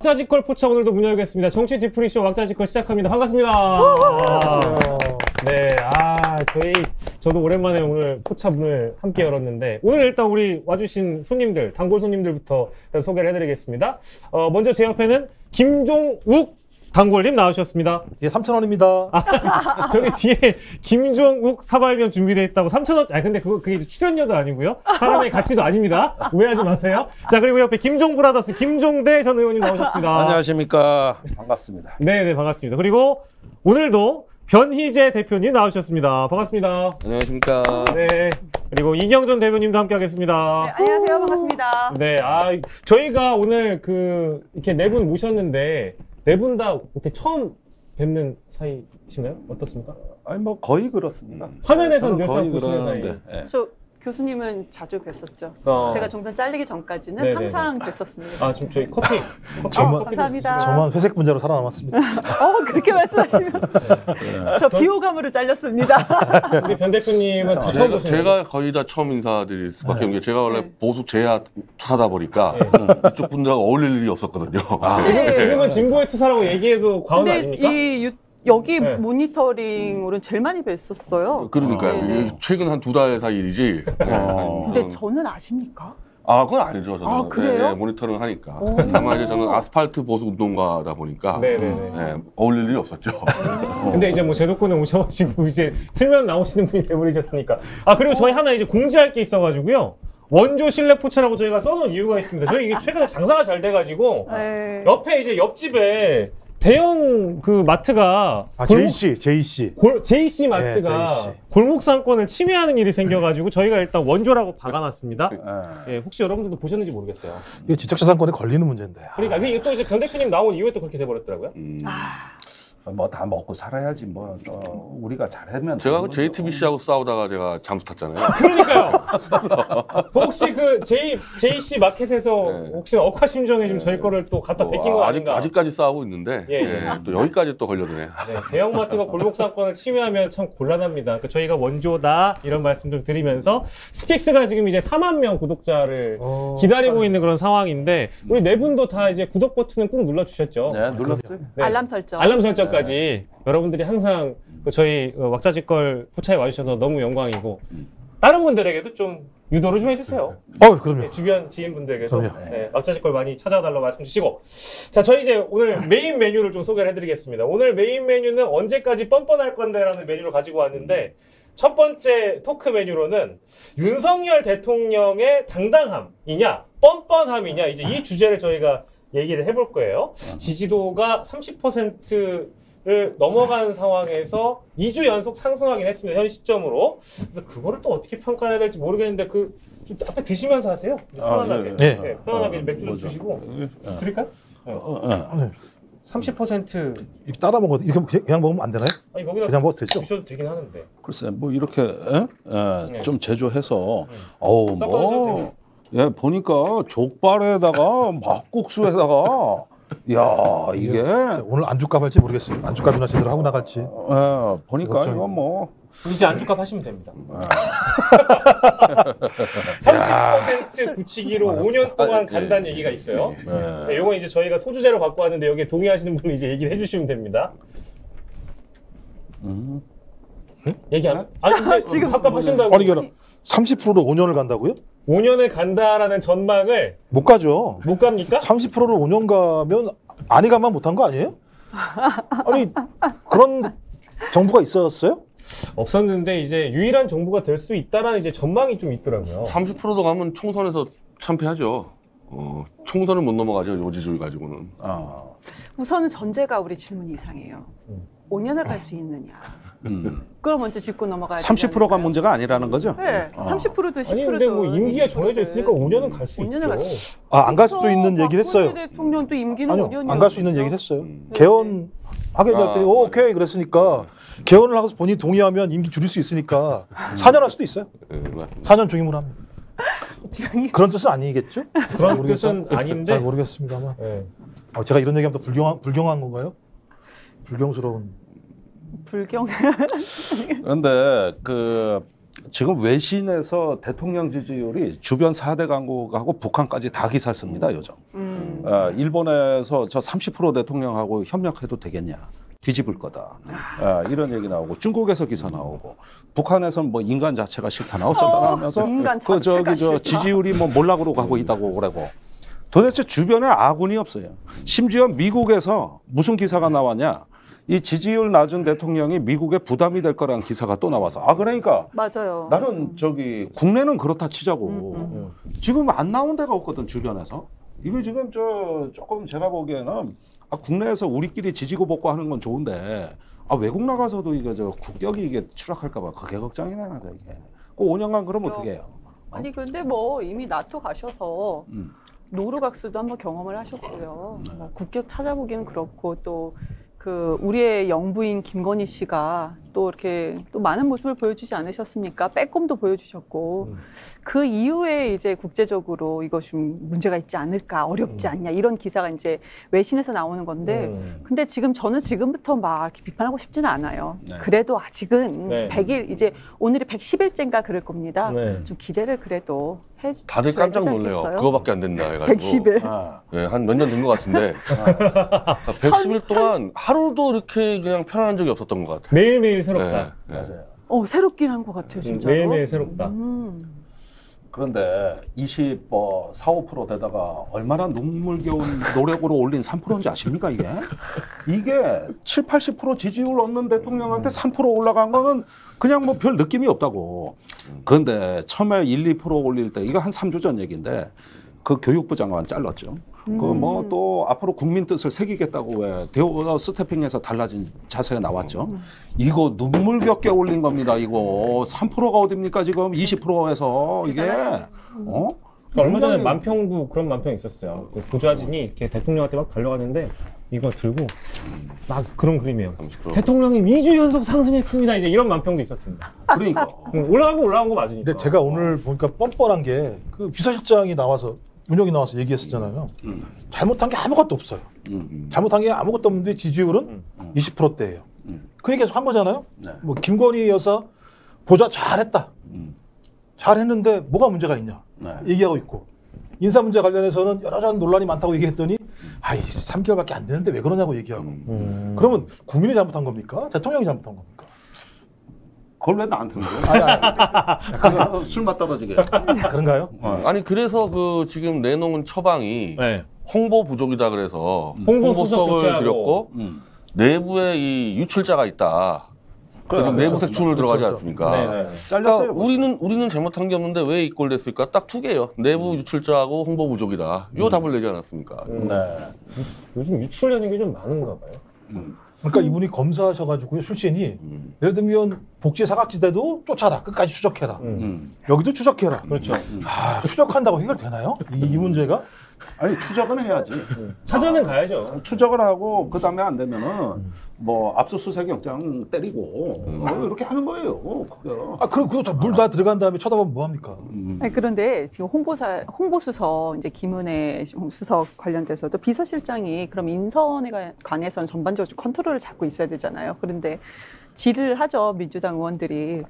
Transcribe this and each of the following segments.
왁자지껄 포차 오늘도 문 열겠습니다. 정치 뒤풀이쇼 왁자지껄 시작합니다. 반갑습니다. 네, 저도 오랜만에 오늘 포차 문을 함께 열었는데, 오늘 일단 우리 와주신 손님들, 단골 손님들부터 일단 소개를 해드리겠습니다. 먼저 제 옆에는 김종욱 단골님 나오셨습니다. 예, 3,000원입니다. 저기 뒤에 김종욱 사발면 준비되어 있다고 3,000원. 근데 그게 출연료도 아니고요. 사람의 가치도 아닙니다. 오해하지 마세요. 자, 그리고 옆에 김종 브라더스 김종대 전 의원님 나오셨습니다. 안녕하십니까. 반갑습니다. 네, 반갑습니다. 그리고 오늘도 변희재 대표님 나오셨습니다. 반갑습니다. 안녕하십니까. 네. 그리고 이경전 대표님도 함께 하겠습니다. 네, 안녕하세요. 반갑습니다. 네, 저희가 오늘 이렇게 네 분 모셨는데, 네 분 다 이렇게 처음 뵙는 사이신가요? 어떻습니까? 아니, 뭐, 거의 그렇습니다. 화면에서는 늘상 보시는 사이. 네. 저 교수님은 자주 뵀었죠. 제가 종편 잘리기 전까지는 네네네. 항상 뵀었습니다. 지금 저희 커피 감사합니다. 저만 회색 분자로 살아남았습니다. 그렇게 말씀하시면 저 비호감으로 잘렸습니다. 우리 변 대표님은 처음 보시는 제가 거의 다 처음 인사드릴 수밖에 없는 게, 제가 원래 보수 제야 투사다 보니까 이쪽 분들하고 어울릴 일이 없었거든요. 지금은 진보의 투사라고 얘기해도 과언 아닙니까? 여기 모니터링으로는 제일 많이 뵀었어요. 그러니까요. 네. 최근 한 2달 사이 일이지. 근데 저는 아십니까? 그건 아니죠. 저는. 그래요? 네, 모니터링 하니까. 다만 이제 저는 아스팔트 보수 운동가다 보니까 어울릴 일이 없었죠. 근데 이제 뭐 제도권에 오셔가지고 이제 틀면 나오시는 분이 돼버리셨으니까. 그리고 저희 하나 이제 공지할 게 있어가지고요. 원조 실내 포차라고 저희가 써놓은 이유가 있습니다. 저희 이게 최근에 장사가 잘 돼가지고 옆에 이제 옆집에 대형 마트가 JC 마트가 골목 상권을 침해하는 일이 생겨가지고 저희가 일단 원조라고 박아놨습니다. 혹시 여러분들도 보셨는지 모르겠어요. 이게 지적재산권에 걸리는 문제인데. 그러니까 이게 또 이제 변 대표님 나온 이후에 또 그렇게 돼버렸더라고요. 뭐 다 먹고 살아야지 뭐 우리가 잘하면. 제가 그 JTBC하고 싸우다가 제가 잠수 탔잖아요. 그러니까요. 혹시 JC 마켓에서 혹시 억하심정에 지금 저희 거를 또 갖다 뺏긴 거 아닌가? 아직까지 싸우고 있는데 또 여기까지 또 걸려드네. 대형마트가 골목상권을 침해하면 참 곤란합니다. 저희가 원조다 이런 말씀 좀 드리면서, 스픽스가 지금 이제 4만 명 구독자를 기다리고 있는 그런 상황인데, 우리 네 분도 다 이제 구독 버튼은 꾹 눌러주셨죠? 네, 눌렀어요. 알람 설정. 알람 설정까지. 여러분들이 항상 저희 왁자지껄 포차에 와주셔서 너무 영광이고, 다른 분들에게도 좀 유도를 좀 해주세요. 그럼요. 주변 지인분들에게도 왁자지껄 많이 찾아달라고 말씀 주시고. 자, 저희 이제 오늘 메인 메뉴를 좀 소개를 해드리겠습니다. 오늘 메인 메뉴는 언제까지 뻔뻔할 건데라는 메뉴를 가지고 왔는데, 첫 번째 토크 메뉴로는 윤석열 대통령의 당당함이냐 뻔뻔함이냐, 이제 이 주제를 저희가 얘기를 해볼 거예요. 지지도가 30%를 넘어간 상황에서 2주 연속 상승하긴 했습니다. 현 시점으로. 그래서 그거를 또 어떻게 평가해야 될지 모르겠는데, 좀 앞에 드시면서 하세요. 편안하게. 편안하게 맥주 좀 드시고. 드릴까요? 30% 이렇게 따라 먹어도 이렇게 그냥 먹으면 안 되나요? 거기다 그냥 먹어도 되죠? 드셔도 되긴 하는데. 글쎄, 뭐 이렇게 좀 제조해서 섞어서 보니까 족발에다가 막국수에다가 이게 오늘 안주값 할지 모르겠어요. 안주값이나 제대로 하고 나갈지. 보니까 이거 뭐 이제 안주값 하시면 됩니다. 30% 굳히기로 5년 동안 간다는 얘기가 있어요. 이건 이제 저희가 소주제로 갖고 왔는데, 여기에 동의하시는 분이 이제 얘기를 해주시면 됩니다. 얘기 안? 이제 지금 합갑하신다고. 30%로 5년을 간다고요? 5년을 간다라는 전망을 못 가죠. 못 갑니까? 30%를 5년 가면 안희감만 못한 거 아니에요? 아니, 그런 정부가 있었어요? 없었는데 이제 유일한 정부가 될 수 있다라는 이제 전망이 좀 있더라고요. 30%도 가면 총선에서 참패하죠. 총선을 못 넘어가죠, 요지주의 가지고는. 우선은 전제가 우리 질문 이상해요. 5년을 갈 수 있느냐. 그걸 먼저 짚고 넘어가야 되지 30%가 문제가 아니라는 거죠? 네, 30%도 10%도. 아니 근데 뭐 임기가 정해져 있으니까 5년은 갈 수 있죠. 안 갈 수도 있는 얘기를 했어요. 대통령도 임기는 5년이요. 안 갈 수 있는 얘기를 했어요. 개헌 하게 됐더니 오케이 그랬으니까 개헌을 하고서 본인이 동의하면 임기 줄일 수 있으니까 4년 할 수도 있어요. 4년 중임을 하면. 그런 뜻은 아니겠죠? 그런 뜻은 아닌데 잘 모르겠습니다만. 제가 이런 얘기하면 또 불경한 건가요? 불경스러운. 불경. 그런데 지금 외신에서 대통령 지지율이 주변 4대 강국하고 북한까지 다 기사를 씁니다, 요즘. 일본에서 저 30% 대통령하고 협력해도 되겠냐. 뒤집을 거다. 이런 얘기 나오고, 중국에서 기사 나오고, 북한에서는 뭐 인간 자체가 싫다 어쩐다 하면서 저 지지율이 뭐 몰락으로 가고 있다고 그러고. 도대체 주변에 아군이 없어요. 심지어 미국에서 무슨 기사가 나왔냐? 이 지지율 낮은 대통령이 미국에 부담이 될 거라는 기사가 또 나와서 그러니까 맞아요. 나는 저기 국내는 그렇다 치자고 지금 안 나온 데가 없거든 주변에서. 이거 지금 조금 제가 보기에는 국내에서 우리끼리 지지고 볶고 하는 건 좋은데 외국 나가서도 이게 국격이 이게 추락할까봐 그게 걱정이 나나 이게. 그 5년간 그러면 어떻게 해요? 아니 근데 뭐 이미 나토 가셔서 노르각수도 한번 경험을 하셨고요. 뭐 국격 찾아보기는 그렇고 또 그 우리의 영부인 김건희 씨가 또 이렇게 또 많은 모습을 보여주지 않으셨습니까? 빼꼼도 보여주셨고 그 이후에 이제 국제적으로 이거 좀 문제가 있지 않을까, 어렵지 않냐 이런 기사가 이제 외신에서 나오는 건데 근데 지금 저는 지금부터 막 이렇게 비판하고 싶지는 않아요. 네. 그래도 아직은 네. 100일 이제 오늘이 110일째인가 그럴 겁니다. 네. 좀 기대를 그래도 다들 깜짝 놀래요. 그거밖에 안 된다 해가지고. 110일. 네, 한 몇 년 된 것 같은데 110일 동안 하루도 이렇게 그냥 편안한 적이 없었던 것 같아요. 매일매일 새롭다. 네. 새롭긴 한 것 같아요, 진짜로. 매일매일 새롭다. 그런데 24, 5% 되다가 얼마나 눈물겨운 노력으로 올린 3%인지 아십니까 이게? 이게 7, 80% 지지율 얻는 대통령한테 3% 올라간 거는 그냥 뭐 별 느낌이 없다고. 그런데 처음에 1, 2% 올릴 때 이거 한 3주 전 얘기인데 그 교육부 장관 잘랐죠. 그 뭐 또 앞으로 국민 뜻을 새기겠다고 왜 대우 스태핑에서 달라진 자세가 나왔죠. 이거 눈물겹게 올린 겁니다. 이거 3%가 어딥니까 지금 20%에서 이게 얼마 전에 만평도 그런 만평이 있었어요. 그 보좌진이 이렇게 대통령한테 막 달려가는데 이거 들고 막 그런 그림이에요. 30%. 대통령이 2주 연속 상승했습니다. 이제 이런 만평도 있었습니다. 그러니까 올라간 거 맞으니까. 근데 제가 오늘 보니까 뻔뻔한 게 그 비서실장이 나와서 문혁이 나와서 얘기했었잖아요. 잘못한 게 아무것도 없어요. 잘못한 게 아무것도 없는데 지지율은 20%대예요. 그 얘기에서 한 거잖아요. 네. 뭐 김건희 여사 보좌 잘했다. 잘했는데 뭐가 문제가 있냐 얘기하고 있고 인사 문제 관련해서는 여러 논란이 많다고 얘기했더니 3개월밖에 안 되는데 왜 그러냐고 얘기하고 그러면 국민이 잘못한 겁니까? 대통령이 잘못한 겁니까? 그걸 왜 나한테 그래? 술맛 떨어지게. 그런가요? 아니 그래서 그 지금 내놓은 처방이 네. 홍보 부족이다 그래서 홍보 수석 홍보석을 교체하고. 드렸고 내부에 이 유출자가 있다. 그래서 내부 색출을 들어가지 않습니까? 네. 잘렸어요. 그러니까 우리는 잘못한 게 없는데 왜 이 꼴 됐을까? 딱 두 개예요. 내부 유출자하고 홍보 부족이다. 요 답을 내지 않았습니까? 네. 요즘 유출되는 게 좀 많은가 봐요. 그러니까 이분이 검사하셔가지고 출신이 예를 들면 복지 사각지대도 쫓아라 끝까지 추적해라 여기도 추적해라 그렇죠. 추적한다고 해결되나요? 이 문제가? 아니 추적은 해야지. 찾아는 가야죠. 추적을 하고 그 다음에 안 되면은 뭐 압수수색 영장 때리고 이렇게 하는 거예요. 그럼 그거 물 다 들어간 다음에 쳐다보면 뭐 합니까? 아니, 그런데 지금 홍보수석 이제 김은혜 수석 관련돼서도 비서실장이 그럼 인선에 관해서는 전반적으로 컨트롤을 잡고 있어야 되잖아요. 그런데 질을 하죠, 민주당 의원들이.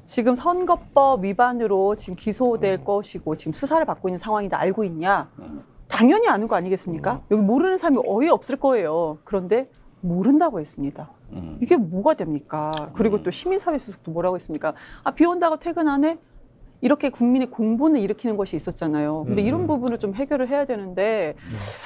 지금 선거법 위반으로 지금 기소될 것이고 지금 수사를 받고 있는 상황이다 알고 있냐? 당연히 아는 거 아니겠습니까? 여기 모르는 사람이 거의 없을 거예요. 그런데 모른다고 했습니다. 이게 뭐가 됩니까? 그리고 또 시민사회 수석도 뭐라고 했습니까? 비 온다고 퇴근 안 해? 이렇게 국민의 공분을 일으키는 것이 있었잖아요. 근데 이런 부분을 좀 해결을 해야 되는데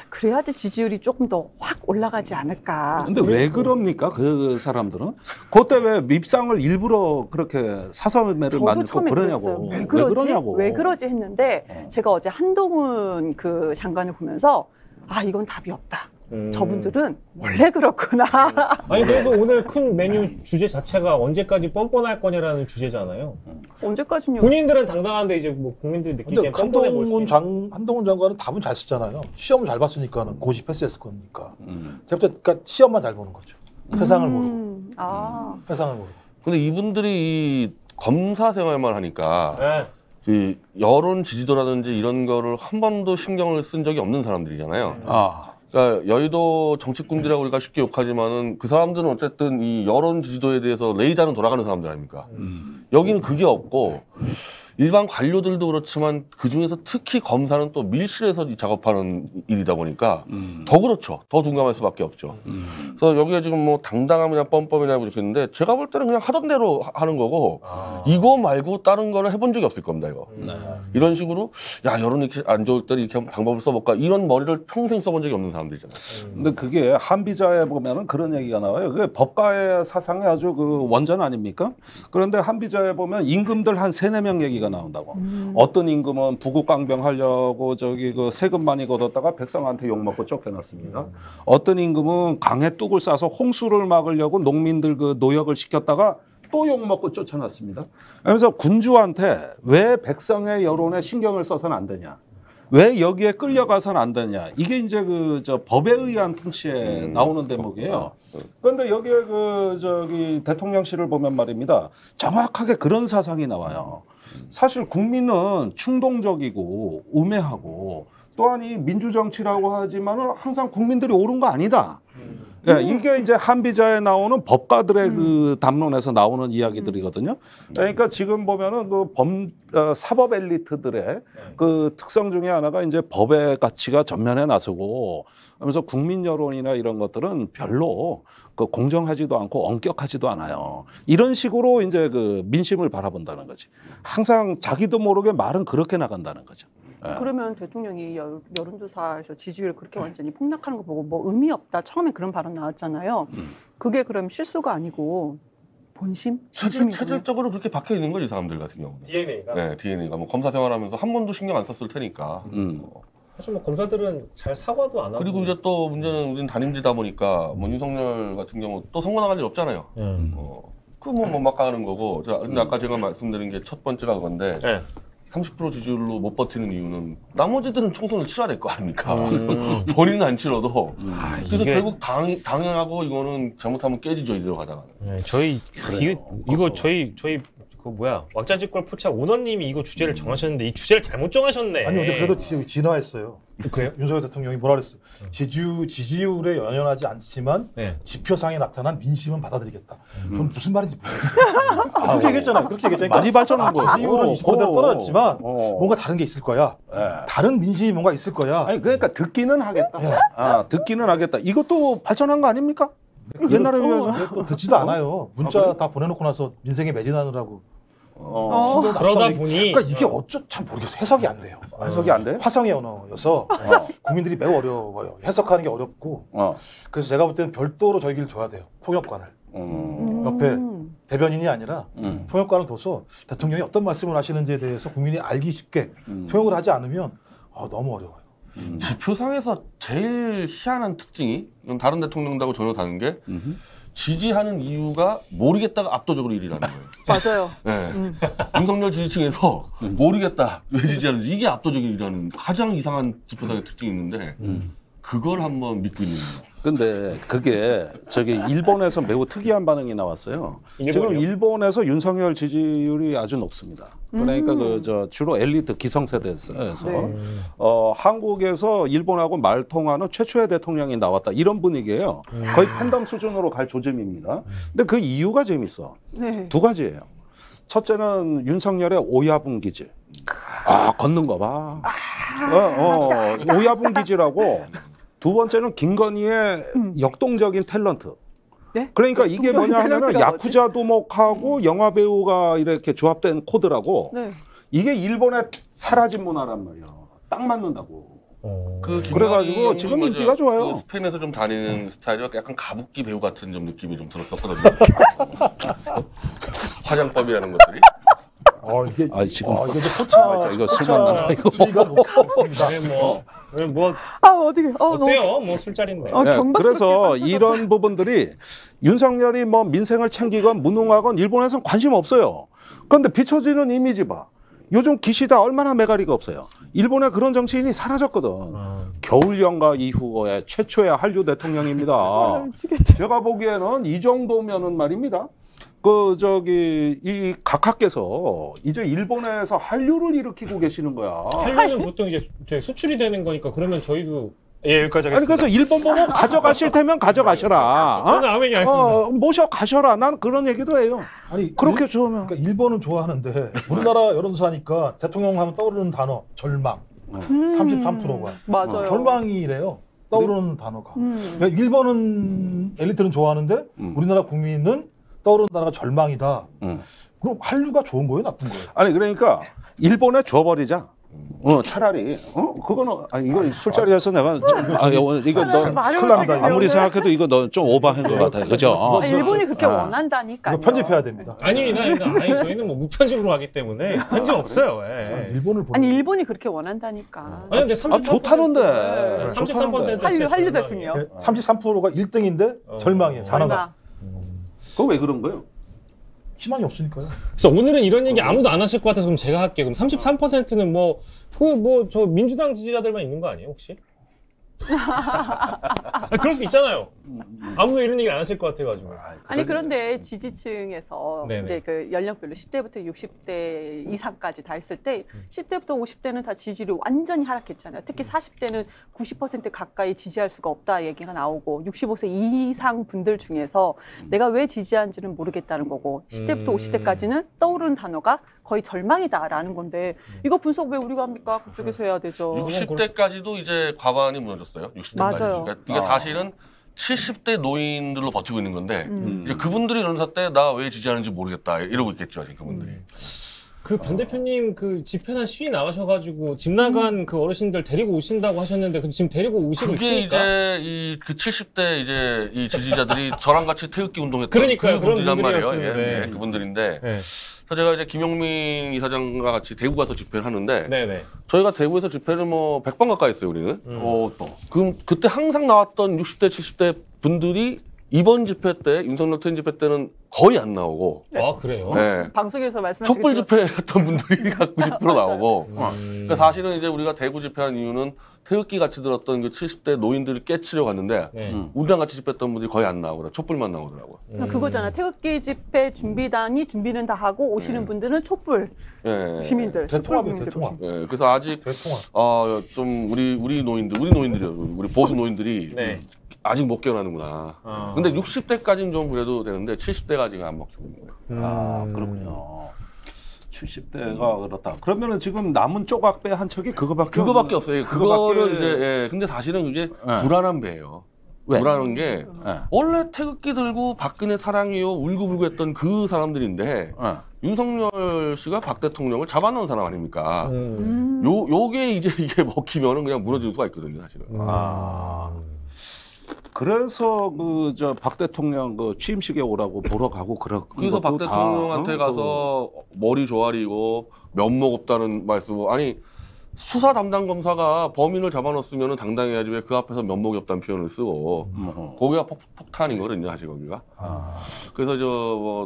그래야지 지지율이 조금 더 확 올라가지 않을까. 근데 왜 그럽니까? 그 사람들은? 그때 왜 밉상을 일부러 그렇게 사설매를 만들고 그러냐고. 왜 그러지 했는데 제가 어제 한동훈 그 장관을 보면서 이건 답이 없다. 저분들은 원래 그렇구나. 아니 그래도 오늘 큰 메뉴 주제 자체가 언제까지 뻔뻔할 거냐라는 주제잖아요. 언제까지요? 본인들은 당당한데 이제 뭐 국민들이 느끼기엔 뻔뻔해 보일 수 있는. 한동훈 장관은 답은 잘 쓰잖아요. 시험을 잘 봤으니까는 고시 패스했을 거니까. 그러니까 시험만 잘 보는 거죠. 세상을 모르고. 세상을 모르고. 근데 이분들이 이 검사 생활만 하니까 네. 그 여론 지지도라든지 이런 거를 한 번도 신경을 쓴 적이 없는 사람들이잖아요. 그러니까 여의도 정치꾼들이라고 우리가 쉽게 욕하지만은 그 사람들은 어쨌든 이 여론 지지도에 대해서 레이더는 돌아가는 사람들 아닙니까? 여기는 그게 없고 일반 관료들도 그렇지만 그 중에서 특히 검사는 또 밀실에서 작업하는 일이다 보니까 더 그렇죠. 더 둔감할 수밖에 없죠. 그래서 여기가 지금 뭐 당당함이나 뻔뻔이나 부족했는데 제가 볼 때는 그냥 하던 대로 하는 거고 이거 말고 다른 거를 해본 적이 없을 겁니다. 이거. 이런 식으로 야 여론이 이렇게 안 좋을 때 이렇게 방법을 써볼까 이런 머리를 평생 써본 적이 없는 사람들이잖아요. 근데 그게 한비자에 보면은 그런 얘기가 나와요. 그게 법가의 사상의 아주 그 원전 아닙니까? 그런데 한비자에 보면 임금들 한 3-4명 얘기가 나온다고. 어떤 임금은 부국강병 하려고 저기 그 세금 많이 걷었다가 백성한테 욕먹고 쫓겨났습니다. 어떤 임금은 강에 뚝을 싸서 홍수를 막으려고 농민들 그 노역을 시켰다가 또 욕먹고 쫓아났습니다. 그래서 군주한테 왜 백성의 여론에 신경을 써서는 안 되냐? 왜 여기에 끌려가서는 안 되냐? 이게 이제 그 저 법에 의한 통치에 나오는 대목이에요. 그런데 여기에 그 저기 대통령실을 보면 말입니다. 정확하게 그런 사상이 나와요. 사실 국민은 충동적이고 우매하고 또한 이 민주정치라고 하지만은 항상 국민들이 옳은 거 아니다. 예, 이게 이제 한비자에 나오는 법가들의 그 담론에서 나오는 이야기들이거든요. 그러니까 지금 보면은 그 사법 엘리트들의 그 특성 중에 하나가 이제 법의 가치가 전면에 나서고 하면서 국민 여론이나 이런 것들은 별로 그 공정하지도 않고 엄격하지도 않아요. 이런 식으로 이제 그 민심을 바라본다는 거지. 항상 자기도 모르게 말은 그렇게 나간다는 거죠. 그러면 대통령이 여론조사에서 지지율을 그렇게 완전히 폭락하는 거 보고 뭐 의미 없다. 처음에 그런 발언 나왔잖아요. 그게 그럼 실수가 아니고 본심? 체질적으로 그렇게 박혀 있는 거지, 이 사람들 같은 경우는. DNA가. 네, DNA가 뭐 검사 생활하면서 한 번도 신경 안 썼을 테니까. 사실 뭐 검사들은 잘 사과도 안 하고. 그리고 이제 또 문제는 우리는 단임제다 보니까 뭐 윤석열 같은 경우 또 선거 나간 일 없잖아요. 그 뭐 막가는 거고. 근데 아까 제가 말씀드린 게 첫 번째가 그건데. 30% 지지율로 못 버티는 이유는 나머지들은 총선을 치러야 될 거 아닙니까? 본인은 안 치러도. 그래서 결국 당하고 이거는 잘못하면 깨지죠, 이대로 가다가. 네, 저희 이거 저희 그 뭐야 왕자집골 포차 오너님이 이거 주제를 정하셨는데 이 주제를 잘못 정하셨네. 아니 근데 그래도 진화했어요. 그래요? 윤석열 대통령이 뭐라 그랬어요? 지지율에 연연하지 않지만 지표상에 나타난 민심은 받아들이겠다. 그럼 무슨 말인지 모르겠어요. 그렇게 얘기했잖아요. 그렇게 얘기했잖아요. 많이 발전한 거예요. 지지율은 20%대로 떨어졌지만 뭔가 다른 게 있을 거야. 다른 민심이 뭔가 있을 거야. 아니 그러니까 듣기는 하겠다. 듣기는 하겠다. 이것도 발전한 거 아닙니까? 옛날에 비해서 또 듣지도 않아요. 문자 다 보내놓고 나서 민생에 매진하느라고. 그러다 보니 그러니까 이게 참 모르겠어요. 해석이 안 돼요. 해석이 안 돼? 화성의 언어여서 국민들이 매우 어려워요. 해석하는 게 어렵고. 그래서 제가 볼 때는 별도로 저희를 둬야 돼요. 통역관을. 옆에 대변인이 아니라 통역관을 둬서 대통령이 어떤 말씀을 하시는지에 대해서 국민이 알기 쉽게 통역을 하지 않으면 너무 어려워요. 지표상에서 제일 희한한 특징이 다른 대통령들하고 전혀 다른 게 지지하는 이유가 모르겠다가 압도적으로 1위라는 거예요. 맞아요. 네. 윤석열 지지층에서 모르겠다 왜 지지하는지 이게 압도적인 1위라는 가장 이상한 지표상의 특징이 있는데 그걸 한번 믿고 있는 거예요. 근데 그게 저기 일본에서 매우 특이한 반응이 나왔어요. 지금 일본에서 윤석열 지지율이 아주 높습니다. 그러니까 주로 엘리트 기성세대에서 한국에서 일본하고 말통하는 최초의 대통령이 나왔다 이런 분위기예요. 거의 팬덤 수준으로 갈 조짐입니다. 근데 그 이유가 재밌어. 두 가지예요. 첫째는 윤석열의 오야분 기질. 걷는 거 봐. 오야분 기질하고. 두 번째는 김건희의 역동적인 탤런트. 네? 그러니까 이게 뭐냐 하면은 야쿠자 도목하고 영화 배우가 이렇게 조합된 코드라고 이게 일본의 사라진 문화란 말이야. 딱 맞는다고. 그래가지고 지금 인기가 좋아요. 그 스페인에서 좀 다니는 스타일이 약간 가부키 배우 같은 좀 느낌이 좀 들었었거든요. 화장법이라는 것들이. 이게 지금 이거 포차 이거 술만 이거 수위가 높습니다. 어떻게 어때요? 뭐 술자리인데. 그래서 이런 부분들이 윤석열이 뭐 민생을 챙기건 무능하건 일본에서는 관심 없어요. 그런데 비춰지는 이미지 봐. 요즘 기시다 얼마나 매가리가 없어요. 일본의 그런 정치인이 사라졌거든. 겨울 연가 이후에 최초의 한류 대통령입니다. 제가 보기에는 이 정도면은 말입니다. 이 각하께서 이제 일본에서 한류를 일으키고 계시는 거야. 한류는 보통 이제 수출이 되는 거니까 그러면 저희도 예, 여기까지 하겠습니다. 아니 그래서 일본 보고 가져가실 테면 가져가셔라. 저는 아무 얘기 안 했습니다. 모셔 가셔라. 난 그런 얘기도 해요. 아니 그렇게 좋으면. 그러니까 일본은 좋아하는데 우리나라 여론조사니까 대통령 하면 떠오르는 단어 절망. 33%가 맞아요. 절망이래요. 떠오르는 단어가. 그러니까 일본은 엘리트는 좋아하는데 우리나라 국민은 떠오르는 단어가 절망이다. 그럼 한류가 좋은 거예요, 나쁜 거예요? 아니 그러니까 일본에 줘버리자. 차라리 그거는 이거 술자리에서 내가 이거 너 큰일 납니다. 아무리 생각해도 이거 너 좀 오버한 것 같아, 그죠? 일본이 그렇게 원한다니까요. 이거 편집해야 됩니다. 아니 저희는 뭐 무편집으로 하기 때문에 편집 없어요. 예. 일본을 보는 아니 일본이 그렇게 원한다니까. 아니 근데 33% 좋다는데. 33% 한류 대통령. 33%가 1등인데 절망이에요. 단어가. 그거 왜 그런 거예요? 희망이 없으니까요. 그래서 오늘은 이런 얘기 아무도 안 하실 것 같아서 그럼 제가 할게요. 그럼 33%는 저 민주당 지지자들만 있는 거 아니에요, 혹시? 그럴 수 있잖아요. 아무도 이런 얘기 안 하실 것 같아가지고. 아니 그런데 지지층에서 네네. 이제 그 연령별로 10대부터 60대 이상까지 다 했을 때 10대부터 50대는 다 지지율이 완전히 하락했잖아요. 특히 40대는 90% 가까이 지지할 수가 없다 얘기가 나오고 65세 이상 분들 중에서 내가 왜 지지하는지는 모르겠다는 거고 10대부터 50대까지는 떠오르는 단어가 거의 절망이다라는 건데 이거 분석 왜 우리가 합니까? 그쪽에서 해야 되죠. 60대까지도 이제 과반이 무너졌어요. 60대까지. 맞아요. 그러니까 이게 사실은 70대 노인들로 버티고 있는 건데 이제 그분들이 연사 때 나 왜 지지하는지 모르겠다 이러고 있겠죠, 아직 그분들이. 그 반 대표님 그 집회나 시위 나가셔가지고 집 나간 그 어르신들 데리고 오신다고 하셨는데 그 지금 데리고 오시고 그게 있습니까? 이제 그 70대 이제 이 지지자들이 저랑 같이 태극기 운동했던 그러니까요, 그런 그분들이란 말이에요. 분들이었는데. 예, 그분들인데. 네. 그래서 제가 이제 김용민 이사장과 같이 대구 가서 집회를 하는데 네네. 저희가 대구에서 집회를 100번 가까이 했어요, 우리는. 그럼 그때 항상 나왔던 60대, 70대 분들이 이번 집회 때, 윤석열 퇴임 집회 때는 거의 안 나오고. 아, 그래요? 네. 방송에서 말씀하신 촛불 집회 했던 분들이 90% 나오고. 맞아요. 그러니까 사실은 이제 우리가 대구 집회한 이유는 태극기 같이 들었던 그 70대 노인들을 깨치려 갔는데 우리랑 같이 집회했던 분들이 거의 안 나오더라고요. 촛불만 나오더라고요. 그거잖아. 태극기 집회 준비단이 준비는 다 하고 오시는 분들은 촛불 시민들, 촛불 국민들 대통합. 예, 그래서 아직 좀 우리 노인들이요, 우리 보수 노인들이 네. 아직 못 깨어나는구나. 근데 60대까지는 좀 그래도 되는데 70대까지가 안 먹히고 있는 거예요. 그렇군요. 70대가 그렇다. 그러면은 지금 남은 쪼각배 한 척이 그거밖에 없어요. 그거를 이제 근데 사실은 그게 불안한 배예요. 왜? 불안한 게 원래 태극기 들고 박근혜 사랑해요 울고불고 했던 그 사람들인데 윤석열 씨가 박 대통령을 잡아놓은 사람 아닙니까? 요게 이제 이게 먹히면은 그냥 무너질 수가 있거든요, 사실은. 그래서 박 대통령 그 취임식에 오라고 보러 가고 그래서 박 대통령한테 가서 머리 조아리고 면목 없다는 말씀. 아니 수사 담당 검사가 범인을 잡아놓았으면 당당해야지 왜 그 앞에서 면목이 없다는 표현을 쓰고 거기가 폭탄이거든요, 사실 거기가. 그래서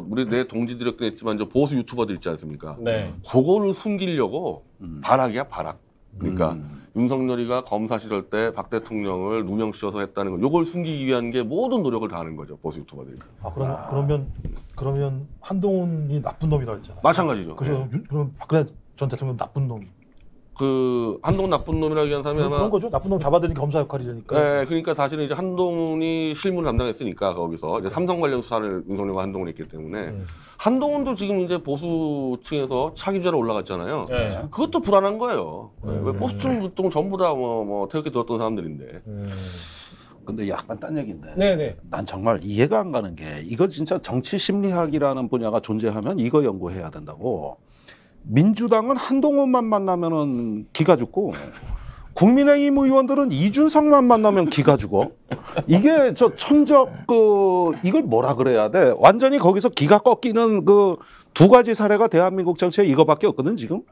우리 내 동지들이었긴 했지만 보수 유튜버들 있지 않습니까? 네. 그거를 숨기려고 발악이야, 발악. 그러니까 윤석열이가 검사실 할 때 박 대통령을 누명 씌워서 했다는 거, 요걸 숨기기 위한 게 모든 노력을 다하는 거죠, 보수 유튜버들이. 그러면 한동훈이 나쁜 놈이라 했잖아요. 마찬가지죠. 그래서 그럼 박근혜 전 대통령 나쁜 놈. 한동훈 나쁜 놈이라고 하는 사람이 아마 그런 거죠. 나쁜 놈 잡아들이니 검사 역할이니까. 네, 그러니까 사실은 이제 한동훈이 실무를 담당했으니까 거기서 이제 삼성 관련 수사를 윤석열과 한동훈이 했기 때문에 한동훈도 지금 이제 보수층에서 차기주자로 올라갔잖아요. 네. 그것도 불안한 거예요. 왜 보수층 보통 전부 다 태극기 들었던 사람들인데. 근데 약간 딴 얘기인데. 네네. 난 정말 이해가 안 가는 게 이거 진짜 정치 심리학이라는 분야가 존재하면 이거 연구해야 된다고. 민주당은 한동훈만 만나면은 기가 죽고 국민의힘 의원들은 이준석만 만나면 기가 죽어. 이게 천적 이걸 뭐라 그래야 돼? 완전히 거기서 기가 꺾이는 그 두 가지 사례가 대한민국 정치에 이거밖에 없거든 지금.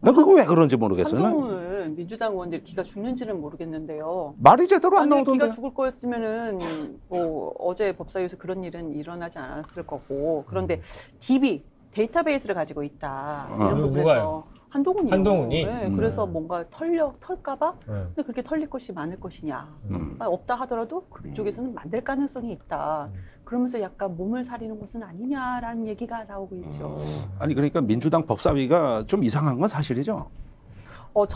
나 그거 왜 그런지 모르겠어요. 한동훈은 민주당 의원들이 기가 죽는지는 모르겠는데요. 말이 제대로 안 나오던데. 기가 죽을 거였으면은 어제 법사위에서 그런 일은 일어나지 않았을 거고. 그런데 DB 데이터베이스를 가지고 있다. 이런 부분에서 누가요? 한동훈이요. 한동훈이? 네, 그래서 뭔가 털까봐? 근데 그렇게 털릴 것이 많을 것이냐. 없다 하더라도 그쪽에서는 만들 가능성이 있다. 그러면서 약간 몸을 사리는 것은 아니냐라는 얘기가 나오고 있죠. 아니 그러니까 민주당 법사위가 좀 이상한 건 사실이죠.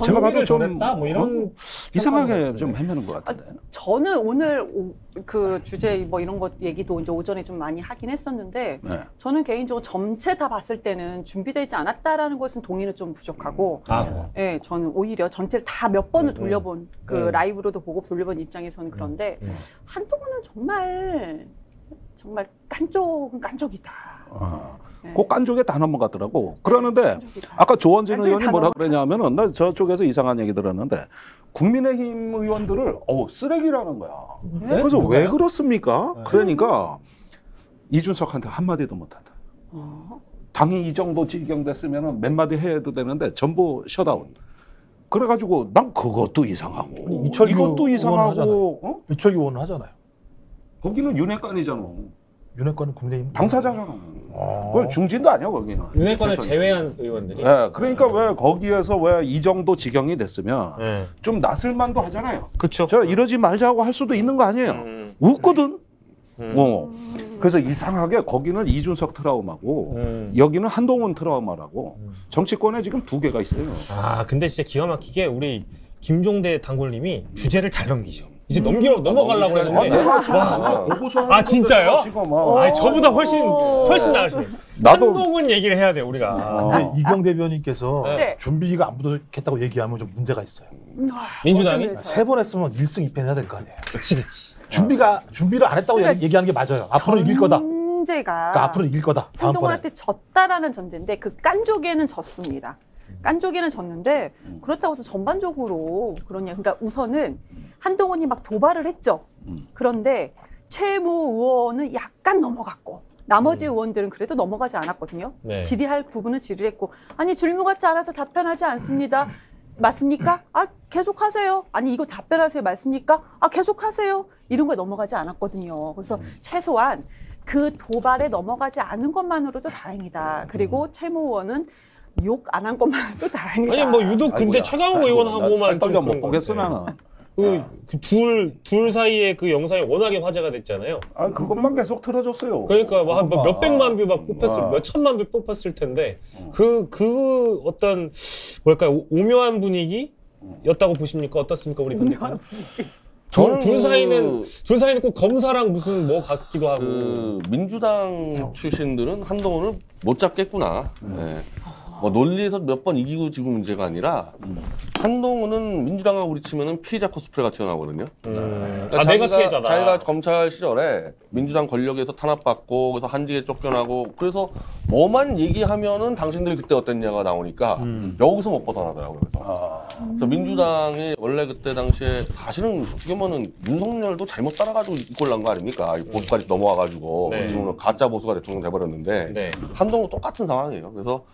제가 봐도 좀 전했다? 뭐 이런 이상하게 좀 헤매는 것 같은데. 저는 오늘 그 주제 뭐 이런 것 얘기도 이제 오전에 좀 많이 하긴 했었는데 네. 저는 개인적으로 전체 다 봤을 때는 준비되지 않았다라는 것은 동의는 좀 부족하고 예, 저는 오히려 전체를 다 몇 번을 돌려본 그 라이브로도 보고 돌려본 입장에서는 그런데 한동훈은 정말 깐족은 깐족이다. 꼭 깐족에 다 넘어가더라고. 그러는데 아까 조원진 의원이 뭐라 그러냐면은 나 저쪽에서 이상한 얘기 들었는데 국민의힘 의원들을 쓰레기라는 거야. 그래서 왜 그렇습니까? 그러니까 이준석한테 한마디도 못한다. 당이 이 정도 지경됐으면 몇 마디 해도 되는데 전부 셧아웃. 그래가지고 난 그것도 이상하고 이것도 이상하고. 이철규 의원은 하잖아요. 거기는 윤핵관이잖아. 윤핵관은 국민의힘 당사자잖아. 그걸 중진도 아니야 거기는. 윤핵관을 제외한 의원들이. 네, 그러니까 왜 거기에서 왜 이 정도 지경이 됐으면 좀 낯설만도 하잖아요. 그렇죠. 저 이러지 말자고 할 수도 있는 거 아니에요. 웃거든. 그래서 이상하게 거기는 이준석 트라우마고 여기는 한동훈 트라우마라고 정치권에 지금 두 개가 있어요. 아 근데 진짜 기가 막히게 우리 김종대 단골님이 주제를 잘 넘기죠. 이제 넘어가려고 했는데 아 진짜요? 아 저보다 훨씬 나으시네. 한동훈 얘기를 해야 돼 우리가. 근데 이경 대변인께서 준비가 안 부족했다고 얘기하면 좀 문제가 있어요. 민주당이 3번 했으면 1승 2패 해야 될 거 아니에요. 그치. 준비를 안 했다고 얘기하는 게 맞아요. 앞으로는 이길 거다. 전제가 그러니까 앞으로는 이길 거다. 한동훈한테 졌다라는 전제인데 그 깐족에는 졌습니다. 깐족에는 졌는데 그렇다고 해서 전반적으로 그러냐. 그러니까 우선은 한동훈이 막 도발을 했죠. 그런데 최무 의원은 약간 넘어갔고 나머지 의원들은 그래도 넘어가지 않았거든요. 네. 질의할 부분은 질의했고 아니 질문같지 않아서 답변하지 않습니다. 맞습니까? 아 계속하세요. 아니 이거 답변하세요. 맞습니까? 아 계속하세요. 이런 거에 넘어가지 않았거든요. 그래서 최소한 그 도발에 넘어가지 않은 것만으로도 다행이다. 그리고 최무 의원은 욕 안 한 것만으로도 다행이다. 아니 뭐 유독 근데 최강욱 의원하고만 좀 못 보겠어 나는. 둘 사이에 그 영상이 워낙에 화제가 됐잖아요. 아 그것만 계속 틀어줬어요. 그러니까 뭐 한 몇백만 뷰 막 뽑혔을 몇 천만 뷰 뽑혔을 텐데 그 어떤 뭘까요 오묘한 분위기였다고 보십니까? 어떻습니까 우리 반대편? 저는 둘 사이는 꼭 검사랑 무슨 뭐 같기도 하고. 그 민주당 출신들은 한동훈을 못 잡겠구나. 네. 뭐 논리에서 몇 번 이기고 지금 문제가 아니라 한동훈은 민주당하고 우리 치면은 피해자 코스프레가 튀어나오거든요. 그러니까 내가 피해자다. 자기가 검찰 시절에 민주당 권력에서 탄압받고 그래서 한직에 쫓겨나고 그래서 뭐만 얘기하면은 당신들이 그때 어땠냐가 나오니까 여기서 못 벗어나더라고요. 그래서 민주당이 원래 그때 당시에 사실은 어떻게 보면은 윤석열도 잘못 따라가지고 이꼴 난 거 아닙니까? 보수까지 넘어와가지고 지금 가짜 보수가 대통령 돼버렸는데 한동훈 똑같은 상황이에요. 그래서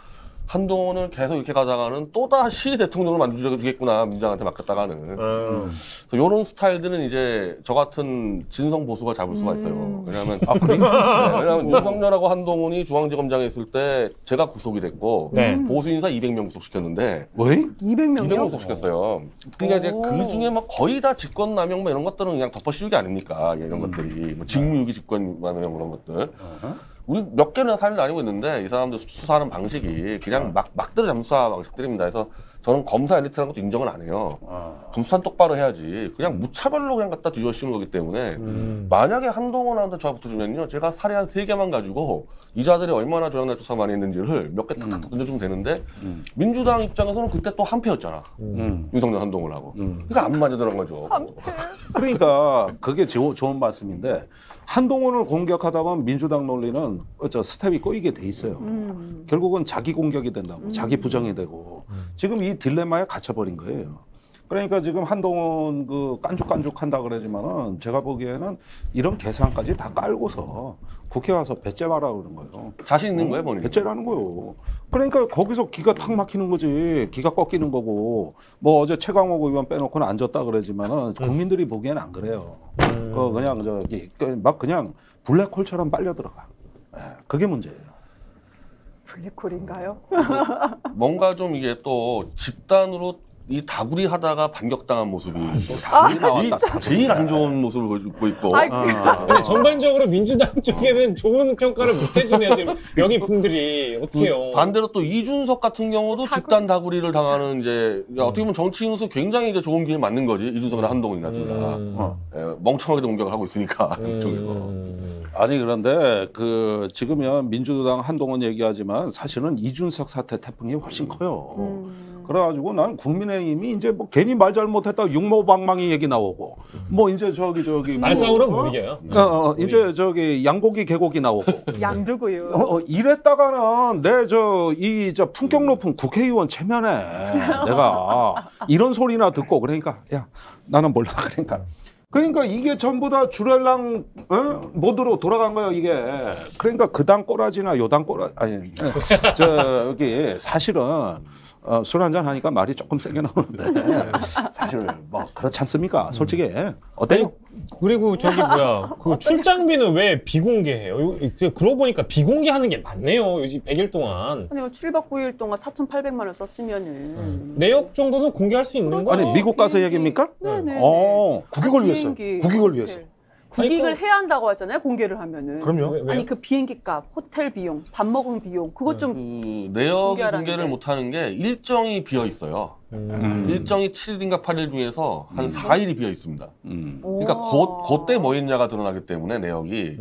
한동훈을 계속 이렇게 가다가는 또다시 대통령을 만들어주겠구나 민주당한테 맡겼다가는 그래서 이런 스타일들은 이제 저 같은 진성 보수가 잡을 수가 있어요. 왜냐하면 왜냐하면 윤석열하고 한동훈이 중앙지검장에 있을 때 제가 구속이 됐고 보수 인사 200명 구속시켰는데 왜? 200명이요? 구속시켰어요. 그러니까 이제 그 중에 막 거의 다 직권남용 뭐 이런 것들은 그냥 덮어씌우기 아닙니까? 이런 것들이 뭐 직무유기 직권남용 그런 것들. 우리 몇 개나 사례를 다니고 있는데 이 사람들 수사하는 방식이 그냥 막 때려 잠수사 방식들입니다. 그래서 저는 검사 엘리트라는 것도 인정은 안 해요. 수사는 똑바로 해야지. 그냥 무차별로 그냥 갖다 뒤집어 씌우는 거기 때문에 만약에 한동훈한테 저가 붙어주면요. 제가 사례 한 3개만 가지고 이 자들이 얼마나 조작날 조사 많이 했는지를 몇 개 탁탁 던져주면 되는데 민주당 입장에서는 그때 또 한패였잖아. 윤석열 한동훈하고. 그러니까 안 맞아들어간 거죠. 그러니까 그게 좋은 말씀인데 한동훈을 공격하다 보면 민주당 논리는 스텝이 꼬이게 돼 있어요. 결국은 자기 공격이 된다고, 자기 부정이 되고 지금 이 딜레마에 갇혀버린 거예요. 그러니까 지금 한동훈 그 깐죽깐죽한다 그러지만은 제가 보기에는 이런 계산까지 다 깔고서 국회 와서 배째 마라 그러는 거예요. 자신 있는 거예요, 본인? 배째라는 거예요. 그러니까 거기서 기가 탁 막히는 거지. 기가 꺾이는 거고. 뭐 어제 최강욱 의원 빼놓고는 안 졌다 그러지만은 국민들이 보기에는 안 그래요. 그냥 저기 막 그냥 블랙홀처럼 빨려 들어가. 그게 문제예요. 블랙홀인가요? 뭔가 좀 이게 또 집단으로 이 다구리 하다가 반격당한 모습이 다구리 나왔다. 제일 안 좋은 모습을 보여주고 있고. 근데 전반적으로 민주당 쪽에는 좋은 평가를 못 해주네요. 지금 여기 분들이 어떻게요? 반대로 또 이준석 같은 경우도 집단 다구리를 당하는 이제 어떻게 보면 정치인으로서 굉장히 이제 좋은 기회 맞는 거지. 이준석이나 한동훈이나 둘 다. 멍청하게 공격을 하고 있으니까. 아니 그런데 그 지금은 민주당 한동훈 얘기하지만 사실은 이준석 사태 태풍이 훨씬 커요. 그래가지고 난 국민의힘이 이제 뭐 괜히 말 잘못했다 육모방망이 얘기 나오고 뭐 이제 저기 말싸움은 못 이겨요. 이제 저기 양고기 개고기 나오고 양두고요. 이랬다가는 내 저 품격 높은 국회의원 체면에 내가 이런 소리나 듣고 그러니까 야 나는 몰라 그러니까 이게 전부 다 주렐랑 모드로 돌아간 거예요 이게. 그러니까 그당 꼬라지나 요당 꼬라 아니 저기 사실은 술 한잔 하니까 말이 조금 세게 나오는데 사실 뭐 그렇지 않습니까? 솔직히 어때요? 그리고 저기 뭐야 그 출장비는 왜 비공개해요? 그러고 보니까 비공개하는 게 맞네요. 요즘 100일 동안. 아니요 7박 9일 동안 4,800만 원 썼으면은 내역 정도는 공개할 수 있는 거예요. 아니 미국 가서 얘기입니까? 네네. 국익을 위해서. 국익을 위해서. 국익을 해야 한다고 하잖아요. 공개를 하면은. 그럼요. 아니 그 비행기 값, 호텔 비용, 밥 먹은 비용 그것 좀 그 내역 공개를 못 하는 게 일정이 비어 있어요. 일정이 7일인가 8일 중에서 한 4일이 비어 있습니다. 그러니까 그때 뭐 했냐가 드러나기 때문에 내역이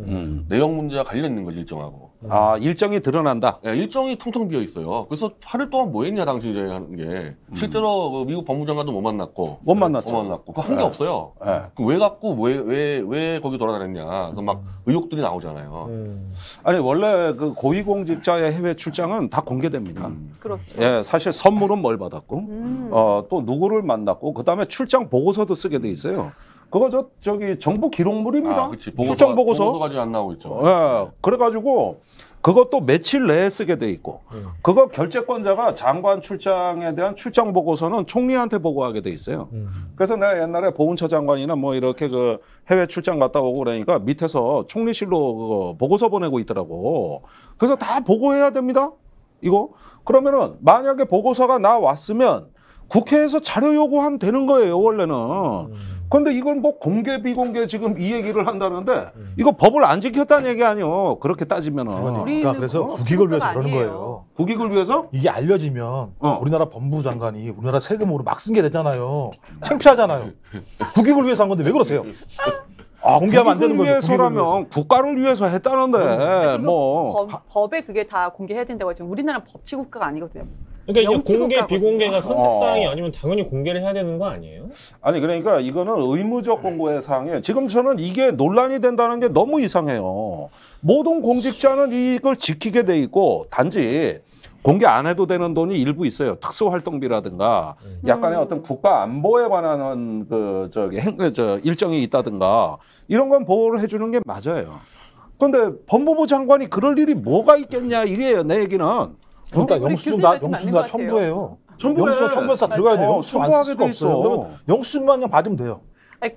내역 문제와 관련 있는 거지 일정하고. 아 일정이 드러난다. 네, 일정이 텅텅 비어 있어요. 그래서 8일 동안 뭐 했냐 당시 하는 게 실제로 그 미국 법무장관도 못 만났고. 못 만났죠. 그 한 게 없어요. 왜 갖고 왜 거기 돌아다녔냐. 그래서 막 의혹들이 나오잖아요. 아니 원래 그 고위공직자의 해외 출장은 다 공개됩니다. 그렇죠. 예, 사실 선물은 뭘 받았고, 또 누구를 만났고, 그 다음에 출장 보고서도 쓰게 돼 있어요. 그거 저기 정부 기록물입니다. 출장 보고서. 보고서까지 안 나오고 있죠. 예, 그래가지고 그것도 며칠 내에 쓰게 돼 있고, 그거 결재권자가 장관 출장에 대한 출장 보고서는 총리한테 보고하게 돼 있어요. 그래서 내가 옛날에 보훈처 장관이나 뭐 이렇게 그 해외 출장 갔다 오고 그러니까 밑에서 총리실로 그거 보고서 보내고 있더라고. 그래서 다 보고해야 됩니다. 이거 그러면은 만약에 보고서가 나왔으면 국회에서 자료 요구하면 되는 거예요 원래는. 그런데 이걸 뭐 공개 비공개 지금 이 얘기를 한다는데 이거 법을 안 지켰다는 얘기 아니에요. 그렇게 따지면은. 그러니까 그래서 국익을 위해서 그러는 거예요. 국익을 위해서? 이게 알려지면 우리나라 법무부 장관이 우리나라 세금으로 막 쓴 게 되잖아요. 창피하잖아요. 국익을 위해서 한 건데 왜 그러세요? 공개하면 안 되는 거죠. 위해서라면 국가를 위해서 했다는데 뭐 법에 그게 다 공개해야 된다고 하지만 우리나라는 법치국가가 아니거든요. 그러니까 이게 공개 비공개가 선택사항이 아니면 당연히 공개를 해야 되는 거 아니에요? 아니 그러니까 이거는 의무적 공고의 사항이에요. 지금 저는 이게 논란이 된다는 게 너무 이상해요. 모든 공직자는 이걸 지키게 돼 있고 단지 공개 안 해도 되는 돈이 일부 있어요. 특수활동비라든가 약간의 어떤 국가 안보에 관한 일정이 있다든가 이런 건 보호를 해주는 게 맞아요. 그런데 법무부 장관이 그럴 일이 뭐가 있겠냐 이게요. 내 얘기는. 그러니까 영수증 다 첨부해요. 영수증 첨부해서 들어가야 돼요. 영수증 안 쓸 수가 없어요. 그러면 영수증만 그냥 받으면 돼요.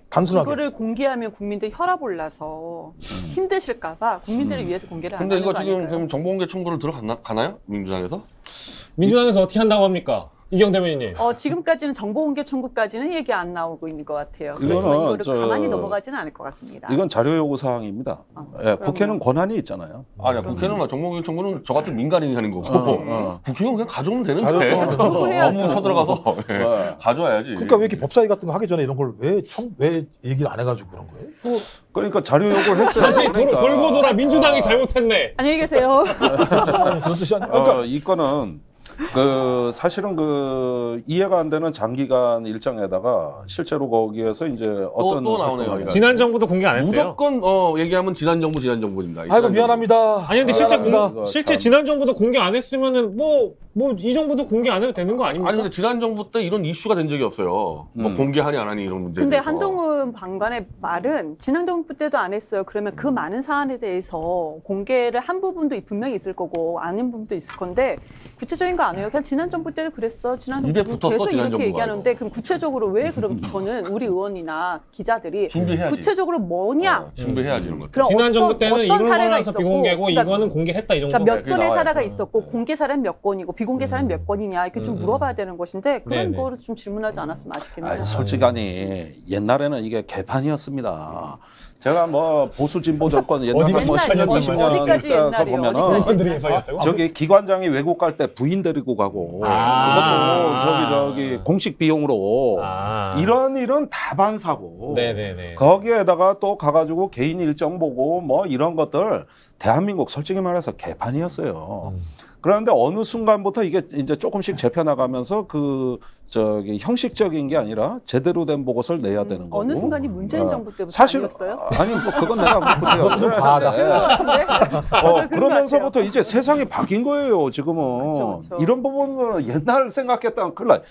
단순하게. 이거를 공개하면 국민들 혈압 올라서 힘드실까봐 국민들을 위해서 공개를 안 하는 거 아닐까요? 근데 이거 지금 그럼 정보공개 청구를 들어가나요? 민주당에서? 민주당에서 어떻게 한다고 합니까? 이경 대변인님. 지금까지는 정보공개 청구까지는 얘기 안 나오고 있는 것 같아요. 그렇지만 이거를 가만히 넘어가지는 않을 것 같습니다. 이건 자료 요구 사항입니다. 국회는 권한이 있잖아요. 아니야, 국회는 정보공개 청구는 저 같은 민간인이 하는 거고 국회는 그냥 가져오면 되는데 업무 쳐들어가서 가져와야지. 그러니까 왜 이렇게 법사위 같은 거 하기 전에 이런 걸 왜 얘기를 안 해가지고 그런 거예요? 그러니까 자료 요구를 했어요. 다시 돌고 돌아 민주당이 잘못했네. 안녕히 계세요. 그런 뜻이 아니라. 그러니까 이 건은 사실은 이해가 안 되는 장기간 일정에다가 실제로 거기에서 이제 어떤 또 나오네요. 지난 정부도 공개 안 했대요. 무조건 얘기하면 지난 정부입니다. 아이고 미안합니다. 아니 근데 실제 지난 정부도 공개 안 했으면은 뭐 이 정부도 공개 안 해도 되는 거 아닙니까? 아니 근데 지난 정부 때 이런 이슈가 된 적이 없어요. 뭐 공개하니 안 하니 이런 문제. 근데 한동훈 장관의 말은 지난 정부 때도 안 했어요. 그러면 그 많은 사안에 대해서 공개를 한 부분도 분명히 있을 거고 아닌 부분도 있을 건데 구체적인 거 안 해요. 그냥 지난 정부 때도 그랬어. 지난 정부 계속 이렇게 얘기하는데 그럼 구체적으로 왜 그럼 저는 우리 의원이나 기자들이 준비해야지. 구체적으로 뭐냐? 준비해야지 이런 것. 지난 정부 때는 이런 거라서 비공개고 이거는 공개했다 이 정도. 그러니까 몇 건의 사례가 있었고 공개 사례는 몇 건이고 비공개 사례는 몇 건이냐 이렇게 좀 물어봐야 되는 것인데 그런 네네. 거를 좀 질문하지 않았으면 아쉽겠네요. 솔직하니 옛날에는 이게 개판이었습니다. 제가 뭐 보수 진보 정권 옛날에 뭐 어디까지 10년, 20년 어디까지 있다 옛날이요? 보면은 사람들이 해봐야겠다고? 저기 기관장이 외국 갈 때 부인 데리고 가고 그것도 저기 공식 비용으로 이런 일은 다반사고 네네네. 거기에다가 또 가가지고 개인 일정 보고 뭐 이런 것들 대한민국 솔직히 말해서 개판이었어요. 그런데 어느 순간부터 이게 이제 조금씩 재편나가면서 그 저기 형식적인 게 아니라 제대로 된 보고서를 내야 되는 거고. 어느 순간이 문재인 정부 때부터 사실 아니었어요? 아니 뭐 그건 내가 그것도 좀 과하다. 그러면서부터 이제 세상이 바뀐 거예요. 지금은 그쵸. 이런 부분은 옛날 생각했다면 큰일 나.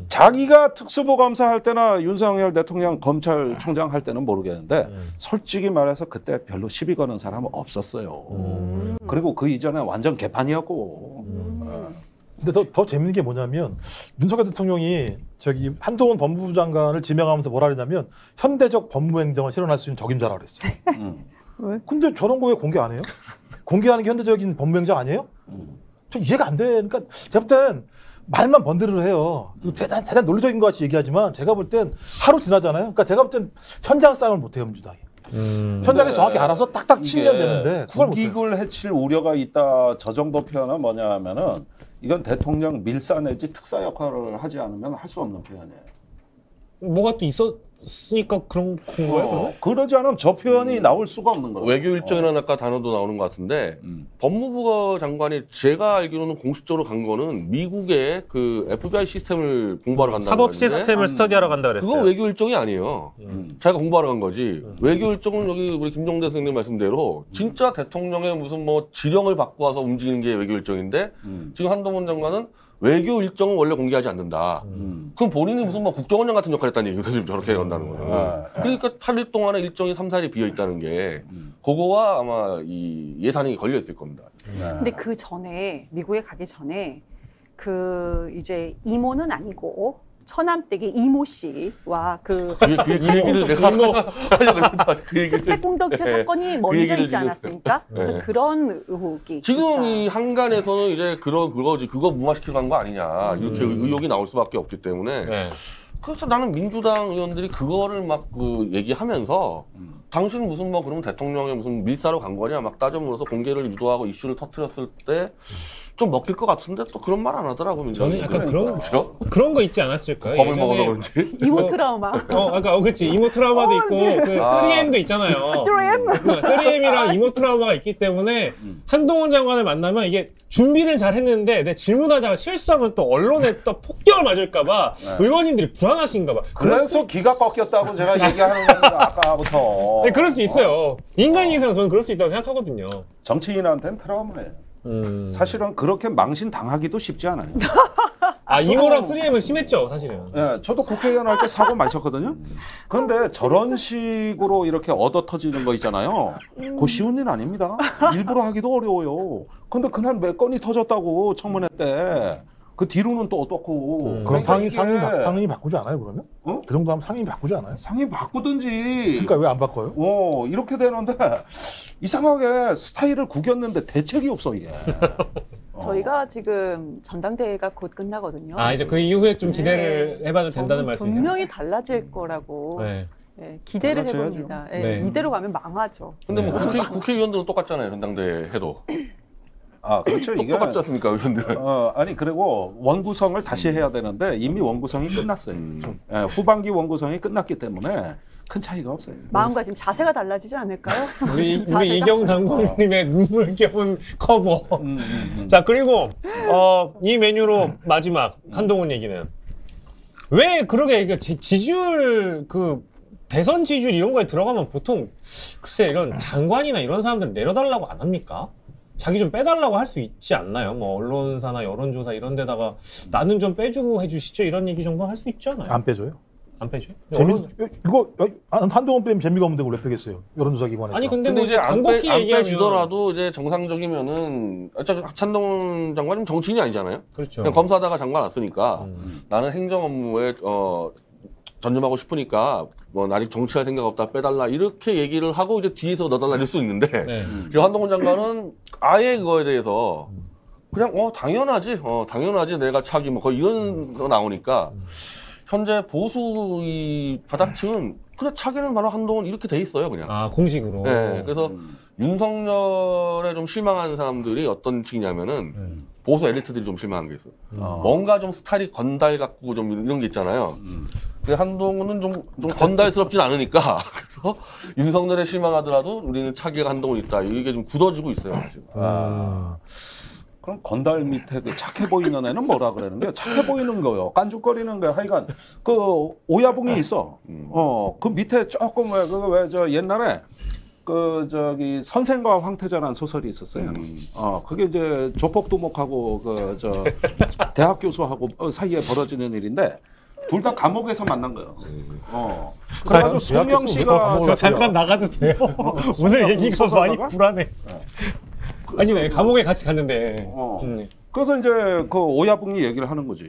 자기가 특수부 검사할 때나 윤석열 대통령 검찰총장 할 때는 모르겠는데 솔직히 말해서 그때 별로 시비 거는 사람은 없었어요. 그리고 그 이전에 완전 개판이었고. 근데 더 재밌는 게 뭐냐면 윤석열 대통령이 저기 한동훈 법무부 장관을 지명하면서 뭐라 그랬냐면 현대적 법무행정을 실현할 수 있는 적임자라고 그랬어요. 왜? 근데 저런 거 왜 공개 안 해요? 공개하는 게 현대적인 법무행정 아니에요? 저 이해가 안 돼. 그러니까 제가 볼 땐 말만 번들을 해요. 대단 논리적인 것 같이 얘기하지만 제가 볼 땐 하루 지나잖아요. 그러니까 제가 볼 땐 현장 싸움을 못해요, 민주당이. 현장에서 정확히 알아서 딱딱 치면 되는데 그걸 못해요. 국익을 해칠 우려가 있다. 저 정도 표현은 뭐냐 하면은 이건 대통령 밀사 내지 특사 역할을 하지 않으면 할 수 없는 표현이에요. 뭐가 또 있었으니까 그런 거예요? 그러지 않으면 저 표현이 나올 수가 없는 거예요. 외교 일정이라는 아까 단어도 나오는 것 같은데 법무부 장관이 제가 알기로는 공식적으로 간 거는 미국의 그 FBI 시스템을 공부하러 간다는 사법 건데 시스템을 스터디하러 간다 그랬어요. 그거 외교 일정이 아니에요. 자기가 공부하러 간 거지. 외교 일정은 여기 우리 김종대 선생님 말씀대로 진짜 대통령의 무슨 뭐 지령을 받고 와서 움직이는 게 외교 일정인데 지금 한동훈 장관은 외교 일정은 원래 공개하지 않는다. 그럼 본인이 무슨 뭐 국정원장 같은 역할을 했다는 얘기거든요. 지금 저렇게 한다는 거는. 그러니까 8일 동안에 일정이 3, 4일이 비어 있다는 게 그거와 아마 이 예산이 걸려 있을 겁니다. 근데 그 전에 미국에 가기 전에 그 이제 이모는 아니고 처남댁의 이모 씨와 그 얘기를 내가 하려고 했다. 그 얘기를. 스펙 공동체 사건이 먼저 얘기를 있지 않았습니까? 그래서 그런 의혹이 지금 있다. 이 한간에서는 이제 그거지 그거 무마시키러 간 거 아니냐 이렇게 의혹이 나올 수밖에 없기 때문에 그래서 나는 민주당 의원들이 그거를 막 그 얘기하면서 당신 무슨 뭐 그러면 대통령의 무슨 밀사로 간 거냐 막 따져물어서 공개를 유도하고 이슈를 터뜨렸을 때 좀 먹힐 것 같은데 또 그런 말 안 하더라고 민주당이. 저는 약간 그런 거 있지 않았을까요? 겁을 먹어서 그런지. 이모 트라우마. 아까 그치 이모 트라우마도 있고 그 3M도 있잖아요. 3M이랑 이모 트라우마가 있기 때문에 한동훈 장관을 만나면 이게 준비는 잘 했는데 내 질문하다가 실수하면 또 언론에 또 폭격을 맞을까봐 의원님들이 불안하신가봐. 그래서 기가 꺾였다고 제가 얘기하는 겁니다. 아까부터. 네, 그럴 수 있어요. 인간인상 저는 그럴 수 있다고 생각하거든요. 정치인한테는 트라우마예요. 사실은 그렇게 망신 당하기도 쉽지 않아요. 이모랑 3M은 심했죠, 사실은. 네, 저도 국회의원 할 때 사고 많이 쳤거든요. 그런데 저런 식으로 이렇게 얻어 터지는 거 있잖아요. 그거 쉬운 일 아닙니다. 일부러 하기도 어려워요. 근데 그날 몇 건이 터졌다고 청문회 때. 그 뒤로는 또 어떻고. 그럼 그러니까 상임위 바꾸지 않아요, 그러면? 그 정도 하면 상임위 바꾸지 않아요? 상임위 바꾸든지. 그러니까 왜 안 바꿔요? 이렇게 되는데 이상하게 스타일을 구겼는데 대책이 없어 이게. 저희가 지금 전당대회가 곧 끝나거든요. 이제 그 이후에 좀 기대를 해봐도 된다는 말씀이세요? 분명히 달라질 거라고 기대를 해봅니다. 이대로 가면 망하죠. 근데 뭐 국회의원들은 똑같잖아요. 전당대회 해도. 그렇죠. 이게 똑같지 않습니까, 의원들? 아니 그리고 원구성을 다시 해야 되는데 이미 원구성이 끝났어요. 후반기 원구성이 끝났기 때문에 큰 차이가 없어요. 마음가짐 자세가 달라지지 않을까요? 우리 이경 당구님의 눈물겨운 커버. 자 그리고 이 메뉴로 마지막 한동훈 얘기는 왜 그러게 이게 지지율 그 대선 지지율 이런 거에 들어가면 보통 글쎄 이런 장관이나 이런 사람들 내려달라고 안 합니까? 자기 좀 빼달라고 할 수 있지 않나요? 뭐 언론사나 여론조사 이런 데다가 나는 좀 빼주고 해주시죠 이런 얘기 정도 할 수 있지 않아요? 안 빼줘요? 안 빼줘요? 이거 한동훈 빼면 재미가 없는데 왜 빼겠어요? 여론조사 기관에서. 아니 근데 뭐 이제 안 얘기하면 빼주더라도 이제 정상적이면은 한동훈 장관은 정치인이 아니잖아요. 그렇죠. 그냥 검사하다가 장관 왔으니까 나는 행정 업무에 전념하고 싶으니까 뭐 아직 정치할 생각 없다 빼달라 이렇게 얘기를 하고 이제 뒤에서 넣어달라 이럴 수 있는데 그리고 한동훈 장관은 아예 그거에 대해서 그냥 당연하지 내가 차기 뭐 거의 이런 거 나오니까 현재 보수 이 바닥층은 그냥 차기는 바로 한동훈 이렇게 돼 있어요 그냥. 아 공식으로. 네, 그래서 윤석열에 좀 실망하는 사람들이 어떤 층이냐면은 보수 엘리트들이 좀 실망한 게 있어요. 뭔가 좀 스타일이 건달 같고 좀 이런 게 있잖아요. 근데 한동훈은 좀 건달스럽진 않으니까 그래서 윤석열에 실망하더라도 우리는 차기가 한동훈 있다. 이게 좀 굳어지고 있어요 지금. 그럼 건달 밑에 그 착해 보이는 애는 뭐라 그러는 거예요? 착해 보이는 거요. 깐죽거리는 거. 하여간 그 오야붕이 있어. 그 밑에 조금 왜 저 옛날에 그 저기 선생과 황태자라는 소설이 있었어요. 그게 이제 조폭두목하고 그 저 대학 교수하고 사이에 벌어지는 일인데 둘 다 감옥에서 만난 거예요. 그래가지고 송영 씨가 저 잠깐 나가도 돼요? 오늘 얘기가 많이 불안해. 아니네 감옥에 같이 갔는데. 그래서 이제 그 오야붕이 얘기를 하는 거지.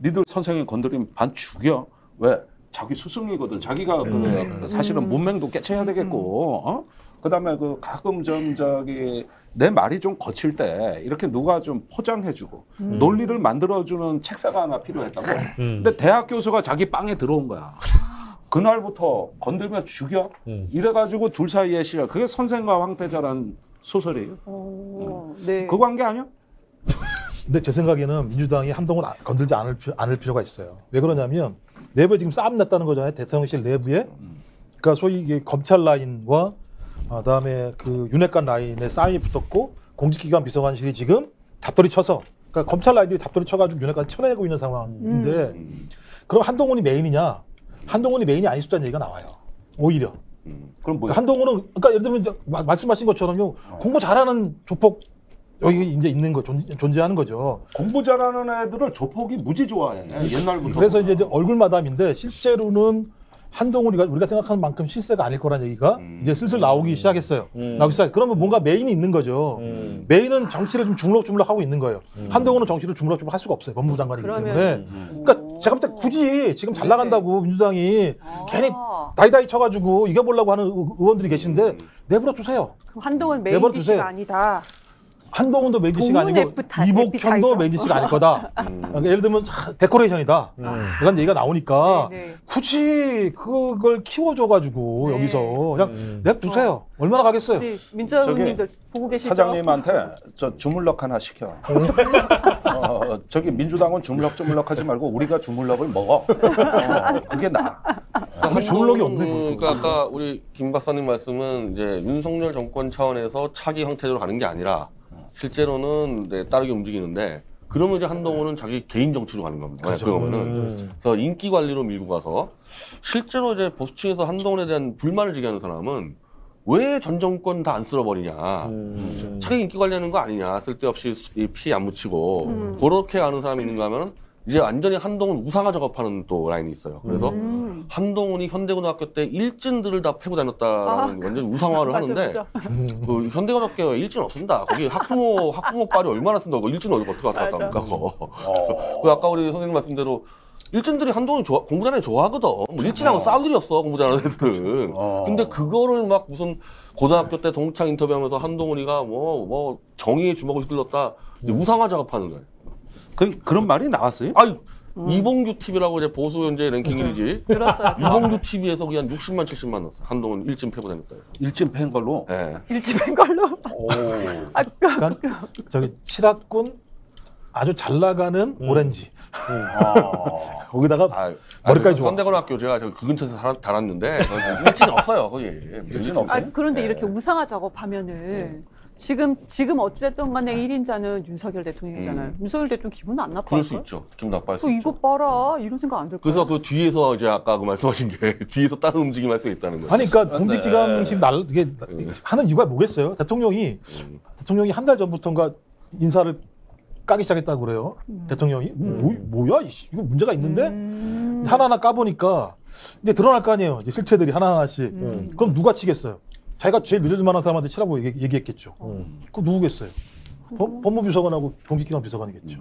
니들 선생님 건드리면 반 죽여. 왜? 자기 스승이거든. 자기가 그 사실은 문맹도 깨쳐야 되겠고. 그다음에 그 가끔 좀 저기 내 말이 좀 거칠 때 이렇게 누가 좀 포장해주고 논리를 만들어주는 책사가 하나 필요했다고. 근데 대학 교수가 자기 빵에 들어온 거야. 그날부터 건들면 죽여. 이래가지고 둘 사이에 시작. 그게 선생과 황태자란 소설이에요. 네. 그 관계 아니야? 근데 제 생각에는 민주당이 한동훈 건들지 않을 필요가 있어요. 왜 그러냐면 내부에 지금 싸움 났다는 거잖아요. 대통령실 내부에. 그러니까 소위 이게 검찰 라인과 그다음에 그 윤핵관 라인에 싸움이 붙었고 공직기관 비서관실이 지금 답돌이 쳐서 그러니까 검찰 라인들이 답돌이 쳐가지고 윤핵관 쳐내고 있는 상황인데 그럼 한동훈이 메인이냐? 한동훈이 메인이 아닐 수도 있다는 얘기가 나와요. 오히려. 그럼 뭐야? 한동훈은 그러니까 예를 들면 말씀하신 것처럼요. 공부 잘하는 조폭 여기 이제 있는 거 존재하는 거죠. 공부 잘하는 애들을 조폭이 무지 좋아해. 옛날부터. 그래서 이제 얼굴 마담인데 실제로는 한동훈이가 우리가 생각하는 만큼 실세가 아닐 거란 얘기가 이제 슬슬 나오기 시작했어요. 그러면 뭔가 메인이 있는 거죠. 메인은 정치를 좀 주물럭주물럭 하고 있는 거예요. 한동훈은 정치를 주물럭주물럭 할 수가 없어요. 법무부 장관이기 때문에. 그러니까 제가 볼 때 굳이 지금 잘 나간다고 민주당이 괜히 다이다이 쳐가지고 이겨보려고 하는 의원들이 계신데 내버려 두세요. 그럼 한동훈 메인 이슈가 아니다. 한동훈도 메인 디시가 아니고 이복현도 메인 디시가 아닐 거다. 그러니까 예를 들면 데코레이션이다. 이런 얘기가 나오니까 굳이 그걸 키워줘가지고 여기서 그냥 냅두세요. 얼마나 가겠어요. 민주당 의원님들 보고 계시죠? 사장님한테 저 주물럭 하나 시켜. 저기 민주당은 주물럭 하지 말고 우리가 주물럭을 먹어. 그게 나아. 주물럭이 없네. 그러니까 아까 우리 김 박사님 말씀은 이제 윤석열 정권 차원에서 차기 형태로 가는 게 아니라 실제로는 네, 따르게 움직이는데 그러면 이제 한동훈은 자기 개인 정치로 가는 겁니다. 그렇죠. 그러면은 그래서 인기 관리로 밀고 가서 실제로 이제 보수층에서 한동훈에 대한 불만을 제기하는 사람은 왜 전 정권 다 안 쓸어버리냐. 자기 인기 관리하는 거 아니냐. 쓸데없이 피 안 묻히고 그렇게 가는 사람이 있는가 하면 이제 완전히 한동훈 우상화 작업하는 또 라인이 있어요. 그래서 한동훈이 현대고등학교 때 일진들을 다 패고 다녔다라는 완전 우상화를 하는데 그 현대고등학교에 일진 없습니다. 거기 학부모 빨이 얼마나 쓴다고 일진은 어떻게 왔다 갔다 합니까? 그 아까 우리 선생님 말씀대로 일진들이 한동훈이 공부 잘하는 애 좋아하거든. 뭐 일진하고 싸울 일이 없어 공부 잘하는 애들은. 근데 그거를 막 무슨 고등학교 때 동창 인터뷰하면서 한동훈이가 뭐 정의의 주먹을 휘둘렀다 이제 우상화 작업하는 거예요. 그런 말이 나왔어요? 아니 이봉규 TV라고 이제 보수 현재 랭킹 1위지. 들었어요. 이봉규 TV에서 그냥 60만 70만 넣었어. 한동훈 일진 패고 다녔다. 일진 팬 걸로. 네. 일진 팬 걸로. 그러니까 저기 칠학군 아주 잘 나가는 오렌지. 거기다가 머리까지 좋아. 현대고등학교 제가 그 근처에서 달았는데 일진 없어요 거기. 일진 없어요. 그런데 이렇게 우상화 작업하면은. 지금 어찌됐든 간에 1인자는 윤석열 대통령이잖아요. 윤석열 대통령 기분 안 나빠요? 그럴 수 있죠. 기분 나빠할 수 있죠. 이거 봐라 이런 생각 안 들까요? 그래서 그 뒤에서 이제 아까 그 말씀하신 게 뒤에서 다른 움직임 할 수 있다는 거예요. 아니 그러니까 공직기관식 이게 하는 이유가 뭐겠어요? 대통령이 한 달 전부터인가 인사를 까기 시작했다고 그래요. 대통령이 뭐야 이거 문제가 있는데 하나하나 까보니까 이제 드러날 거 아니에요. 이제 실체들이 하나하나씩. 그럼 누가 치겠어요? 자기가 제일 믿을 만한 사람한테 치라고 얘기했겠죠. 그럼 누구겠어요? 법무비서관하고 공직기관 비서관이겠죠.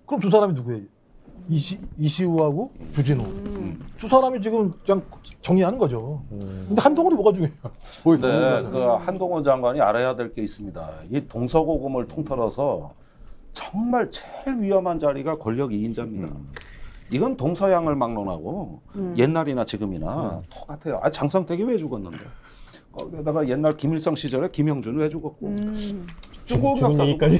그럼 두 사람이 누구예요? 이시우하고 주진우. 두 사람이 지금 그냥 정리하는 거죠. 근데 한동훈이 뭐가 중요해요? 네, 그 한동훈 장관이 알아야 될 게 있습니다. 이 동서고금을 통틀어서 정말 제일 위험한 자리가 권력 2인자입니다. 이건 동서양을 막론하고 옛날이나 지금이나 똑같아요. 아, 장성택이 왜 죽었는데? 거기다가 옛날 김일성 시절에 김영준 왜 죽었고? 죽은 얘기까지.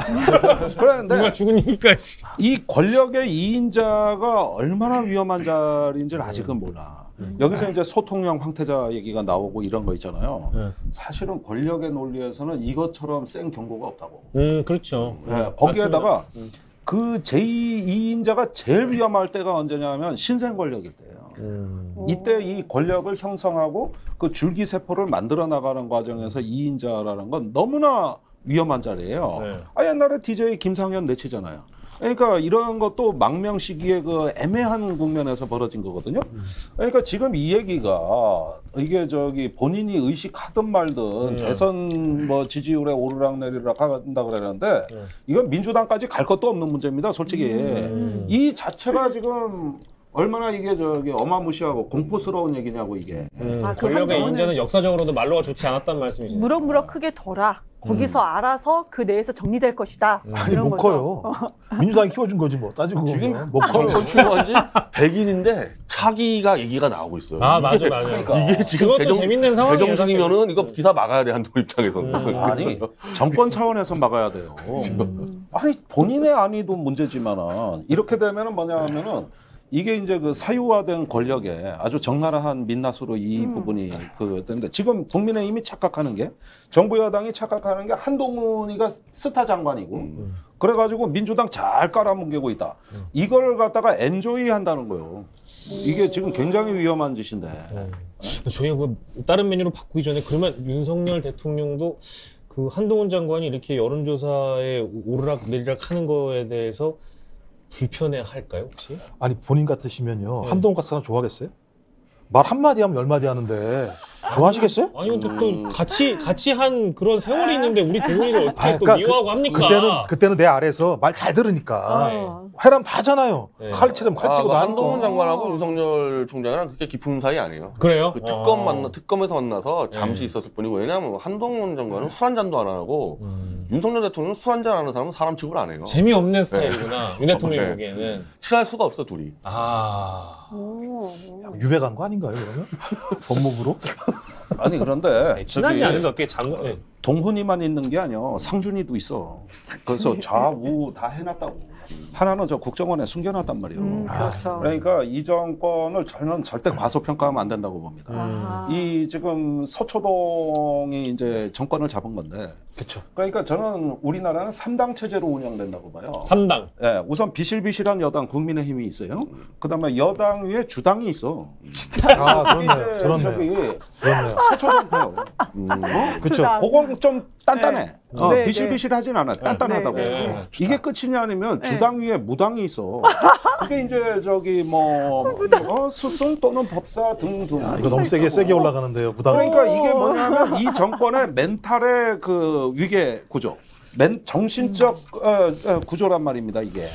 그런데 누가 죽은 얘기까지. 이 권력의 2인자가 얼마나 위험한 자리인지를 아직은 몰라. 여기서 이제 소통령 황태자 얘기가 나오고 이런 거 있잖아요. 사실은 권력의 논리에서는 이것처럼 센 경고가 없다고. 그렇죠. 네, 거기에다가 그 제2인자가 제일 위험할 때가 언제냐면 신생 권력일 때예요. 이때 이 권력을 형성하고 그 줄기세포를 만들어 나가는 과정에서 2인자라는 건 너무나 위험한 자리예요. 네. 아, 옛날에 DJ 김상현 내치잖아요. 그러니까 이런 것도 망명 시기에 그 애매한 국면에서 벌어진 거거든요. 그러니까 지금 이 얘기가 이게 저기 본인이 의식하든 말든 대선 뭐 지지율에 오르락 내리락 한다 그러는데 이건 민주당까지 갈 것도 없는 문제입니다. 솔직히 이 자체가 지금 얼마나 이게 저기 어마무시하고 공포스러운 얘기냐고 이게. 권력의 인자는 역사적으로도 말로가 좋지 않았단 말씀이시죠. 무럭무럭 크게 둬라. 거기서 알아서 그 내에서 정리될 것이다. 아니 이런 못 거죠. 커요. 민주당이 키워준 거지 뭐 따지고 지금 보면 못 커요. 정권 출범한 지 100일인데 차기가 얘기가 나오고 있어요. 아, 맞아요, 맞아요. 이게 지금 그것도 재밌는 상황이에요, 제정신이면은 이거 기사 막아야 돼, 한동 입장에서는. 아니 정권 차원에서 막아야 돼요. 아니 본인의 안위도 문제지만은 이렇게 되면은 뭐냐면은 이게 이제 그 사유화된 권력에 아주 적나라한 민낯으로 이 부분이 그 되는데 지금 국민의힘이 착각하는 게 정부 여당이 착각하는 게 한동훈이가 스타 장관이고 그래가지고 민주당 잘 깔아뭉개고 있다. 이걸 갖다가 엔조이 한다는 거예요. 이게 지금 굉장히 위험한 짓인데. 저희가 그 다른 메뉴로 바꾸기 전에 그러면 윤석열 대통령도 그 한동훈 장관이 이렇게 여론조사에 오르락 내리락 하는 거에 대해서 불편해 할까요, 혹시? 아니 본인 같으시면요 한동훈 같은 사람 좋아하겠어요? 말 한마디 하면 10마디 하는데 좋아하시겠어요? 아니 근데 또 같이 한 그런 세월이 있는데 우리 동훈이를 어떻게 또 그러니까 미워하고 합니까? 그때는 내 아래에서 말 잘 들으니까 해람 다 하잖아요. 네. 칼치면 칼치고 다 한동훈 장관하고 윤석열 총장이랑 그렇게 깊은 사이 아니에요. 그래요? 그 특검에서 만나서 잠시 있었을 뿐이고 왜냐하면 한동훈 장관은 술 한잔도 안 하고 윤석열 대통령은 술 한잔 안 하는 사람은 사람 취급을 안 해요. 재미없는 스타일이구나. 윤 대통령이 네. 보기에는. 친할 수가 없어 둘이. 유배간 거 아닌가요 그러면? 법무부로? 아니 그런데 친하지 저기 않은데 어떻게 장관? 네. 동훈이만 있는 게 아니야. 상준이도 있어. 그래서 좌우 다 해놨다고. 하나는 저 국정원에 숨겨놨단 말이에요. 그렇죠. 그러니까 이 정권을 저는 절대 과소평가하면 안 된다고 봅니다. 이 지금 서초동이 이제 정권을 잡은 건데. 그렇죠. 그러니까 저는 우리나라는 3당 체제로 운영된다고 봐요. 3당. 예, 우선 비실비실한 여당 국민의힘이 있어요. 그다음에 여당 위에 주당이 있어. 아 그렇네요. 저기 그렇네요. 서초동이요. 그렇죠. 그건 좀 단단해. 네, 비실비실하진 않아. 단단하다고. 네. 이게 끝이냐 아니면 주당 위에 무당이 있어. 그게 이제 저기 수순 또는 법사 등등. 이거 너무 세게 올라가는데요. 부담. 그러니까 이게 뭐냐면 이 정권의 멘탈의 그 위계 구조. 정신적 구조란 말입니다 이게.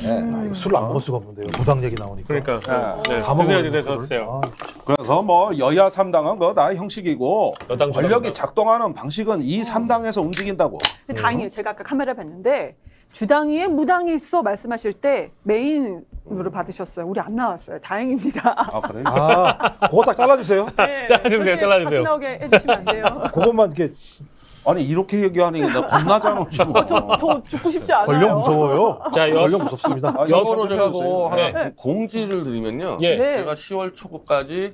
술을 안 먹을 수가 없는데요. 부당 얘기 나오니까. 그러니까. 네. 다 드세요, 먹어요, 드세요. 그래서 뭐 여야 3당은 그거 다 형식이고 여당 권력이 주당이다. 작동하는 방식은 이 3당에서 움직인다고. 근데 다행이에요. 제가 아까 카메라 봤는데 주당위에 무당이 있어 말씀하실 때 메인으로 받으셨어요. 우리 안 나왔어요. 다행입니다. 아 그래요? 그거 딱 잘라주세요. 네, 잘라주세요, 그렇게 잘라주세요. 같이 나오게 해주시면 안 돼요. 그것만 이렇게 아니 이렇게 얘기하니 나 겁나잖아 지금. 저 죽고 싶지 않아요. 권력 무서워요. 자, 권력 무섭습니다. 여보로 제가 해주세요. 뭐 하나 네. 공지를 드리면요. 예. 네. 제가 10월 초까지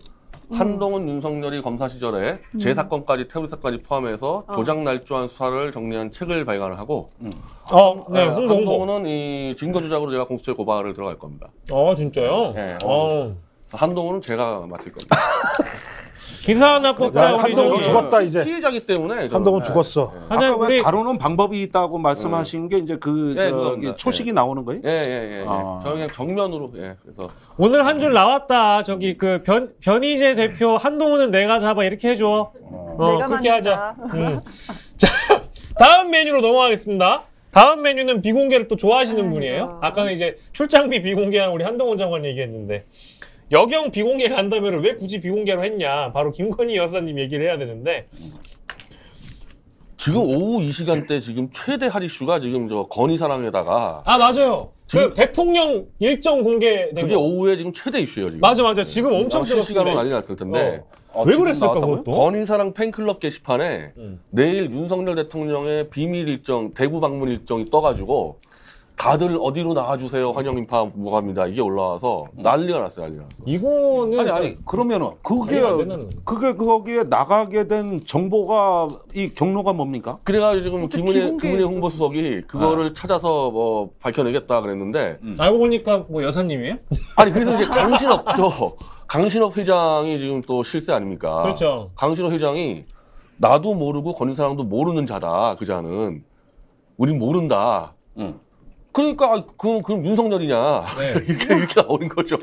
한동훈, 윤석열이 검사 시절에 제 사건까지 태블릿 사건까지 포함해서 조작 날조한 수사를 정리한 책을 발간을 하고 네, 홍보. 한동훈은 이 증거 조작으로 제가 공수처에 고발을 들어갈 겁니다. 진짜요? 네. 어. 한동훈은 제가 맡을 겁니다. 기사 하나 뽑자. 야, 우리 한동훈 저기. 죽었다 이제. 피해자기 때문에 저는. 한동훈 네. 죽었어. 하자, 아까 왜 우리 다루는 방법이 있다고 말씀하신 게 이제 그 예, 저기 그겁니다. 초식이 예. 나오는 거예요? 예. 아. 저는 그냥 정면으로 그래서 오늘 한 줄 나왔다. 저기 그 변희재 대표 한동훈은 내가 잡아 이렇게 해줘. 내가 그렇게 하자. 만든다. 자, 다음 메뉴로 넘어가겠습니다. 다음 메뉴는 비공개를 또 좋아하시는 분이에요. 아까는 이제 출장비 비공개한 우리 한동훈 장관 얘기했는데 여경 비공개 간담회를 왜 굳이 비공개로 했냐. 바로 김건희 여사님 얘기를 해야 되는데 지금 오후 이 시간대 지금 최대 할 이슈가 지금 저 건의사랑에다가 아 맞아요. 그 대통령 일정 공개된 그게 거. 오후에 지금 최대 이슈예요 지금. 맞아. 지금 엄청 실시간으로 뜨겁던데. 난리 났을 텐데. 왜 그랬을까 그것도? 건의사랑 팬클럽 게시판에 내일 윤석열 대통령의 비밀 일정, 대구 방문 일정이 떠가지고 다들 어디로 나가주세요 환영 인파 무갑니다 이게 올라와서 난리가 났어요. 난리가 났어. 이거는 아니 그러면은 관리가 안 된다는 거죠. 그게 거기에 나가게 된 정보가 이 경로가 뭡니까? 그래가지고 지금 김은혜 비공개 홍보수석이 그거를 찾아서 뭐 밝혀내겠다 그랬는데 알고 보니까 뭐 여사님이에요? 아니 그래서 이제 강신업 회장이 지금 또 실세 아닙니까? 그렇죠. 강신업 회장이 나도 모르고 건의사랑도 모르는 자다 그 자는 우린 모른다. 그러니까 그럼 윤석열이냐 네. 이렇게 나오는 거죠.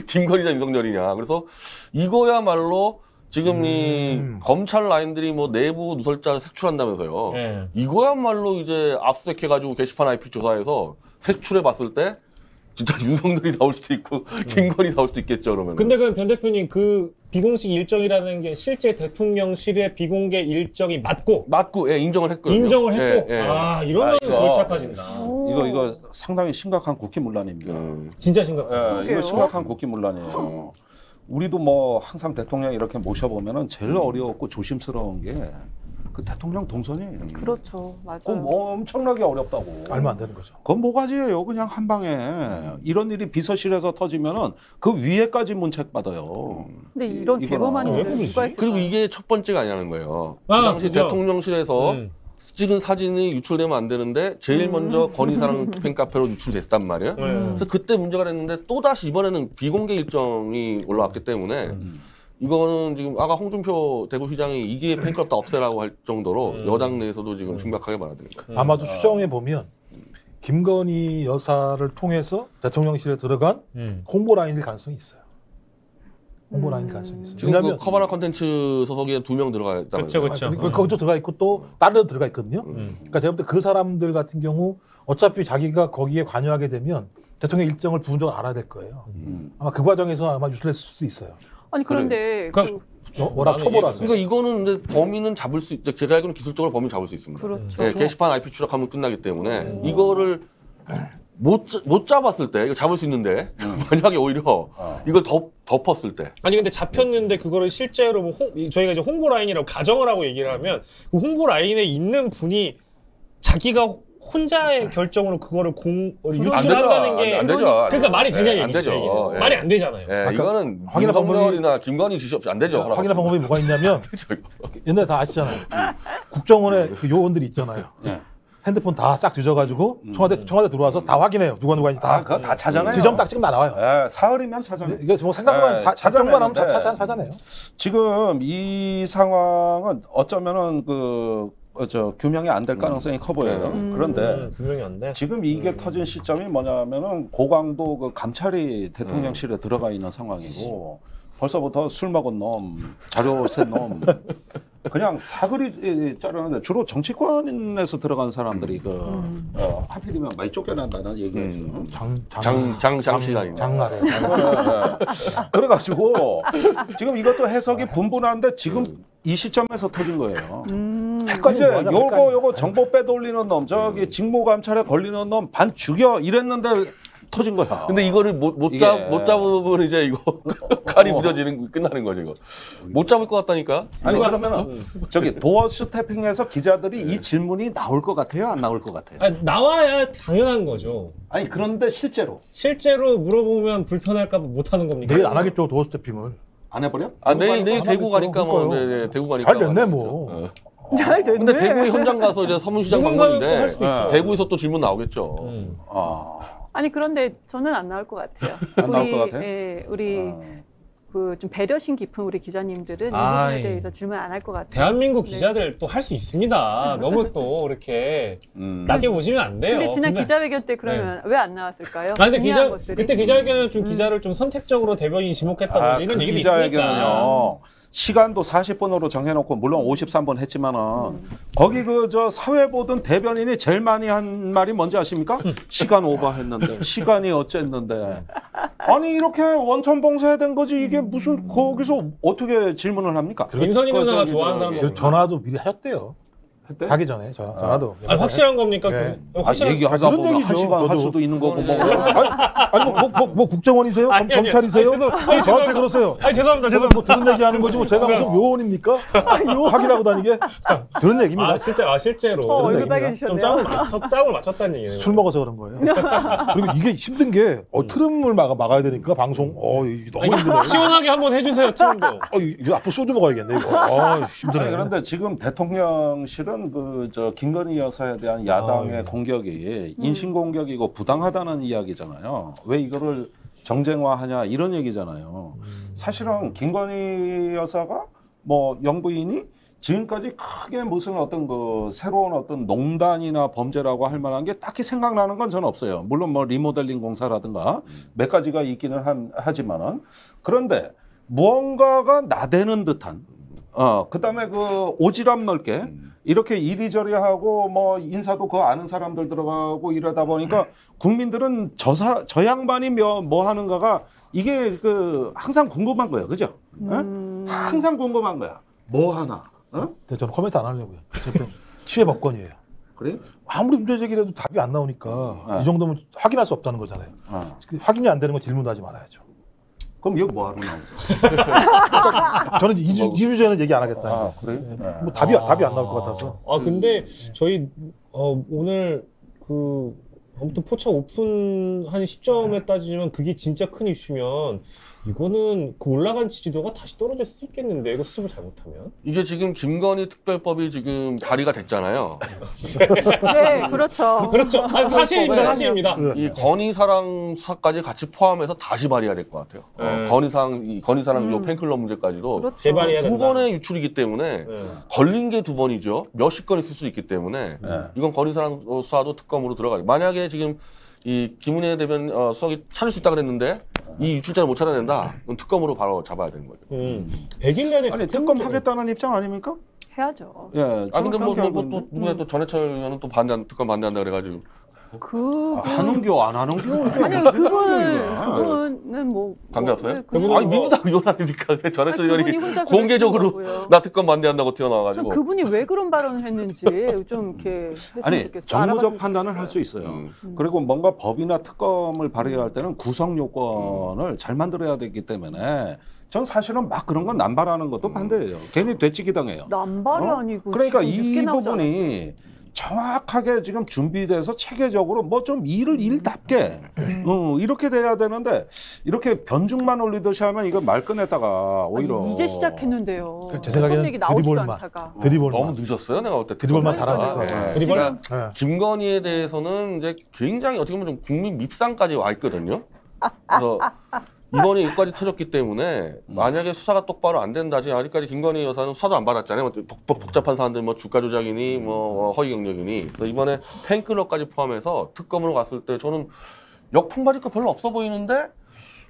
김건희냐 윤석열이냐. 그래서 이거야말로 지금 이 검찰 라인들이 뭐 내부 누설자 색출한다면서요. 네. 이거야말로 이제 압수수색해가지고 게시판 IP 조사해서 색출해봤을 때 진짜 윤석열이 나올 수도 있고 김건희 나올 수도 있겠죠. 그러면. 근데 그럼 변 대표님 그 비공식 일정이라는 게 실제 대통령실의 비공개 일정이 맞고 예, 인정을 했거든요. 인정을 했고 예. 아 이러면 골치 아파진다. 이거 상당히 심각한 국기문란입니다. 진짜 심각해요. 이거 심각한 국기문란이에요. 우리도 뭐 항상 대통령 이렇게 모셔보면은 제일 어려웠고 조심스러운 게 그 대통령 동선이. 그렇죠. 맞아요. 그건 뭐 엄청나게 어렵다고. 알면 안 되는 거죠. 그건 뭐가지예요. 그냥 한 방에 이런 일이 비서실에서 터지면은 그 위에까지 문책 받아요. 근데 이런 대범한 왜 일은 그러지? 누가 했을까? 그리고 이게 첫 번째가 아니라는 거예요. 그 아, 당시 그죠. 대통령실에서 찍은 사진이 유출되면 안 되는데 제일 먼저 건의사랑 팬카페로 유출됐단 말이에요. 그래서 그때 문제가 됐는데 또다시 이번에는 비공개 일정이 올라왔기 때문에 이거는 지금 아까 홍준표 대구시장이 이게 팬클럽 다 없애라고 할 정도로 여당 내에서도 지금 심각하게 받아들입니다. 아마도 추정해 보면 김건희 여사를 통해서 대통령실에 들어간 홍보 라인일 가능성이 있어요. 홍보 라인일 가능성이 있어요. 지금 그 커바나 컨텐츠 소속에 2명 들어가 있다고. 그렇죠. 거기도 들어가 있고 또 다른 데도 들어가 있거든요. 그러니까 제가 볼 때 그 사람들 같은 경우 어차피 자기가 거기에 관여하게 되면 대통령 일정을 부분적으로 알아야 될 거예요. 아마 그 과정에서 아마 유출했을 수도 있어요. 아니 그런데 워낙 초보라서. 그러니까 이거는 근데 범인은 잡을 수 있죠. 제가 알기로는 기술적으로 범인 잡을 수 있습니다. 그렇죠. 네, 게시판 IP 추적하면 끝나기 때문에 이거를 못 잡았을 때 이거 잡을 수 있는데 만약에 오히려 이걸 덮었을 때 아니 근데 잡혔는데 그거를 실제로 뭐 저희가 이제 홍보 라인이라고 가정을 하고 얘기를 하면 그 홍보 라인에 있는 분이 자기가 혼자의 결정으로 그거를 유출한다는 게 안 되죠. 그러니까 말이 되냐 안 얘기죠. 되죠. 이게. 말이 안 되잖아요. 예, 이거는 확인할 윤석열이나 김건희 지시 없이 안 되죠. 확인할 방법이 뭐가 있냐면 옛날에 다 아시잖아요. 국정원의 그 요원들이 있잖아요. 핸드폰 다 싹 뒤져가지고 청와대 들어와서 다 확인해요. 누가 있는지 다. 그거 다 찾아내요. 지점 딱 찍으면 다 나와요. 사흘이면 찾아내요. 이게 뭐 생각만 다 작정만 하면 찾아내요. 지금 이 상황은 어쩌면은 규명이 안 될 가능성이 커 보여요. 그런데 분명히 안 돼. 지금 이게 터진 시점이 뭐냐면은 고강도 그 감찰이 대통령실에 들어가 있는 상황이고 벌써부터 술 먹은 놈, 자료 센 놈, 그냥 사거리 자르는데 주로 정치권에서 들어간 사람들이 하필이면 많이 쫓겨난다는 얘기가 있어요. 장시간이 장날에. 그래가지고 지금 이것도 해석이 분분한데 지금 이 시점에서 터진 거예요. 이제 요거 정보 빼돌리는 놈, 저기 직무감찰에 걸리는 놈 반 죽여 이랬는데 터진 거야. 근데 이거를 못 잡으면 이제 이거 칼이 부러지는 끝나는 거죠. 이거 못 잡을 것 같다니까. 아니 그러면은 저기 도어 스태핑에서 기자들이 이 질문이 나올 것 같아요, 안 나올 것 같아요? 아니, 나와야 당연한 거죠. 아니 그런데 실제로 물어보면 불편할까 봐 못 하는 겁니까? 내일 안 하겠죠 도어 스태핑을. 안 해버려? 내일 대구 가니까 뭐 그러니까요. 대구 가니까 잘 됐네 뭐. 잘 됐네. 근데 대구 현장 가서 이제 서문시장 누군가는 방문인데 또할 수도 있죠. 대구에서 또 질문 나오겠죠. 아니 그런데 저는 안 나올 것 같아요. 안 나올 것 같아요? 우리 그 좀 배려심 깊은 우리 기자님들은 이 부분에 대해서 질문 안 할 것 같아요. 대한민국 기자들 또 할 수 있습니다. 너무 또 이렇게 낮게 보시면 안 돼요. 근데 지난 기자회견 때 그러면 왜 안 나왔을까요? 근데 중요한 것들이. 그때 기자회견은 좀 기자를 좀 선택적으로 대변인이 지목했다고 이런 얘기도 기자회견은요. 시간도 40분으로 정해놓고 물론 53분 했지만은 거기 사회 보던 대변인이 제일 많이 한 말이 뭔지 아십니까? 시간 오버했는데 시간이 어쨌는데 아니 이렇게 원천 봉쇄된 거지 이게 무슨 거기서 어떻게 질문을 합니까? 민선이 누나가 좋아하는 사람들 전화도 미리 하셨대요. 했대? 가기 전에 전화도. 아, 확실한 겁니까? 네. 확실한 얘기하다 그런 보면 얘기죠. 한 시간 할 저도. 수도 있는 거고 뭐. 아니 뭐 국정원이세요? 아니, 아니, 경찰이세요? 아니, 죄송- 아니, 저한테 죄송합니다. 그러세요. 아니 죄송합니다. 저는 뭐 들은 얘기하는 거지 뭐 제가 무슨 요원입니까? 확인하고 다니게 들은 얘기입니다. 아 진짜 실제로 얼굴 얘기입니다. 빨개지셨네요. 좀 짬을 맞췄다는 얘기예요. 술 먹어서 그런 거예요. 그리고 이게 힘든 게 트름을 막아야 되니까 방송 이게 너무 힘드네. 시원하게 한번 해주세요, 트럼도. 이거 앞으로 소주 먹어야겠네 이거. 힘드네. 아니, 그런데 지금 대통령실은 그 김건희 여사에 대한 야당의 공격이 인신 공격이고 부당하다는 이야기잖아요. 왜 이거를 정쟁화하냐 이런 얘기잖아요. 사실은 김건희 여사가 뭐 영부인이 지금까지 크게 무슨 어떤 그 새로운 어떤 농단이나 범죄라고 할 만한 게 딱히 생각나는 건 저는 없어요. 물론 뭐 리모델링 공사라든가 몇 가지가 있기는 하지만은 그런데 무언가가 나대는 듯한 그다음에 그 오지랖 넓게 이렇게 이리저리 하고 뭐 인사도 그 아는 사람들 들어가고 이러다 보니까 국민들은 저 양반이 뭐 하는가가 이게 그 항상 궁금한 거예요. 그죠? 항상 궁금한 거야. 뭐 하나? 저는 코멘트 안 하려고요. 치외 법권이에요. 그래? 아무리 문제 제기해도 답이 안 나오니까 이 정도면 확인할 수 없다는 거잖아요. 확인이 안 되는 건 질문도 하지 말아야죠. 그럼 여기 뭐 하러 나오세요? 저는 2주 전에 얘기 안 하겠다. 그래? 뭐 답이 안 나올 것 같아서. 근데 저희 오늘 아무튼 포차 오픈한 시점에 따지면 그게 진짜 큰 이슈면 이거는 그 올라간 지지도가 다시 떨어질 수도 있겠는데 이거 수습을 잘못하면? 이게 지금 김건희 특별법이 지금 발의가 됐잖아요. 네, 그렇죠. 그렇죠. 사실입니다. 사실입니다. 이 건희사랑 수사까지 같이 포함해서 다시 발의해야 될 것 같아요. 건희사랑 요 팬클럽 문제까지도 그렇죠. 재발해야 두 된다. 번의 유출이기 때문에 걸린 게 두 번이죠. 몇십 건 있을 수 있기 때문에 이건 건희사랑 수사도 특검으로 들어가요. 만약에 지금 이 김은혜 대변 수석이 찾을 수 있다 그랬는데 이 유출자를 못 찾아낸다. 그럼 특검으로 바로 잡아야 되는 거죠. 100일 아니 특검 하겠다는 입장 아닙니까? 해야죠. 예. 근데 또 누구야 또 전해철 의원은 또 특검 반대한다 그래가지고 하는겨 안 하는겨? 아니 그분은 뭐 관계없어요? 그분은 아니 민주당 의원 아니니까 전해철 의원이 공개적으로 나 특검 반대한다고 튀어나와가지고 그분이 왜 그런 발언을 했는지 좀 이렇게 했으면 아니 좋겠어요. 정무적 판단을 할 수 있어요. 그리고 뭔가 법이나 특검을 발의할 때는 구성 요건을 잘 만들어야 되기 때문에 전 사실은 막 그런 건 남발하는 것도 반대예요. 괜히 되치기 당해요. 남발이 아니고 그러니까 지금 늦게 이 나오지 부분이 정확하게 지금 준비돼서 체계적으로 뭐 좀 일답게 이렇게 돼야 되는데 이렇게 변죽만 올리듯이 하면 이거 말끝냈다가 오히려 아니, 이제 시작했는데요. 제 생각에는 얘기 나오지도 드리볼만. 않다가. 드리볼만. 너무 늦었어요. 내가 볼 때 드리볼만 특검 잘하니까. 네. 드리볼? 그러니까 김건희에 대해서는 이제 굉장히 어떻게 보면 좀 국민 밉상까지 와 있거든요. 그래서 이번에 여기까지 터졌기 때문에 만약에 수사가 똑바로 안 된다지 아직까지 김건희 여사는 수사도 안 받았잖아요. 복잡한 사안들 뭐 주가 조작이니 뭐 허위 경력이니. 그래서 이번에 팬클럽까지 포함해서 특검으로 갔을 때 저는 역풍 맞을 거 별로 없어 보이는데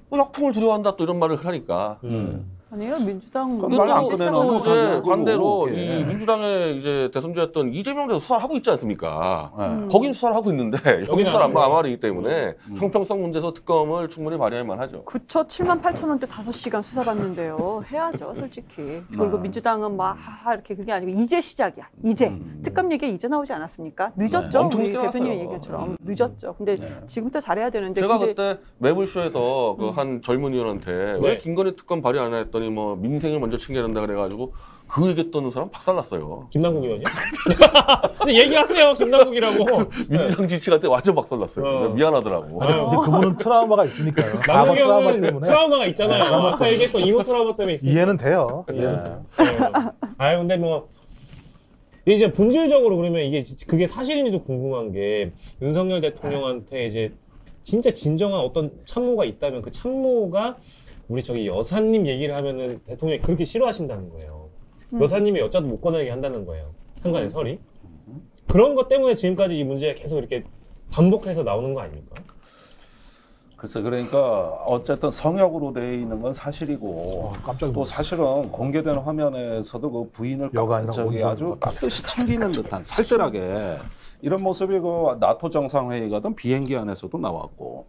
뭐 역풍을 두려워한다 또 이런 말을 하니까. 아니요 민주당 말안 꺼내놓으면 이제 반대로 예. 이 민주당의 이제 대선주였던 이재명 대표 수사를 하고 있지 않습니까? 예. 거긴 수사를 하고 있는데 여기 수사를 안 안 하기 때문에 형평성 문제에서 특검을 충분히 발휘할 만하죠. 그쵸 78,000원대 5시간 수사받는데요. 해야죠 솔직히. 그리고 민주당은 막 이렇게 그게 아니고 이제 시작이야. 이제 특검 얘기 이제 나오지 않았습니까? 늦었죠. 엄청 우리 늦게 대표님 나왔어요. 얘기처럼 늦었죠. 근데 지금부터 잘해야 되는데 제가 근데 그때 매불쇼에서 그 한 젊은 의원한테 왜 김건희 특검 발의 안 했더니 뭐 민생을 먼저 챙겨야 된다 그래가지고 그 얘기했던 사람 박살났어요. 김남국 의원이요? 근데 얘기하세요, 김남국이라고. 민주당 지지한테 완전 박살났어요. 미안하더라고. 근데 그분은 트라우마가 있으니까요. 남국 과거 트라우마 형은 때문에 트라우마가 있잖아요. 아까 얘기했던 이모 트라우마 때문에 있어요. 이해는 돼요. 이해는 돼요. 근데 뭐 이제 본질적으로 그러면 이게 그게 사실인지도 궁금한 게 윤석열 대통령한테 이제 진짜 진정한 어떤 참모가 있다면 그 참모가 우리 저기 여사님 얘기를 하면은 대통령이 그렇게 싫어하신다는 거예요. 여사님이 여자도 못 꺼내게 한다는 거예요. 상관의 설이. 그런 것 때문에 지금까지 이 문제가 계속 이렇게 반복해서 나오는 거 아닙니까? 글쎄 그러니까 어쨌든 성역으로 돼 있는 건 사실이고 깜짝 또 사실은 공개된 화면에서도 그 부인을 여관이라고 저기 아주 깍듯이 챙기는 듯한 살뜰하게 이런 모습이 그 나토 정상회의가든 비행기 안에서도 나왔고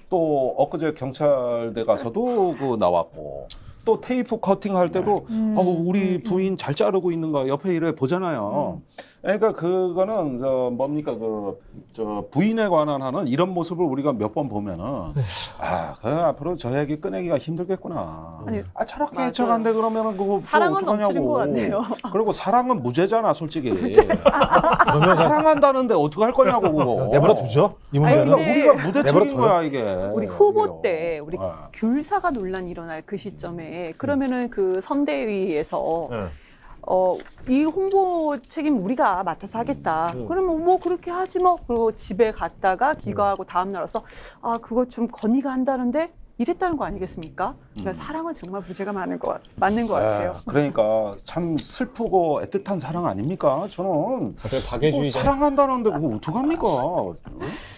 또 엊그제 경찰대 가서도 그 나왔고 또 테이프 커팅 할 때도 우리 부인 잘 자르고 있는가 옆에 이래 보잖아요. 그러니까 그거는 뭡니까 저 부인에 관한 하는 이런 모습을 우리가 몇 번 보면은 그 앞으로 저 얘기 꺼내기가 힘들겠구나. 아니, 저렇게 해쳐간데 그러면은 그거 사랑은 넘치는 것 같네요. 그리고 사랑은 무죄잖아 솔직히. 그러면 사랑한다는데 어떻게 할 거냐고 그거. 내버려 두죠. 이 문제는. 그러니까 우리가 무대책인 거야 이게. 우리 후보 때 우리 귤사가 논란이 일어날 그 시점에 그러면은 그 선대위에서 이 홍보 책임 우리가 맡아서 하겠다. 그러면 뭐 그렇게 하지 뭐. 그리고 집에 갔다가 귀가하고 다음 날 와서 그거 좀 건의가 한다는데 이랬다는 거 아니겠습니까? 그러니까 사랑은 정말 무죄가 맞는 것 같아요. 그러니까 참 슬프고 애틋한 사랑 아닙니까? 저는 박애주의자. 사랑한다는데 그거 어떡합니까?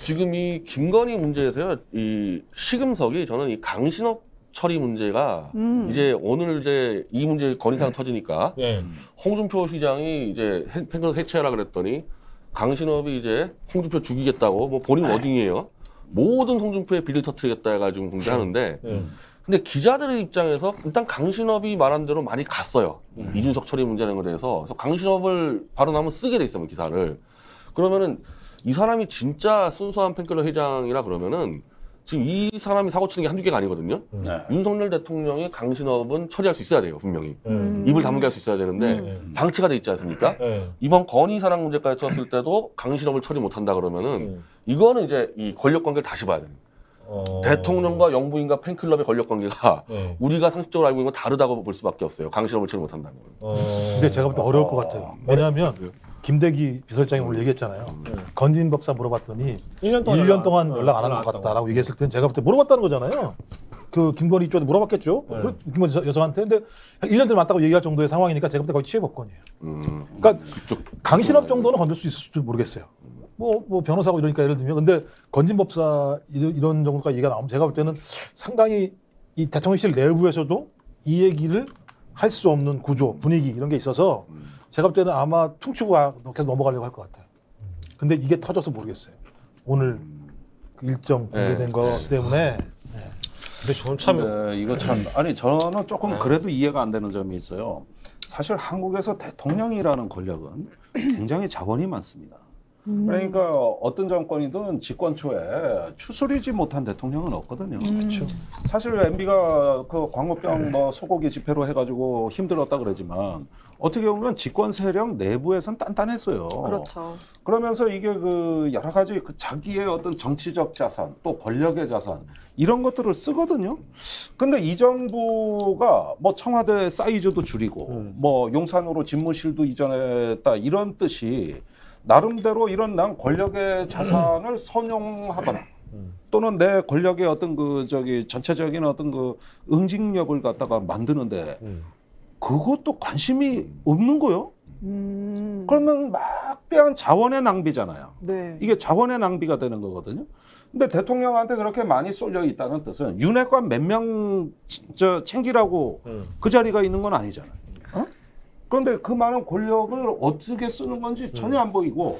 지금 이 김건희 문제에서요, 이 시금석이 저는 이 강신업 처리 문제가 이제 오늘 이제 이 문제 건의사항 터지니까 홍준표 시장이 이제 팬클럽 해체하라 그랬더니 강신업이 이제 홍준표 죽이겠다고 뭐 본인 워딩이에요. 모든 홍준표의 비리를 터뜨리겠다 해가지고 공개하는데 근데 기자들의 입장에서 일단 강신업이 말한 대로 많이 갔어요. 이준석 처리 문제라는 거에 대해서. 그래서 강신업을 발언하면 쓰게 돼 있어요, 기사를. 그러면은 이 사람이 진짜 순수한 팬클럽 회장이라 그러면은 지금 이 사람이 사고 치는 게 한두 개가 아니거든요. 윤석열 대통령이 강신업은 처리할 수 있어야 돼요, 분명히. 입을 다물게 할 수 있어야 되는데 방치가 돼 있지 않습니까? 이번 건희 사랑 문제까지 쳤을 때도 강신업을 처리 못한다 그러면은 이거는 이제 이 권력 관계를 다시 봐야 돼요. 대통령과 영부인과 팬클럽의 권력 관계가 우리가 상식적으로 알고 있는 건 다르다고 볼 수밖에 없어요. 강신업을 처리 못한다는 건. 근데 제가 볼 때 어려울 것 같아요. 왜냐하면 김대기 비서실장이 오늘 얘기했잖아요. 건진 법사 물어봤더니 1년 동안 연락 안 한 것 같다라고 얘기했을 때는 제가 볼 때 물어봤다는 거잖아요. 그 김건희 쪽에 물어봤겠죠. 김건희 여성한테. 근데 1년 전에 맞다고 얘기할 정도의 상황이니까 제가 볼 때 거의 취해법권이에요. 그러니까 강신업 정도는 건들 수 있을지 모르겠어요. 뭐 변호사고 이러니까 예를 들면 근데 건진 법사 이런 정도까지 얘기가 나오면 제가 볼 때는 상당히 이 대통령실 내부에서도 이 얘기를 할 수 없는 구조, 분위기 이런 게 있어서 제가 볼 때는 아마 퉁치고 계속 넘어가려고 할 것 같아요. 근데 이게 터져서 모르겠어요. 오늘 그 일정 공개된 거 때문에. 근데 저는 참 이거 참 아니 저는 조금 그래도 이해가 안 되는 점이 있어요. 사실 한국에서 대통령이라는 권력은 굉장히 자원이 많습니다. 그러니까 어떤 정권이든 집권 초에 추스리지 못한 대통령은 없거든요. 그렇죠. 사실 MB가 그 광우병 뭐 소고기 집회로 해가지고 힘들었다 그러지만 어떻게 보면 집권 세력 내부에선 단단했어요. 그렇죠. 그러면서 이게 그 여러 가지 그 자기의 어떤 정치적 자산 또 권력의 자산 이런 것들을 쓰거든요. 근데 이 정부가 뭐 청와대 사이즈도 줄이고 뭐 용산으로 집무실도 이전했다 이런 뜻이 나름대로 이런 난 권력의 자산을 선용하거나 또는 내 권력의 어떤 그 전체적인 어떤 그 응징력을 갖다가 만드는데 그것도 관심이 없는 거요. 그러면 막대한 자원의 낭비잖아요. 네. 이게 자원의 낭비가 되는 거거든요. 근데 대통령한테 그렇게 많이 쏠려 있다는 뜻은 윤핵관 몇 명 챙기라고 그 자리가 있는 건 아니잖아요. 그런데 그 많은 권력을 어떻게 쓰는 건지 전혀 안 보이고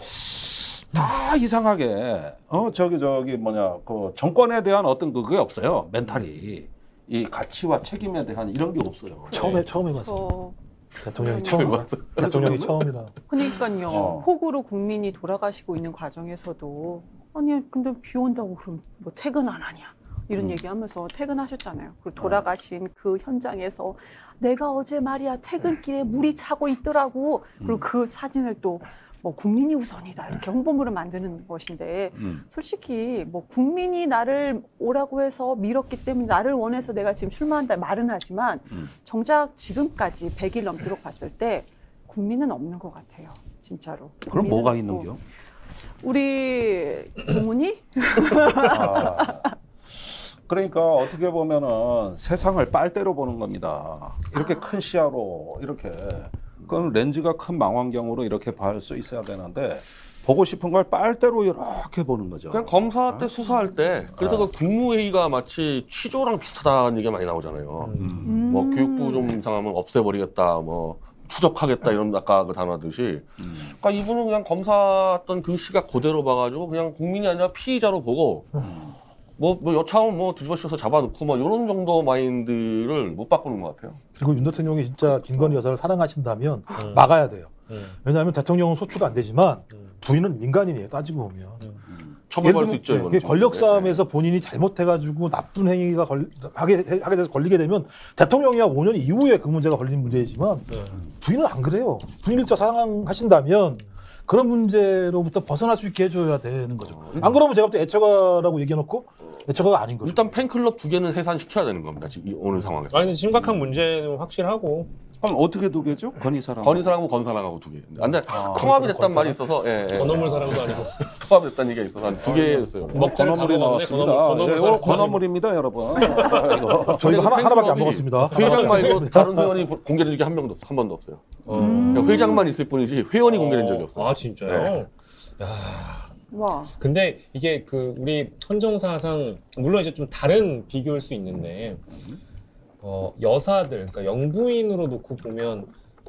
다 이상하게 그 정권에 대한 어떤 그게 없어요. 멘탈이 이 가치와 책임에 대한 이런 게 없어요. 처음 해봤어요. 대통령이 처음이라. 그러니까요. 폭우로 국민이 돌아가시고 있는 과정에서도 아니 근데 비 온다고 그럼 뭐 퇴근 안 하냐? 이런 얘기하면서 퇴근하셨잖아요. 그리고 돌아가신 그 현장에서 내가 어제 말이야 퇴근길에 물이 차고 있더라고. 그리고 그 사진을 또 뭐 국민이 우선이다 이렇게 홍보물을 만드는 것인데 솔직히 뭐 국민이 나를 오라고 해서 밀었기 때문에 나를 원해서 내가 지금 출마한다 말은 하지만 정작 지금까지 100일 넘도록 봤을 때 국민은 없는 것 같아요. 진짜로. 그럼 뭐가 있는겨? 우리 공훈이? 그러니까 어떻게 보면은 세상을 빨대로 보는 겁니다. 이렇게 큰 시야로 이렇게 그건 렌즈가 큰 망원경으로 이렇게 볼 수 있어야 되는데 보고 싶은 걸 빨대로 이렇게 보는 거죠. 그냥 검사 때 수사할 때 그래서 그 국무회의가 마치 취조랑 비슷하다는 얘기가 많이 나오잖아요. 뭐 교육부 좀 이상하면 없애버리겠다, 뭐 추적하겠다 이런 아까 그 단어듯이. 그러니까 이분은 그냥 검사했던 그 시각 그대로 봐가지고 그냥 국민이 아니라 피의자로 보고. 뭐 여차하면 뭐 뒤집어 씌워서 잡아놓고 뭐 이런 정도 마인드를 못 바꾸는 것 같아요. 그리고 윤 대통령이 진짜 김건희 여사를 사랑하신다면 막아야 돼요. 왜냐하면 대통령은 소추가 안 되지만 부인은 민간인이에요. 따지고 보면. 처벌할 수 있죠. 이게 권력 싸움에서 본인이 잘못해가지고 나쁜 행위가 하게 돼서 걸리게 되면 대통령이야 5년 이후에 그 문제가 걸리는 문제이지만 부인은 안 그래요. 부인을 진짜 사랑하신다면 그런 문제로부터 벗어날 수 있게 해줘야 되는 거죠. 안 그러면 제가 볼 때 애처가라고 얘기해놓고 애처가가 아닌 거죠. 일단 팬클럽 2개는 해산시켜야 되는 겁니다. 지금 오늘 상황에서. 아니 심각한 문제는 확실하고. 그럼 어떻게 두 개죠? 건의사랑. 건의사랑하고 건사랑하고 2개. 근데 통합이 됐단 말이 있어서 건어물 사랑도 아니고 통합이 됐다는 얘기가 있어서 한 2개였어요. 건어물이 나왔습니다. 건어물입니다, 여러분. 저희가 하나밖에 안 먹었습니다. 회장 말고 다른 회원이 공개된 적이 한 번도 없어요. 회장만 있을 뿐이지 회원이 공개된 적이 없어요. 아 진짜요? 네. 야. 와. 근데 이게 그 우리 헌정사상 물론 이제 좀 다른 비교일 수 있는데 여사들 그러니까 영부인으로 놓고 보면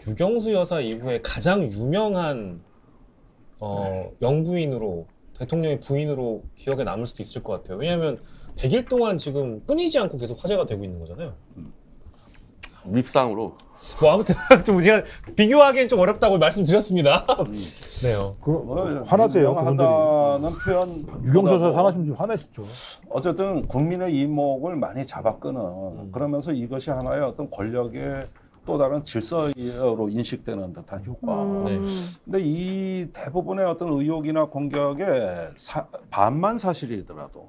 유경수 여사 이후에 가장 유명한 영부인으로 대통령의 부인으로 기억에 남을 수도 있을 것 같아요. 왜냐하면 100일 동안 지금 끊이지 않고 계속 화제가 되고 있는 거잖아요. 밉상으로. 뭐 아무튼 좀 제가 비교하기엔 좀 어렵다고 말씀드렸습니다. 네요. 화나세요, 그분들이. 유명하다는 표현. 유경수 여사 화나시면 화내시죠. 어쨌든 국민의 이목을 많이 잡아끄는 그러면서 이것이 하나의 어떤 권력의 또 다른 질서로 인식되는 듯한 효과. 네. 근데 이 대부분의 어떤 의혹이나 공격의 반만 사실이더라도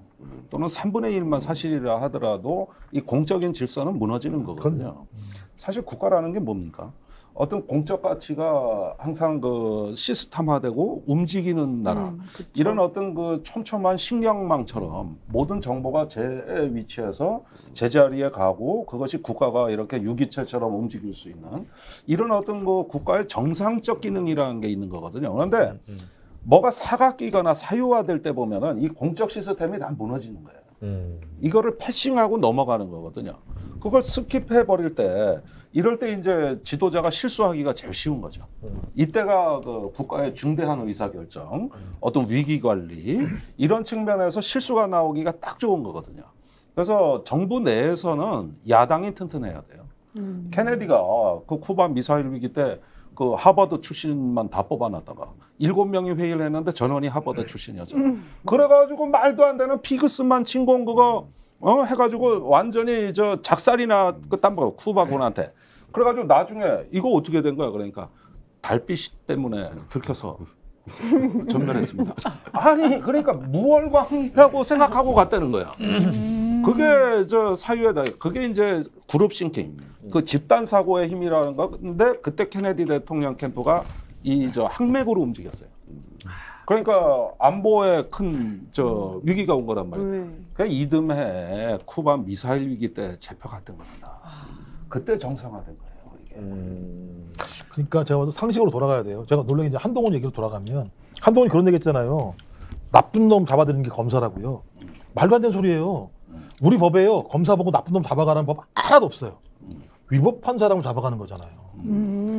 또는 3분의 1만 사실이라 하더라도 이 공적인 질서는 무너지는 거거든요. 사실 국가라는 게 뭡니까? 어떤 공적 가치가 항상 그 시스템화되고 움직이는 나라. 이런 어떤 그 촘촘한 식량망처럼 모든 정보가 제 위치에서 제자리에 가고 그것이 국가가 이렇게 유기체처럼 움직일 수 있는 이런 어떤 그 국가의 정상적 기능이라는 게 있는 거거든요. 그런데 뭐가 사각기거나 사유화될 때 보면은 이 공적 시스템이 다 무너지는 거예요. 이거를 패싱하고 넘어가는 거거든요. 그걸 스킵해 버릴 때 이럴 때 이제 지도자가 실수하기가 제일 쉬운 거죠. 이때가 그 국가의 중대한 의사결정, 어떤 위기 관리 이런 측면에서 실수가 나오기가 딱 좋은 거거든요. 그래서 정부 내에서는 야당이 튼튼해야 돼요. 케네디가 그 쿠바 미사일 위기 때 그 하버드 출신만 다 뽑아놨다가 7명이 회의를 했는데 전원이 하버드 출신이었죠. 그래가지고 말도 안 되는 피그스만 진공 그거 해가지고 완전히 저 작살이나 그딴 거 쿠바군한테. 그래가지고 나중에 이거 어떻게 된 거야? 그러니까 달빛 때문에 들켜서 전멸했습니다. 아니 그러니까 무월광이라고 생각하고 갔다는 거야. 그게 저 사유에다 그게 이제 그룹 싱킹, 그 집단 사고의 힘이라는 건데 그때 케네디 대통령 캠프가 이 저 항맥으로 움직였어요. 그러니까 안보에 큰 저 위기가 온 거란 말이에요. 그 이듬해 쿠바 미사일 위기 때 잡혀갔던 겁니다. 그때 정상화된 거예요. 이게. 그러니까 제가 상식으로 돌아가야 돼요. 제가 놀라게 이제 한동훈 얘기로 돌아가면 한동훈이 그런 얘기 했잖아요. 나쁜 놈 잡아들이는 게 검사라고요. 말도 안 되는 소리예요. 우리 법에요. 검사 보고 나쁜 놈 잡아가라는 법 하나도 없어요. 위법한 사람을 잡아가는 거잖아요.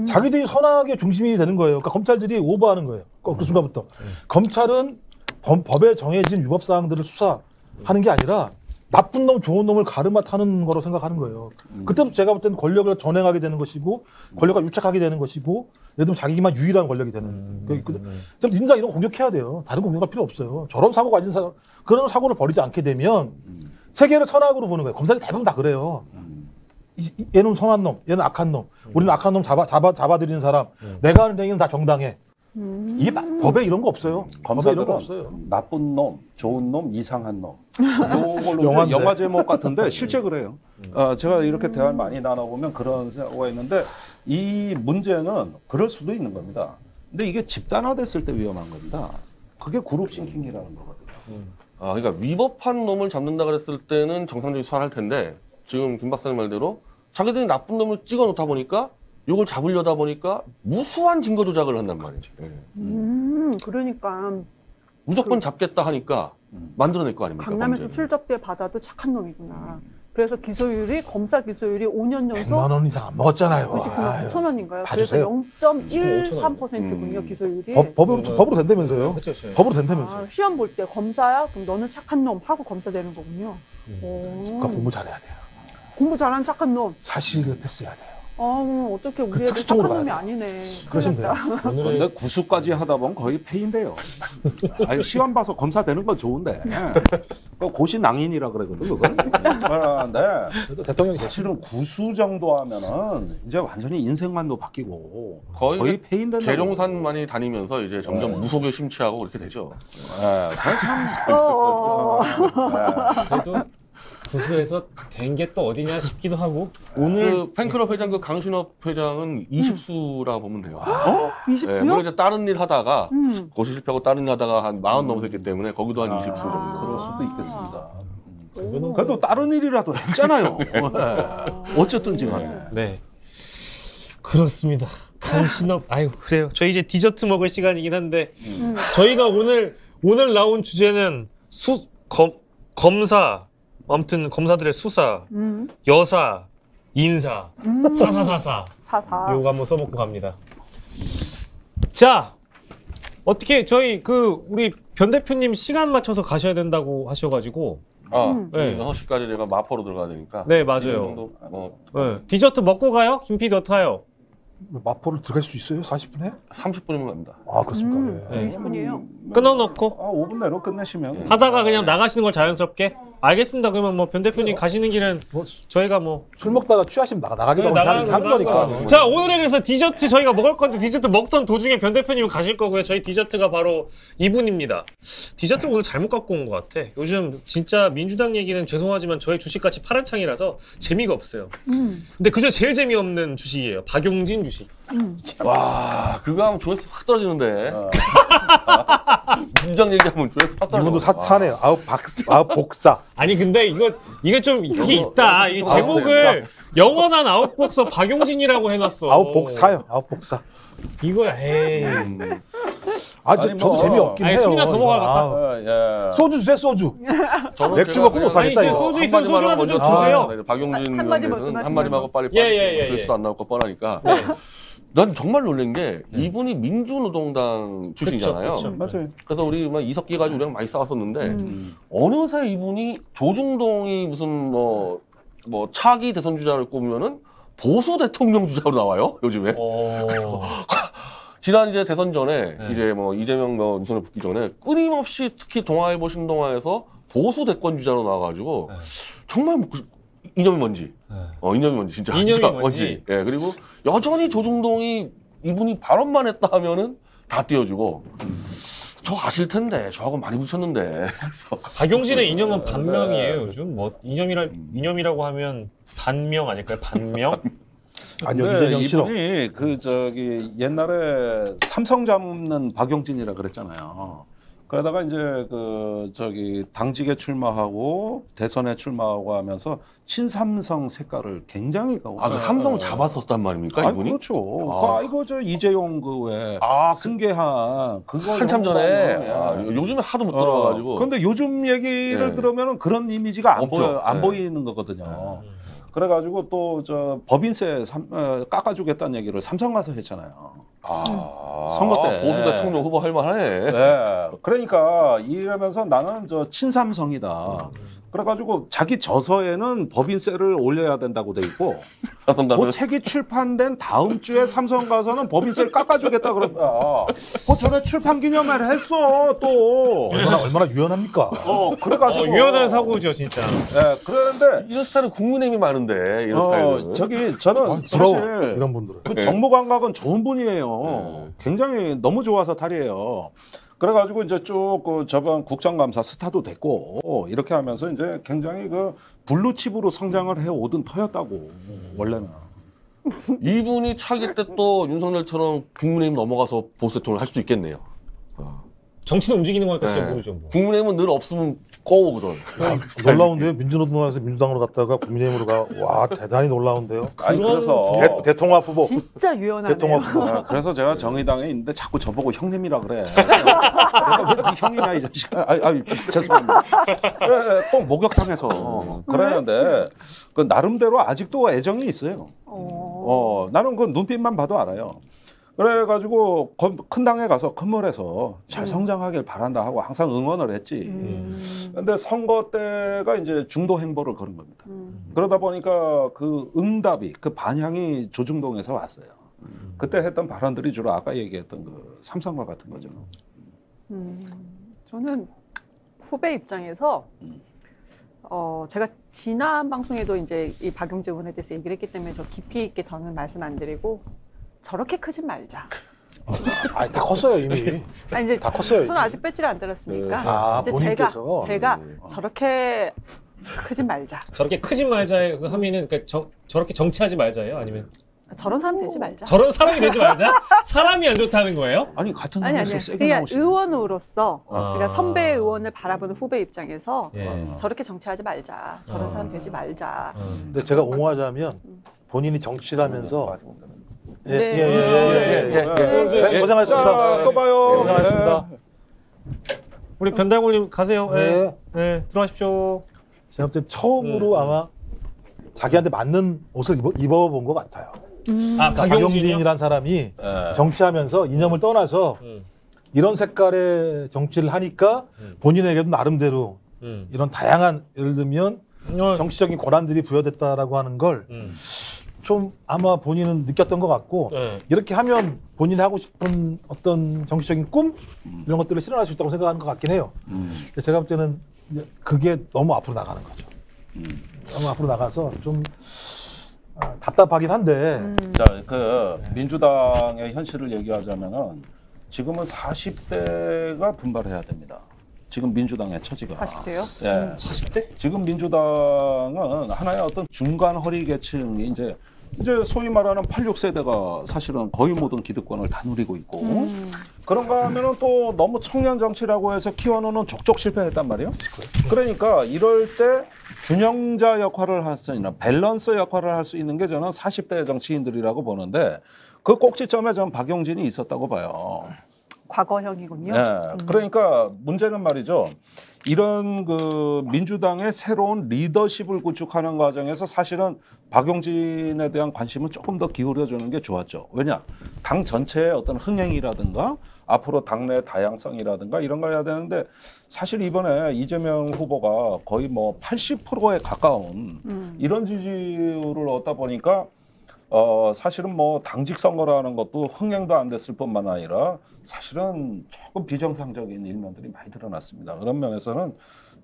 자기들이 선악의 중심이 되는 거예요. 그러니까 검찰들이 오버하는 거예요. 그 순간부터. 검찰은 법에 정해진 위법 사항들을 수사하는 게 아니라 나쁜 놈, 좋은 놈을 가르마 타는 거로 생각하는 거예요. 그때부터 제가 볼 때는 권력을 전행하게 되는 것이고 권력을 유착하게 되는 것이고 예를 들면 자기만 유일한 권력이 되는. 민주당 이런 거 공격해야 돼요. 다른 거 공격할 필요 없어요. 저런 사고 가진 사람, 그런 사고를 벌이지 않게 되면 세계를 선악으로 보는 거예요. 검사들이 대부분 다 그래요. 얘는 선한 놈, 얘는 악한 놈. 우리는 악한 놈 잡아들이는 사람. 내가 하는 행위는 다 정당해. 이 법에 이런 거 없어요. 검사들은 이런 거 없어요. 나쁜 놈, 좋은 놈, 이상한 놈. 요걸로 영화 제목 같은데 실제 그래요. 제가 이렇게 대화를 많이 나눠보면 그런 생각이 있는데 이 문제는 그럴 수도 있는 겁니다. 근데 이게 집단화됐을 때 위험한 겁니다. 그게 그룹 싱킹이라는 거거든요. 그러니까 위법한 놈을 잡는다 그랬을 때는 정상적인 수사를 할 텐데 지금 김 박사님 말대로 자기들이 나쁜 놈을 찍어 놓다 보니까 이걸 잡으려다 보니까 무수한 증거 조작을 한단 말이지. 그러니까 무조건 잡겠다 하니까 만들어낼 거 아닙니까? 강남에서 술접대 받아도 착한 놈이구나. 그래서 기소율이 검사 기소율이 5년 연속 100만 원 이상 안 먹었잖아요. 99만 9천 원인가요? 그래서 봐주세요. 0.13%군요 기소율이. 법으로 된다면서요? 그렇죠. 법으로 된다면서요? 시험 볼 때 검사야? 그럼 너는 착한 놈 하고 검사 되는 거군요. 그러니까 공부 잘해야 돼요. 공부 잘하는 착한 놈. 사실을 패스해야 돼요. 어떻게 우리 애들 특수통으로 착한 놈이 가야 아니네. 그러시면 돼요. 근데 구수까지 하다 보면 거의 폐인돼요. 아니, 시험 봐서 검사되는 건 좋은데 고시 낭인이라 그러거든 그건. 그런데 그래도 대통령이 사실은 구수 정도 하면은 이제 완전히 인생관도 바뀌고 거의 폐인된다. 계룡산 많이 다니면서 이제 점점 무속에 심취하고 그렇게 되죠. 그래도 구수해서 된 게 또 어디냐 싶기도 하고 오늘 그 팬클럽 회장 그 강신업 회장은 20수라고 보면 돼요. 20수요? 네, 물론 이제 다른 일 하다가 고시 실패하고 다른 일 하다가 한 40 넘었기 때문에 거기도 한 20수 정도. 그럴 수도 있겠습니다. 그거는 그래도 다른 일이라도 했잖아요. 어쨌든지 간에. 네. 그렇습니다. 강신업 아유 그래요. 저희 이제 디저트 먹을 시간이긴 한데 저희가 오늘 나온 주제는 검사 아무튼 검사들의 수사, 여사, 인사, 사사사사 요거 한번 써먹고 갑니다. 자 어떻게 저희 우리 변 대표님 시간 맞춰서 가셔야 된다고 하셔가지고 네. 6시까지 제가 마포로 들어가야 되니까. 네 맞아요. 네. 디저트 먹고 가요? 김 PD 어떡해요? 마포를 들어갈 수 있어요? 40분에? 30분이면 갑니다. 아 그렇습니까? 네. 20분이에요. 끊어놓고 5분 내로 끝내시면. 하다가 그냥 나가시는 걸 자연스럽게 알겠습니다. 그러면 뭐 변 대표님 가시는 길은 저희가 뭐 술 먹다가 취하시면 나가기도 하고 하는 거니까. 자 오늘의 그래서 디저트 저희가 먹을 건데 디저트 먹던 도중에 변 대표님 가실 거고요. 저희 디저트가 바로 이분입니다. 디저트를 오늘 잘못 갖고 온 것 같아. 요즘 진짜 민주당 얘기는 죄송하지만 저희 주식같이 파란 창이라서 재미가 없어요. 근데 그중에 제일 재미없는 주식이에요. 박용진 주식. 와 그거 하면 조회수 확 떨어지는데. 민주당 얘기하면 조회수 확 떨어져. 이분도 사네요. 아웃 복사. 아니 근데 이게 좀 이게 있다. 이 제목을 영원한 아웃복서 박용진이라고 해놨어. 아웃 복사요. 아웃 복사. 이거야. 에이. 저도 재미없긴 해요. 술이나 더 먹어야겠다. 소주 주세요. 소주. 저는 맥주 제가 먹고 그냥 못하겠다 아니, 이거. 소주 있으면 소주라도 좀 주세요. 박용진 한마디 의원께서는 말씀하시면 한마디만 하고 빨리 예. 조회수도 안 나올 거 뻔하니까. 난 정말 놀란 게 이분이 민주노동당 출신이잖아요. 그쵸. 맞아요. 그래서 우리 막 이석기 가지고 우리랑 많이 싸웠었는데 어느새 이분이 조중동이 무슨 뭐 차기 대선 주자를 꼽으면은 보수 대통령 주자로 나와요 요즘에. 그래서 지난 이제 대선 전에 이제 뭐 이재명 유선을 붙기 전에 끊임없이 특히 동아일보 신동아에서 보수 대권 주자로 나와가지고 정말 뭐 이념이 뭔지. 이념이 뭔지 진짜. 이념이 진짜 뭔지. 예, 그리고 여전히 조중동이 이분이 발언만 했다 하면은 다 띄워주고. 저 아실 텐데 저하고 많이 붙였는데. 박용진의 이념은 반명이에요. 요즘 뭐 이념이라고 하면 반명 아닐까요? 반명? 아니요 이재명 싫어. 이분이 옛날에 삼성 잡는 박용진이라 그랬잖아요. 그러다가 이제 당직에 출마하고 대선에 출마하고 하면서 친삼성 색깔을 굉장히 그 삼성을 잡았었단 말입니까 이분이? 그렇죠. 이거 이재용 왜 승계한 그거 한참 전에 요즘에 하도 못 들어가지고. 근데 요즘 얘기를 들으면 그런 이미지가 안 보이는 거거든요. 그래가지고 또 법인세 깎아주겠다는 얘기를 삼성 가서 했잖아요. 선거 때 보수 대통령 후보 할 만하네. 네. 그러니까 이러면서 나는 친삼성이다. 그래가지고 자기 저서에는 법인세를 올려야 된다고 돼 있고 그 책이 출판된 다음 주에 삼성 가서는 법인세를 깎아주겠다 그랬다. 전에 출판 기념회를 했어 또. 얼마나 유연합니까? 그래가지고 유연한 사고죠 진짜. 네, 그런데 이런 스타일은 국민의힘이 많은데 이런 스타일은. 저는 부러워 사실 이런 분들은. 그 정무감각은 좋은 분이에요. 굉장히 너무 좋아서 탈이에요. 그래가지고 이제 쭉 저번 국정감사 스타도 됐고 이렇게 하면서 이제 굉장히 블루칩으로 성장을 해오던 터였다고 원래는. 이분이 차기 때 또 윤석열처럼 국민의힘 넘어가서 보수 대통령 할 수도 있겠네요. 정치는 움직이는 거니까 진짜 모르죠. 뭐. 국민의힘은 늘 없으면 꺼오거든. 놀라운데요. 민주노동에서 민주당으로 갔다가 국민의힘으로 가. 와 대단히 놀라운데요. 그래서 대통합 후보. 진짜 유연하네요. 대통합 후보. 그래서 제가 정의당에 있는데 자꾸 저보고 형님이라 그래. 내가 왜 네 형이냐 이 자식아. 죄송합니다. 꼭 목욕탕에서 그러는데 나름대로 아직도 애정이 있어요. 나는 그 눈빛만 봐도 알아요. 그래가지고 큰 당에 가서 건물에서 잘 성장하길 바란다 하고 항상 응원을 했지. 근데 선거 때가 이제 중도 행보를 걸은 겁니다. 그러다 보니까 그 응답이 그 반향이 조중동에서 왔어요. 그때 했던 발언들이 주로 아까 얘기했던 그 삼성과 같은 거죠. 저는 후배 입장에서 제가 지난 방송에도 이제 이 박용진 의원에 대해서 얘기를 했기 때문에 저 깊이 있게 더는 말씀 안 드리고 저렇게 크진 말자. 다 컸어요 이미. 아니 이제 다 컸어요. 저는 아직 배지를 안 들었으니까 이제 본인께서. 제가 저렇게 크진 말자. 저렇게 크진 말자의 그 함의는 그러니까 저렇게 정치하지 말자예요? 아니면 저런 사람 되지 말자. 저런 사람이 되지 말자? 사람이 안 좋다는 거예요? 아니 같은 아니 당에서 세게 그냥 나오시네. 의원으로서 그러니까 선배 의원을 바라보는 후배 입장에서 예. 저렇게 정치하지 말자. 저런 사람 되지 말자. 근데 제가 옹호하자면 본인이 정치를 하면서 네. 고생하셨습니다. 자, 또 봐요. 고생하셨습니다. 우리 변달골님 가세요. 네. 네, 들어가십시오. 제가 볼 때 처음으로 아마 자기한테 맞는 옷을 입어본 것 같아요. 아, 박용진이란 사람이 정치하면서 이념을 떠나서 이런 색깔의 정치를 하니까 본인에게도 나름대로 이런 다양한 예를 들면 정치적인 권한들이 부여됐다라고 하는 걸 좀 아마 본인은 느꼈던 것 같고 이렇게 하면 본인이 하고 싶은 어떤 정치적인 꿈 이런 것들을 실현할 수 있다고 생각하는 것 같긴 해요. 제가 볼 때는 그게 너무 앞으로 나가는 거죠. 너무 앞으로 나가서 좀 답답하긴 한데. 자, 그 민주당의 현실을 얘기하자면은 지금은 40대가 분발해야 됩니다. 지금 민주당의 처지가 40대요? 예. 40대? 지금 민주당은 하나의 어떤 중간 허리 계층이 이제 소위 말하는 86세대가 사실은 거의 모든 기득권을 다 누리고 있고 그런가 하면은 또 너무 청년 정치라고 해서 키워놓는 족족 실패했단 말이에요. 그러니까 이럴 때 균형자 역할을 할 수 있는 밸런스 역할을 할 수 있는 게 저는 40대 정치인들이라고 보는데 그 꼭지점에 저는 박용진이 있었다고 봐요. 과거형이군요. 네, 그러니까 문제는 말이죠. 이런 그 민주당의 새로운 리더십을 구축하는 과정에서 사실은 박용진에 대한 관심은 조금 더 기울여주는 게 좋았죠. 왜냐? 당 전체의 어떤 흥행이라든가 앞으로 당내 다양성이라든가 이런 걸 해야 되는데 사실 이번에 이재명 후보가 거의 뭐 80%에 가까운 이런 지지율을 얻다 보니까 사실은 뭐 당직 선거라는 것도 흥행도 안 됐을 뿐만 아니라 사실은 조금 비정상적인 일면들이 많이 드러났습니다. 그런 면에서는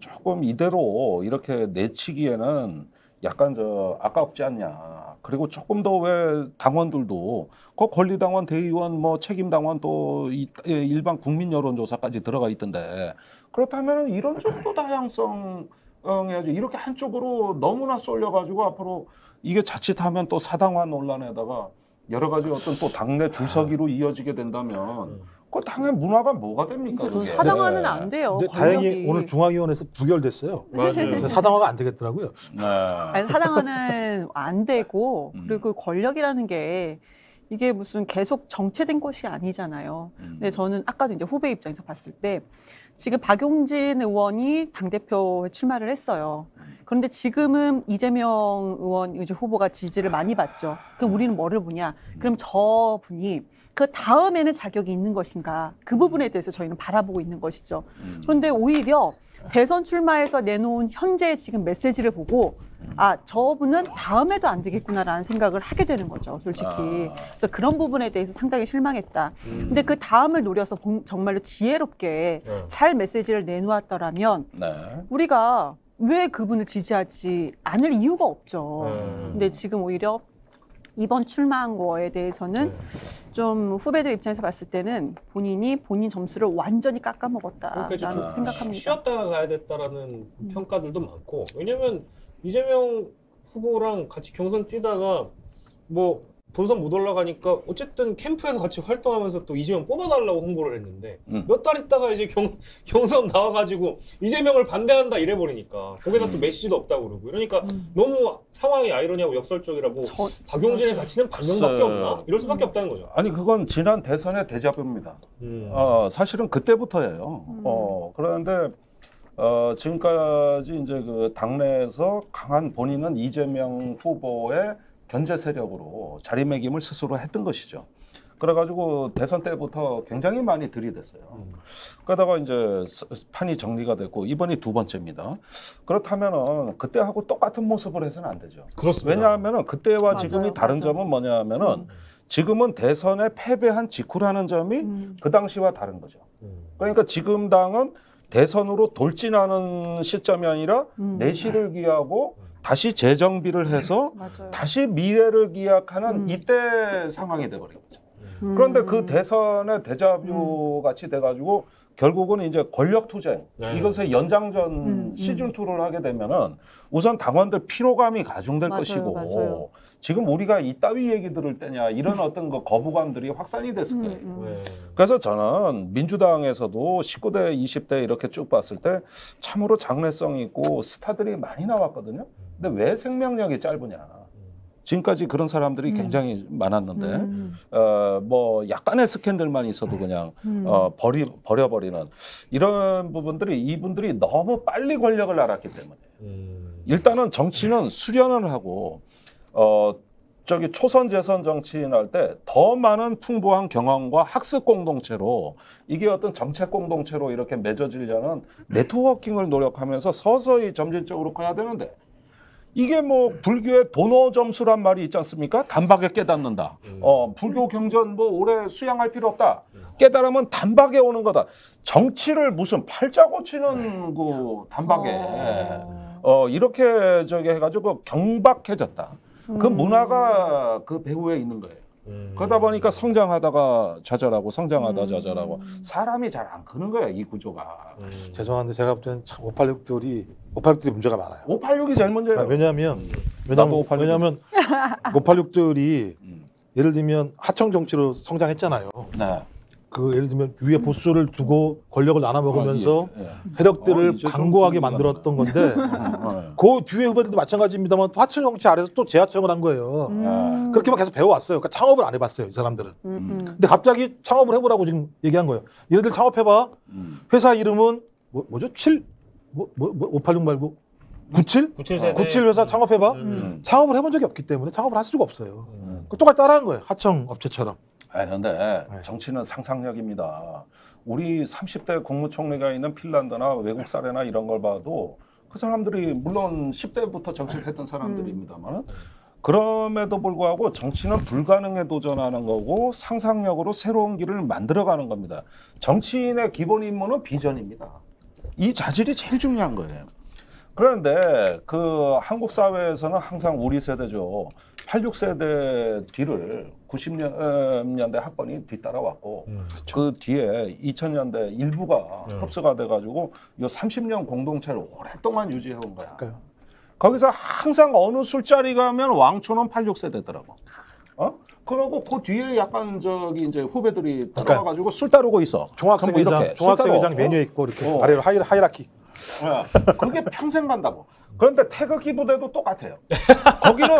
조금 이대로 이렇게 내치기에는 약간 아깝지 않냐. 그리고 조금 더 왜 당원들도 그 권리당원, 대의원, 뭐 책임당원 또 일반 국민 여론조사까지 들어가 있던데 그렇다면 이런 정도 다양성 해야지. 이렇게 한쪽으로 너무나 쏠려가지고 앞으로 이게 자칫하면 또 사당화 논란에다가 여러 가지 어떤 또 당내 줄서기로 이어지게 된다면 그 당의 문화가 뭐가 됩니까? 그 사당화는 안 돼요. 근데 권력이. 다행히 오늘 중앙위원회에서 부결됐어요. 맞아요. 그래서 사당화가 안 되겠더라고요. 네. 아니, 사당화는 안 되고 그리고 권력이라는 게 이게 무슨 계속 정체된 것이 아니잖아요. 근데 저는 아까도 이제 후배 입장에서 봤을 때 지금 박용진 의원이 당대표에 출마를 했어요. 그런데 지금은 이재명 의원 이제 후보가 지지를 많이 받죠. 그럼 우리는 뭐를 보냐? 그럼 저 분이 그 다음에는 자격이 있는 것인가? 그 부분에 대해서 저희는 바라보고 있는 것이죠. 그런데 오히려 대선 출마해서 내놓은 현재 지금 메시지를 보고 저분은 다음에도 안 되겠구나라는 생각을 하게 되는 거죠, 솔직히. 그래서 그런 부분에 대해서 상당히 실망했다. 근데 그 다음을 노려서 정말로 지혜롭게 잘 메시지를 내놓았더라면 우리가 왜 그분을 지지하지 않을 이유가 없죠. 근데 지금 오히려 이번 출마한 거에 대해서는 좀 후배들 입장에서 봤을 때는 본인 점수를 완전히 깎아먹었다라는 생각합니다. 쉬었다가 가야 됐다라는 평가들도 많고 왜냐면 이재명 후보랑 같이 경선 뛰다가 뭐 본선 못 올라가니까 어쨌든 캠프에서 같이 활동하면서 또 이재명 뽑아달라고 홍보를 했는데 몇 달 있다가 이제 경선 나와가지고 이재명을 반대한다 이래버리니까 거기다 또 메시지도 없다고 그러고 이러니까 너무 상황이 아이러니하고 역설적이라고 박용진의 가치는 반명밖에 없나? 이럴 수밖에 없다는 거죠. 아니 그건 지난 대선의 데자뷰입니다. 사실은 그때부터예요. 그런데 지금까지 이제 그 당내에서 강한 본인은 이재명 후보의 견제 세력으로 자리매김을 스스로 했던 것이죠. 그래가지고 대선 때부터 굉장히 많이 들이댔어요. 그러다가 이제 판이 정리가 됐고 이번이 두 번째입니다. 그렇다면은 그때하고 똑같은 모습을 해서는 안 되죠. 그렇습니다. 왜냐하면은 그때와 맞아요, 지금이 다른 맞아요. 점은 뭐냐면은 지금은 대선에 패배한 직후라는 점이 그 당시와 다른 거죠. 그러니까 지금 당은 대선으로 돌진하는 시점이 아니라 내실을 기하고 다시 재정비를 해서 맞아요. 다시 미래를 기약하는 이때 상황이 돼버린 거죠. 그런데 그 대선의 데자뷰 같이 돼가지고 결국은 이제 권력 투쟁 이것의 연장전 시즌 2를 하게 되면은 우선 당원들 피로감이 가중될 맞아요, 것이고 맞아요. 지금 우리가 이따위 얘기 들을 때냐 이런 어떤 그 거부감들이 확산이 됐을 거예요. 네. 그래서 저는 민주당에서도 19대, 20대 이렇게 쭉 봤을 때 참으로 장래성 있고 스타들이 많이 나왔거든요. 근데 왜 생명력이 짧으냐? 지금까지 그런 사람들이 굉장히 많았는데 뭐 약간의 스캔들만 있어도 그냥 버려버리는 이런 부분들이 이분들이 너무 빨리 권력을 알았기 때문에 일단은 정치는 수련을 하고 저기 초선 재선 정치인 할 때 더 많은 풍부한 경험과 학습 공동체로 이게 어떤 정책 공동체로 이렇게 맺어지려는 네트워킹을 노력하면서 서서히 점진적으로 가야 되는데 이게 뭐 불교의 도노 점수란 말이 있지 않습니까? 단박에 깨닫는다. 불교 경전 뭐 오래 수양할 필요 없다. 깨달으면 단박에 오는 거다. 정치를 무슨 팔자 고치는 그 단박에 이렇게 저기 해가지고 경박해졌다. 그 문화가 그 배후에 있는 거예요. 그러다 보니까 성장하다가 좌절하고 성장하다 좌절하고 사람이 잘 안 크는 거야 이 구조가. 죄송한데 제가 볼 때는 참 586들이 문제가 많아요. 586이 제일 문제예요. 왜냐하면 586. 586들이 예를 들면 하청 정치로 성장했잖아요. 네. 그 예를 들면 위에 보수를 두고 권력을 나눠 먹으면서 세력들을 이제 좀 강고하게 분위기가 만들었던 건데 그 뒤에 후배들도 마찬가지입니다만 또 하청 정치 아래서 또 재하청을 한 거예요. 그렇게만 계속 배워왔어요. 그러니까 창업을 안 해봤어요, 이 사람들은. 근데 갑자기 창업을 해보라고 지금 얘기한 거예요. 얘네들 창업해봐. 회사 이름은 뭐죠? 586 말고 97? 97 회사 창업해봐. 창업을 해본 적이 없기 때문에 창업을 할 수가 없어요. 똑같이 따라한 거예요. 하청 업체처럼. 그런데 정치는 상상력입니다. 우리 30대 국무총리가 있는 핀란드나 외국 사례나 이런 걸 봐도 그 사람들이 물론 10대부터 정치를 했던 사람들입니다만 그럼에도 불구하고 정치는 불가능에 도전하는 거고 상상력으로 새로운 길을 만들어가는 겁니다. 정치인의 기본 임무는 비전입니다. 이 자질이 제일 중요한 거예요. 그런데 그 한국 사회에서는 항상 우리 세대죠. 86세대 뒤를 90년대 학번이 뒤따라왔고 그 뒤에 2000년대 일부가 흡수가 돼가지고 이 30년 공동체를 오랫동안 유지해온 거야. 거기서 항상 어느 술자리 가면 왕초는 86세대더라고. 그러고 그 뒤에 약간 저기 이제 후배들이 따라와가지고 술 따르고 있어. 종합회장 메뉴에 있고 이렇게 아래로 하이라키. 그게 평생 간다고. 그런데 태극기 부대도 똑같아요. 거기는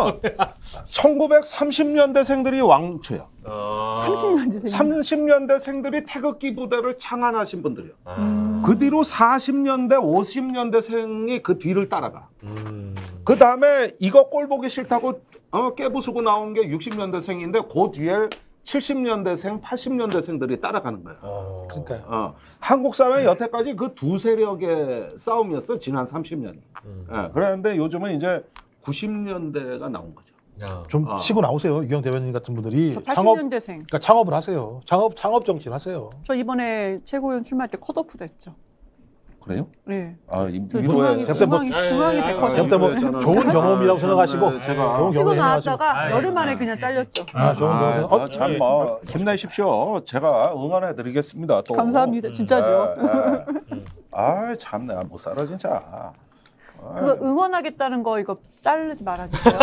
1930년대생들이 왕초야. 30년대생들이 태극기 부대를 창안하신 분들이요. 그 뒤로 40년대, 50년대생이 그 뒤를 따라가. 그 다음에 이거 꼴 보기 싫다고 깨부수고 나온 게 60년대생인데 그 뒤에 70년대생, 80년대생들이 따라가는 거예요. 그러니까요. 한국 사회 여태까지 그 두 세력의 싸움이었어 지난 30년이. 그런데 요즘은 이제 90년대가 나온 거죠. 좀 치고 나오세요. 유경 대변인 같은 분들이 80년대생. 그러니까 창업을 하세요. 창업 정치를 하세요. 저 이번에 최고위원 출마할 때 컷오프 됐죠. 그래요? 네. 중앙이 백화점. 그때 뭐 좋은 경험이라고 생각하시고 제가 치고 나왔다가 열흘 만에 그냥 잘렸죠. 좋은 경험. 참 뭐 힘내십시오. 제가 응원해드리겠습니다. 또. 감사합니다. 진짜죠. 참 내가 못 살아 진짜. 그거 응원하겠다는 거 이거 자르지 말아주세요.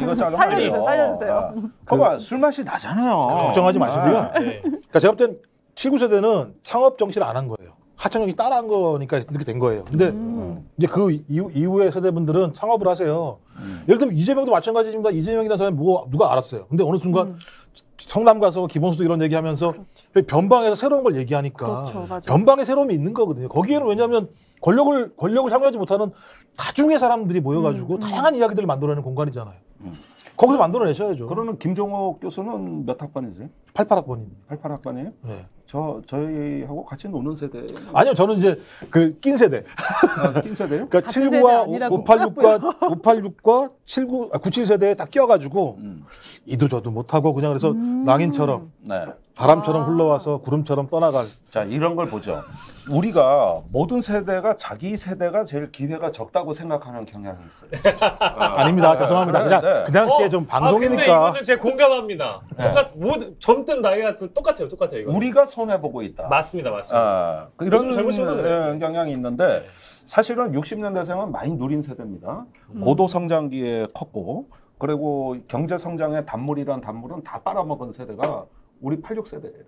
이거 살려주세요. 봐봐 술 맛이 나잖아요. 걱정하지 마시고요. 그러니까 제가 볼 땐 79세대는 창업 정치를 안 한 거예요. 하청력이 따라한 거니까 이렇게 된 거예요. 근데 이제 그 이후의 세대분들은 창업을 하세요. 예를 들면 이재명도 마찬가지입니다. 이재명이라는 사람이 누가 알았어요. 근데 어느 순간 성남 가서 기본소득 이런 얘기하면서 변방에서 새로운 걸 얘기하니까 변방에 새로움이 있는 거거든요. 거기에는 왜냐하면 권력을 향유하지 못하는 다중의 사람들이 모여가지고 다양한 이야기들을 만들어내는 공간이잖아요. 거기서 만들어내셔야죠. 그러면 김종옥 교수는 몇 학번이세요? 88학번입니다. 88학번이에요? 네. 저희하고 같이 노는 세대. 아니요, 저는 이제 그 낀 세대. 낀 세대요? 그러니까 같은 79와 세대 아니라고 586과 97세대에 딱 끼어가지고 이도 저도 못하고 그냥 그래서 낭인처럼 네. 바람처럼 흘러와서 구름처럼 떠나갈. 자, 이런 걸 보죠. 우리가 모든 세대가 자기 세대가 제일 기회가 적다고 생각하는 경향이 있어요. 아닙니다. 죄송합니다. 그냥 이게 좀 근데 방송이니까. 이거는 제 공감합니다. 네. 모든 젊든 나이가 똑같아요. 이거. 우리가 손해보고 있다. 맞습니다. 이런 요즘 젊은 친구들은 그래요. 경향이 있는데 사실은 60년대생은 많이 누린 세대입니다. 고도 성장기에 컸고 그리고 경제 성장의 단물이란 단물은 다 빨아먹은 세대가 우리 86세대예요.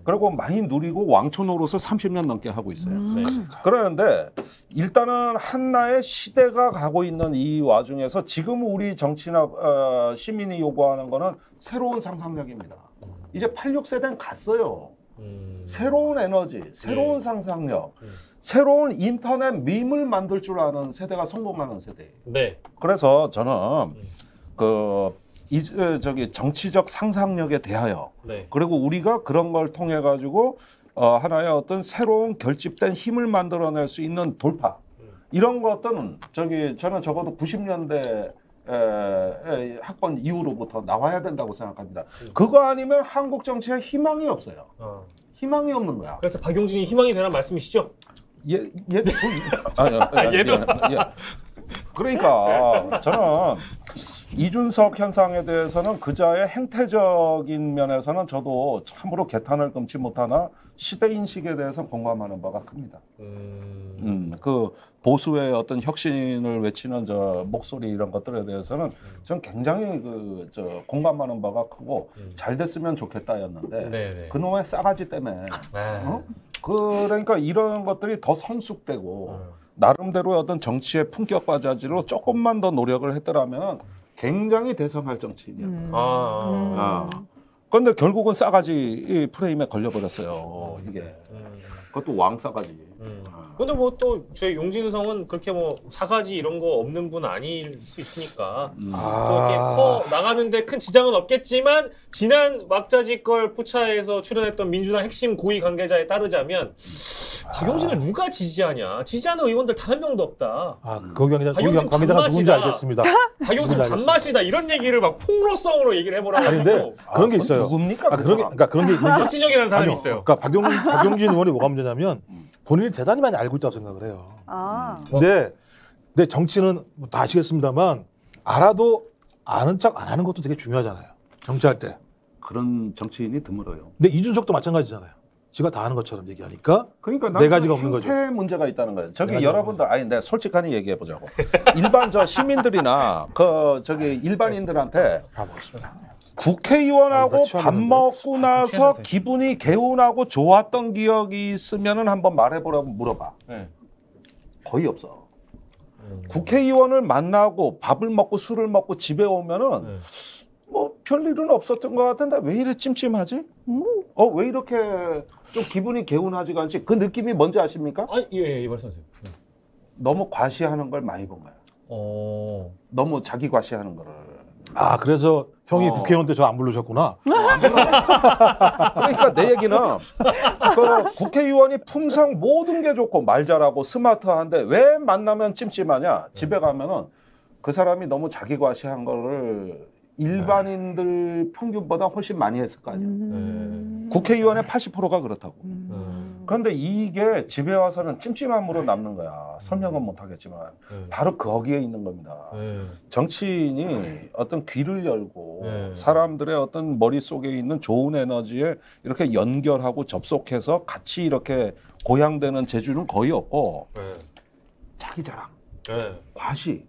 그리고 많이 누리고 왕초 노릇을 30년 넘게 하고 있어요. 네. 그러는데 일단은 한나의 시대가 가고 있는 이 와중에서 지금 우리 정치나 시민이 요구하는 거는 새로운 상상력입니다. 이제 86세대는 갔어요. 새로운 에너지, 새로운 상상력, 새로운 인터넷 밈을 만들 줄 아는 세대가 성공하는 세대예요. 네. 그래서 저는 정치적 상상력에 대하여 네. 그리고 우리가 그런 걸 통해 가지고 하나의 어떤 새로운 결집된 힘을 만들어낼 수 있는 돌파 이런 것들은 저는 적어도 90년대 학번 이후로부터 나와야 된다고 생각합니다. 그거 아니면 한국 정치에 희망이 없어요. 희망이 없는 거야. 그래서 박용진이 희망이 되란 말씀이시죠? 그러니까 저는 이준석 현상에 대해서는 그자의 행태적인 면에서는 저도 참으로 개탄을 금치 못하나 시대 인식에 대해서 공감하는 바가 큽니다. 그 보수의 어떤 혁신을 외치는 저 목소리 이런 것들에 대해서는 전 굉장히 공감하는 바가 크고 잘 됐으면 좋겠다였는데 네네. 그놈의 싸가지 때문에 그러니까 이런 것들이 더 성숙되고 나름대로 어떤 정치의 품격과 자질로 조금만 더 노력을 했더라면 굉장히 대성할 정치인이야. 그런데 결국은 싸가지 프레임에 걸려버렸어요. 이게 그것도 왕 싸가지. 근데 뭐 또 저희 용진성은 그렇게 뭐 사가지 이런 거 없는 분 아닐 수 있으니까 또 이렇게 커 나가는데 큰 지장은 없겠지만 지난 왁자지껄 포차에서 출연했던 민주당 핵심 고위 관계자에 따르자면 박용진을 누가 지지하냐? 지지하는 의원들 단 한 명도 없다. 거기 관계자가 누군지 알겠습니다. 박용진 단맛이다 이런 얘기를 막 폭로성으로 얘기를 해보라고. 아닌데 그런 게 있어요. 누굽니까? 그런 게 있는 게 박진영이라는 사람이 있어요. 그러니까 박용진 의원이 뭐가 문제냐면 본인이 대단히 많이 알고 있다고 생각을 해요. 근데 정치는 다 아시겠습니다만 알아도 아는 척 안 하는 것도 되게 중요하잖아요. 정치할 때. 그런 정치인이 드물어요. 근데 이준석도 마찬가지잖아요. 지가 다 아는 것처럼 얘기하니까 그러니까 네 가지가 없는 거죠. 행태 문제가 있다는 거예요. 저기 여러분들 내가 솔직하게 얘기해 보자고. 일반 시민들이나 일반인들한테 국회의원하고 밥 먹고 나서 기분이 개운하고 좋았던 기억이 있으면은 한번 말해보라고 물어봐. 거의 없어. 국회의원을 만나고 밥을 먹고 술을 먹고 집에 오면은 뭐 별일은 없었던 것 같은데 왜 이래 찜찜하지? 왜 이렇게 좀 기분이 개운하지가 않지? 그 느낌이 뭔지 아십니까? 예, 말씀하세요. 너무 과시하는 걸 많이 본 거야. 너무 자기 과시하는 거를. 그래서 형이 국회의원 때 저 안 부르셨구나. 그러니까 내 얘기는 국회의원이 품성 모든 게 좋고 말 잘하고 스마트한데 왜 만나면 찜찜하냐? 집에 가면은 그 사람이 너무 자기 과시한 거를 일반인들 평균보다 훨씬 많이 했을 거 아니야. 국회의원의 80%가 그렇다고. 그런데 이게 집에 와서는 찜찜함으로 남는 거야. 설명은 못하겠지만 바로 거기에 있는 겁니다. 정치인이 어떤 귀를 열고 사람들의 어떤 머릿속에 있는 좋은 에너지에 이렇게 연결하고 접속해서 같이 이렇게 고양되는 재주는 거의 없고 자기 자랑, 과시,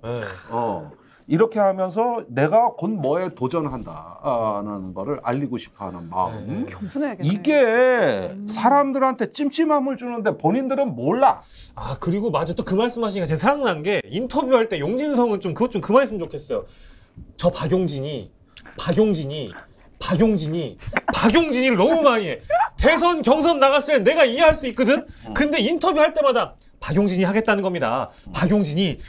이렇게 하면서 내가 곧 뭐에 도전한다는 거를 알리고 싶어하는 마음. 겸손해야겠네. 이게 사람들한테 찜찜함을 주는데 본인들은 몰라. 그리고 맞아, 또 그 말씀하시니까 제가 생각난 게 인터뷰할 때 용진성은 좀 그것 좀 그만했으면 좋겠어요. 저 박용진이를 너무 많이 해. 대선 경선 나갔을 때 내가 이해할 수 있거든. 근데 인터뷰할 때마다 박용진이 하겠다는 겁니다. 박용진이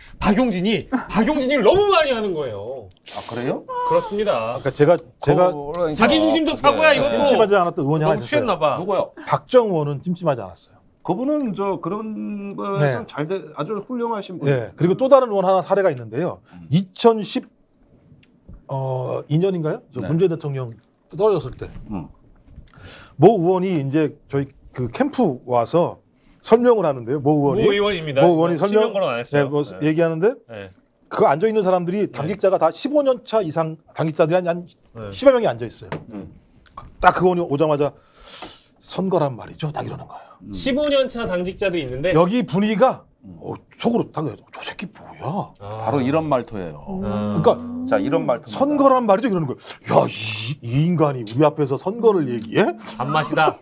너무 많이 하는 거예요. 아 그래요? 그렇습니다. 그러니까 제가 그러니까 자기 중심적 사고야 이것도. 찜찜하지 않았던 의원이 하나 너무 있었어요. 취했나봐. 누구요? 박정원은 찜찜하지 않았어요. 그분은 저 그런 거에서 네. 아주 훌륭하신 분이에요. 네. 그리고 또 다른 의원 하나 사례가 있는데요. 2012년인가요? 네. 문재인 대통령 떨어졌을 때. 모 의원이 이제 저희 그 캠프 와서 설명을 하는데요. 모 의원입니다. 의원이 설명 거론 안 했어요. 네, 뭐 얘기하는데 네. 그 앉아 있는 사람들이 당직자가 다 15년 차 이상 당직자들이 한 10여 명이 앉아 있어요. 딱 그 의원이 오자마자 선거란 말이죠. 딱 이러는 거예요. 15년 차 당직자들이 있는데 여기 분위기가 속으로 딱 저 새끼 뭐야? 바로 이런 말투예요. 그러니까 자 이런 말투. 선거란 말이죠. 이러는 거예요. 야, 이 인간이 우리 앞에서 선거를 얘기해? 밥맛이다.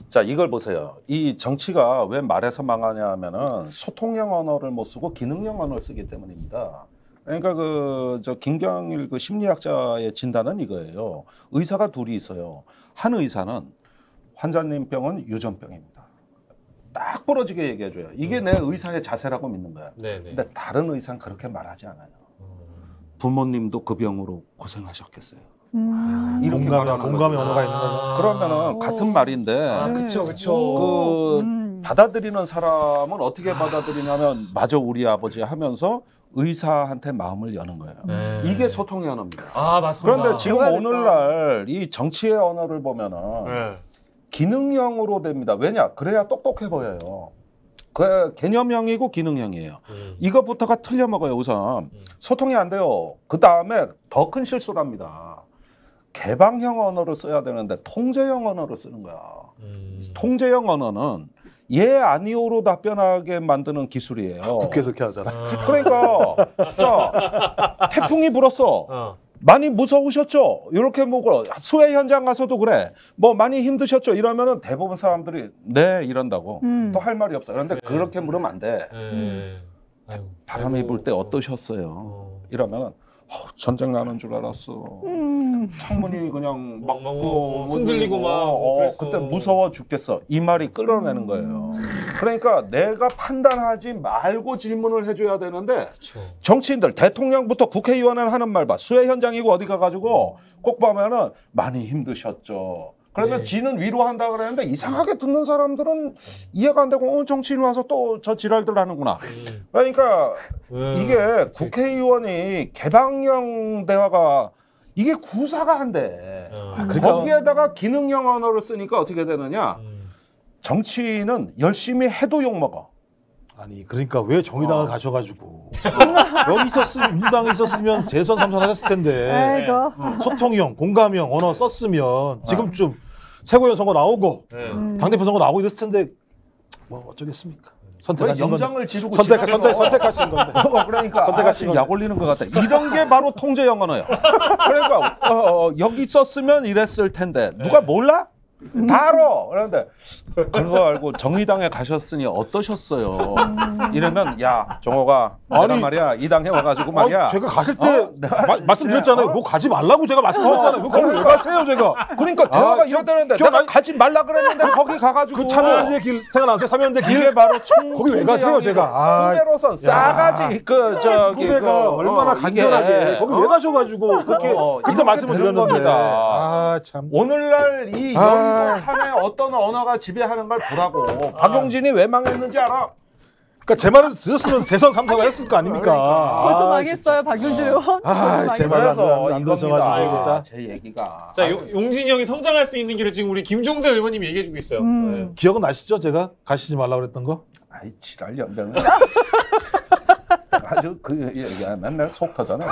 자 이걸 보세요. 이 정치가 왜 말에서 망하냐 하면은 소통형 언어를 못 쓰고 기능형 언어를 쓰기 때문입니다. 그러니까 저 김경일 그 심리학자의 진단은 이거예요. 의사가 둘이 있어요. 한 의사는 환자님 병은 유전병입니다. 딱 부러지게 얘기해줘요. 이게 내 의사의 자세라고 믿는 거야. 네네. 근데 다른 의사는 그렇게 말하지 않아요. 부모님도 그 병으로 고생하셨겠어요. 이렇게 말하는 공감의 거죠. 언어가 있는 거죠. 그러면은 같은 말인데 그쵸. 받아들이는 사람은 어떻게 받아들이냐면 마저 우리 아버지 하면서 의사한테 마음을 여는 거예요. 이게 소통의 언어입니다. 아 맞습니다. 그런데 지금 오늘날 이 정치의 언어를 보면은 기능형으로 됩니다. 왜냐? 그래야 똑똑해 보여요. 그 개념형이고 기능형이에요. 이것부터가 틀려 먹어요. 우선 소통이 안 돼요. 그 다음에 더 큰 실수를 합니다. 개방형 언어를 써야 되는데 통제형 언어를 쓰는 거야. 통제형 언어는 예 아니오로 답변하게 만드는 기술이에요. 국회에서 이렇게 하잖아. 그러니까 자 태풍이 불었어. 많이 무서우셨죠? 이렇게 뭐 수해 현장 가서도 그래. 뭐 많이 힘드셨죠? 이러면은 대부분 사람들이 네 이런다고. 또 할 말이 없어. 그런데 그렇게 물으면 안 돼. 바람이 불 때 어떠셨어요? 이러면 전쟁 나는 줄 알았어. 창문이 그냥 막 흔들리고 막 그랬어. 그때 무서워 죽겠어. 이 말이 끌어내는 거예요. 그러니까 내가 판단하지 말고 질문을 해줘야 되는데 정치인들 대통령부터 국회의원을 하는 말 봐. 수해 현장이고 어디 가가지고 꼭 보면은 많이 힘드셨죠. 그러면 지는 위로한다 그러는데 이상하게 듣는 사람들은 이해가 안 되고 정치인 와서 또 저 지랄들 하는구나. 그러니까 이게 국회의원이 개방형 대화가 이게 구사가 안 돼. 거기에다가 기능형 언어를 쓰니까 어떻게 되느냐. 정치인은 열심히 해도 욕먹어. 아니 그러니까 왜 정의당을 가셔가지고 여기 있었으면 민주당에 있었으면 재선 3선 하셨을 텐데 소통형, 공감형 언어 썼으면 지금쯤 최고위원 선거 나오고 당대표 선거 나오고 이랬을 텐데 뭐 어쩌겠습니까? 선택하신 영장을 지르고 선택하신 건데. 그러니까 선택하신 약 올리는 것 같아. 이런 게 바로 통제형 언어예요. 그러니까 여기 있었으면 이랬을 텐데 누가 몰라? 다 알아. 그런데 그거 알고 정의당에 가셨으니 어떠셨어요? 이러면 야 정호가 내가 말이야 이 당에 와가지고 말이야. 제가 갔을 때 말씀드렸잖아요. 뭐 가지 말라고 제가 말씀드렸잖아요. 뭐 거기 왜 가세요 제가? 그러니까 대화가 이러다는데 내가 가지 말라 그랬는데 거기 가가지고 그 참여연대 길 생각나세요? 참여연대 길 이게 바로 거기 왜 가세요 제가? 후배로선 싸가지 그 저기 후배가 얼마나 간절하게 거기 왜 가셔가지고 그렇게 그때 말씀을 드렸는데 아 참 오늘날 이 연구판에 어떤 언어가 지배하는 걸 보라고. 박용진이 왜 망했는지 알아? 그러니까 제 말을 들었으면 재선 3선을 했을 거 아닙니까? 벌써 망했어요, 박용진 의원. 제 말을 안 들으셔가지고 진짜. 제 얘기가. 자, 용진이 형이 성장할 수 있는 길을 지금 우리 김종대 의원님이 얘기해주고 있어요. 네. 기억은 나시죠? 제가 가시지 말라고 그랬던 거? 아이 지랄 연병. 아주 그 얘기야 맨날 속 터져나.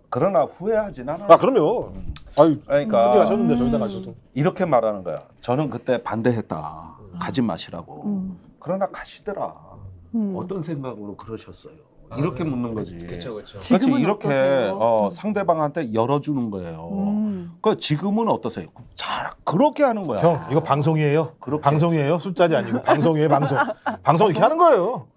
그러나 후회하진 않아. 아 그럼요. 아유 그러니까 큰일 하셨는데 저기다 가셔도. 이렇게 말하는 거야. 저는 그때 반대했다. 가지 마시라고. 그러나 가시더라. 어떤 생각으로 그러셨어요? 이렇게 묻는 거지. 그렇죠. 그렇지 이렇게 상대방한테 열어주는 거예요. 그 지금은 어떠세요? 잘 그렇게 하는 거야. 형 이거 방송이에요. 방송이에요. 술자리 아니고 방송이에요. 방송 이렇게 하는 거예요.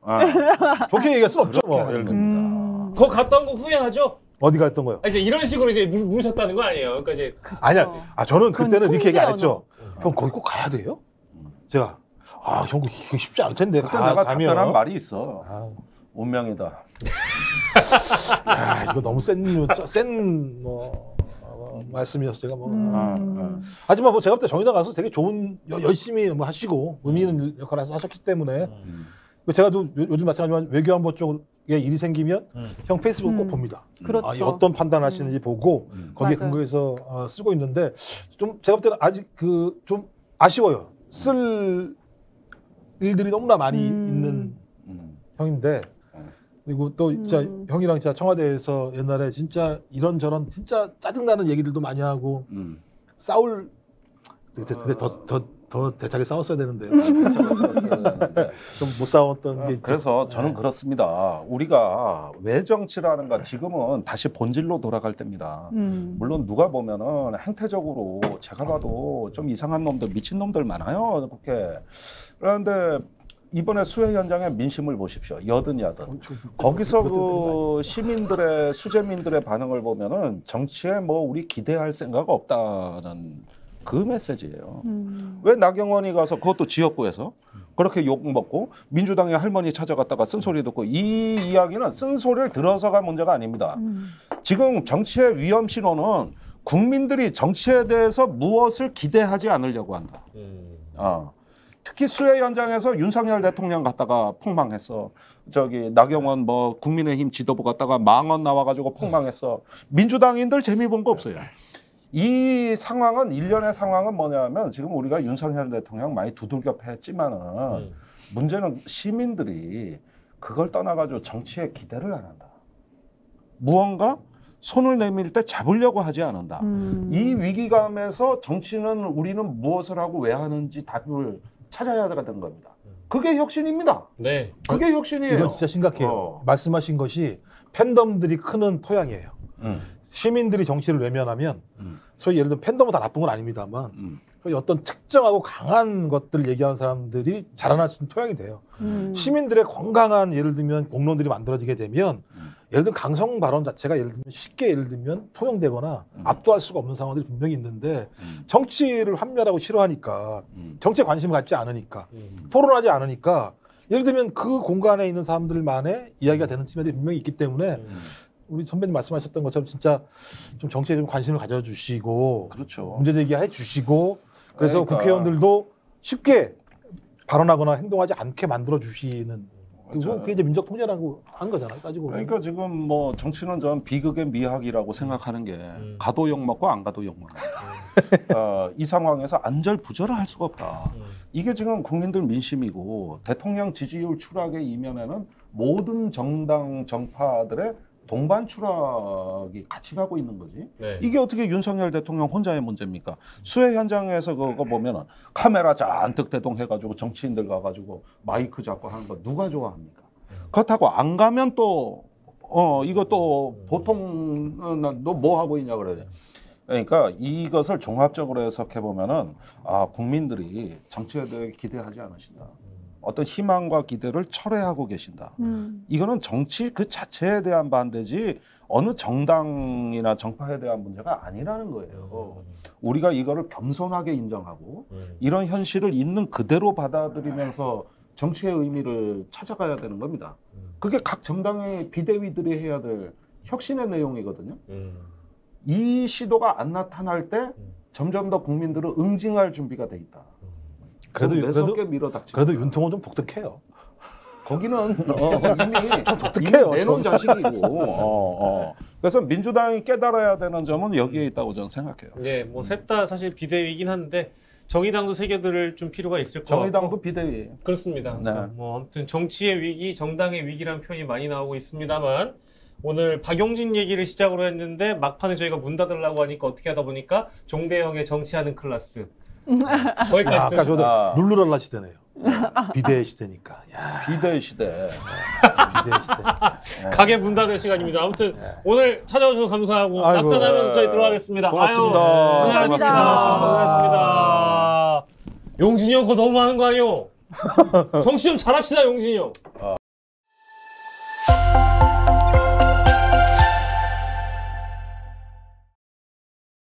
좋게 얘기할 수 없죠. 뭐. 예를 들면. 그거 갔다 온 거 후회하죠? 어디 갔던 거요? 이제 이런 식으로 이제 물으셨다는 거 아니에요? 그러니까 이제 아니야. 저는 그때는 이렇게 얘기 안 했죠. 형 거기 꼭 가야 돼요? 제가 형 이게 쉽지 않을 텐데. 그때 내가 답변한 말이 있어. 운명이다. 야, 이거 너무 센 말씀이어서 제가 하지만 뭐 제가 볼 때 정의당 가서 되게 좋은 열심히 뭐 하시고 의미 있는 역할을 하셨기 때문에 제가 또 요즘 마찬가지지만 외교안보 쪽에 일이 생기면 형 페이스북 꼭 봅니다. 그렇죠. 어떤 판단하시는지 보고 거기에 맞아요. 근거해서 쓰고 있는데 좀 제가 볼 때는 아직 좀 아쉬워요. 쓸 일들이 너무나 많이 있는 형인데 그리고 또 진짜 형이랑 진짜 청와대에서 옛날에 진짜 이런저런 진짜 짜증나는 얘기들도 많이 하고 싸울 근데 더 대차게 싸웠어야 되는데 좀 못 싸웠던 게 있죠. 그래서 저는 그렇습니다. 우리가 외정치라는 건 지금은 다시 본질로 돌아갈 때입니다. 물론 누가 보면은 행태적으로 제가 봐도 좀 이상한 놈들, 미친 놈들 많아요. 그렇게. 그런데 이번에 수해 현장의 민심을 보십시오. 여든 야든. 거기서 그 시민들의 수재민들의 반응을 보면은 정치에 뭐 우리 기대할 생각 없다는 그 메시지예요. 왜 나경원이 가서 그것도 지역구에서 그렇게 욕 먹고 민주당의 할머니 찾아갔다가 쓴소리 듣고 이 이야기는 쓴소리를 들어서가 문제가 아닙니다. 지금 정치의 위험 신호는 국민들이 정치에 대해서 무엇을 기대하지 않으려고 한다. 특히 수해 현장에서 윤석열 대통령 갔다가 폭망했어. 저기 나경원 뭐 국민의힘 지도부 갔다가 망언 나와가지고 폭망했어. 민주당인들 재미 본 거 없어요. 이 상황은 일련의 상황은 뭐냐면 지금 우리가 윤석열 대통령 많이 두들겨 패했지만은 문제는 시민들이 그걸 떠나가지고 정치에 기대를 안 한다. 무언가 손을 내밀 때 잡으려고 하지 않는다. 이 위기감에서 정치는 우리는 무엇을 하고 왜 하는지 답을 찾아야 되는 겁니다. 그게 혁신입니다. 네. 그게 혁신이에요. 이건 진짜 심각해요. 말씀하신 것이 팬덤들이 크는 토양이에요. 시민들이 정치를 외면하면 소위 예를 들면 팬덤은 다 나쁜 건 아닙니다만 어떤 특정하고 강한 것들을 얘기하는 사람들이 자라날 수 있는 토양이 돼요. 시민들의 건강한 예를 들면 공론들이 만들어지게 되면 예를 들면 강성 발언 자체가 예를 들면 쉽게 예를 들면 통용되거나 압도할 수가 없는 상황들이 분명히 있는데 정치를 환멸하고 싫어하니까 정치에 관심을 갖지 않으니까 토론하지 않으니까 예를 들면 그 공간에 있는 사람들만의 이야기가 되는 측면들이 분명히 있기 때문에 우리 선배님 말씀하셨던 것처럼 진짜 좀 정치에 좀 관심을 가져주시고 그렇죠. 문제 제기해 주시고 그래서 그러니까. 국회의원들도 쉽게 발언하거나 행동하지 않게 만들어 주시는 그리고 그게 이제 민족 통제라고 한 거잖아요. 따지고 그러니까 지금 뭐 정치는 전 비극의 미학이라고 생각하는 게 가도 욕 먹고 안 가도 욕 먹는 이 상황에서 안절부절을 할 수가 없다. 이게 지금 국민들 민심이고 대통령 지지율 추락의 이면에는 모든 정당 정파들의 동반 추락이 같이 가고 있는 거지. 네. 이게 어떻게 윤석열 대통령 혼자의 문제입니까? 수해 현장에서 그거 보면은 카메라 잔뜩 대동해가지고 정치인들 가가지고 마이크 잡고 하는 거 누가 좋아합니까? 그렇다고 안 가면 또 이거 또 보통 너 뭐 하고 있냐 그래. 그러니까 이것을 종합적으로 해석해 보면은 국민들이 정치에 대해 기대하지 않으신다. 어떤 희망과 기대를 철회하고 계신다. 이거는 정치 그 자체에 대한 반대지 어느 정당이나 정파에 대한 문제가 아니라는 거예요. 우리가 이거를 겸손하게 인정하고 이런 현실을 있는 그대로 받아들이면서 정치의 의미를 찾아가야 되는 겁니다. 그게 각 정당의 비대위들이 해야 될 혁신의 내용이거든요. 이 시도가 안 나타날 때 점점 더 국민들은 응징할 준비가 돼 있다. 그래도 윤통은 좀 독특해요. 거기는 이미 좀 독특해요. 내놓은 자식이고. 그래서 민주당이 깨달아야 되는 점은 여기에 있다고 저는 생각해요. 네, 뭐 셋 다 사실 비대위이긴 한데 정의당도 새겨들 좀 필요가 있을 것 같고. 정의당도 비대위예요. 그렇습니다. 네. 뭐 아무튼 정치의 위기, 정당의 위기라는 표현이 많이 나오고 있습니다만 오늘 박용진 얘기를 시작으로 했는데 막판에 저희가 문 닫으려고 하니까 어떻게 하다 보니까 종대형의 정치하는 클래스. 거기까지 아까 저도 룰루랄라 시대네요. 비대 시대니까. 야, 비대 시대. 비대 시대. 가게 문 닫을 시간입니다. 아무튼 오늘 찾아오셔서 감사하고 아이고, 낙선하면서 저희 들어가겠습니다. 고맙습니다. 아유, 고맙습니다. 용진이 형 그거 너무 많은 거 아니요? 정치 좀 잘합시다, 용진이 형.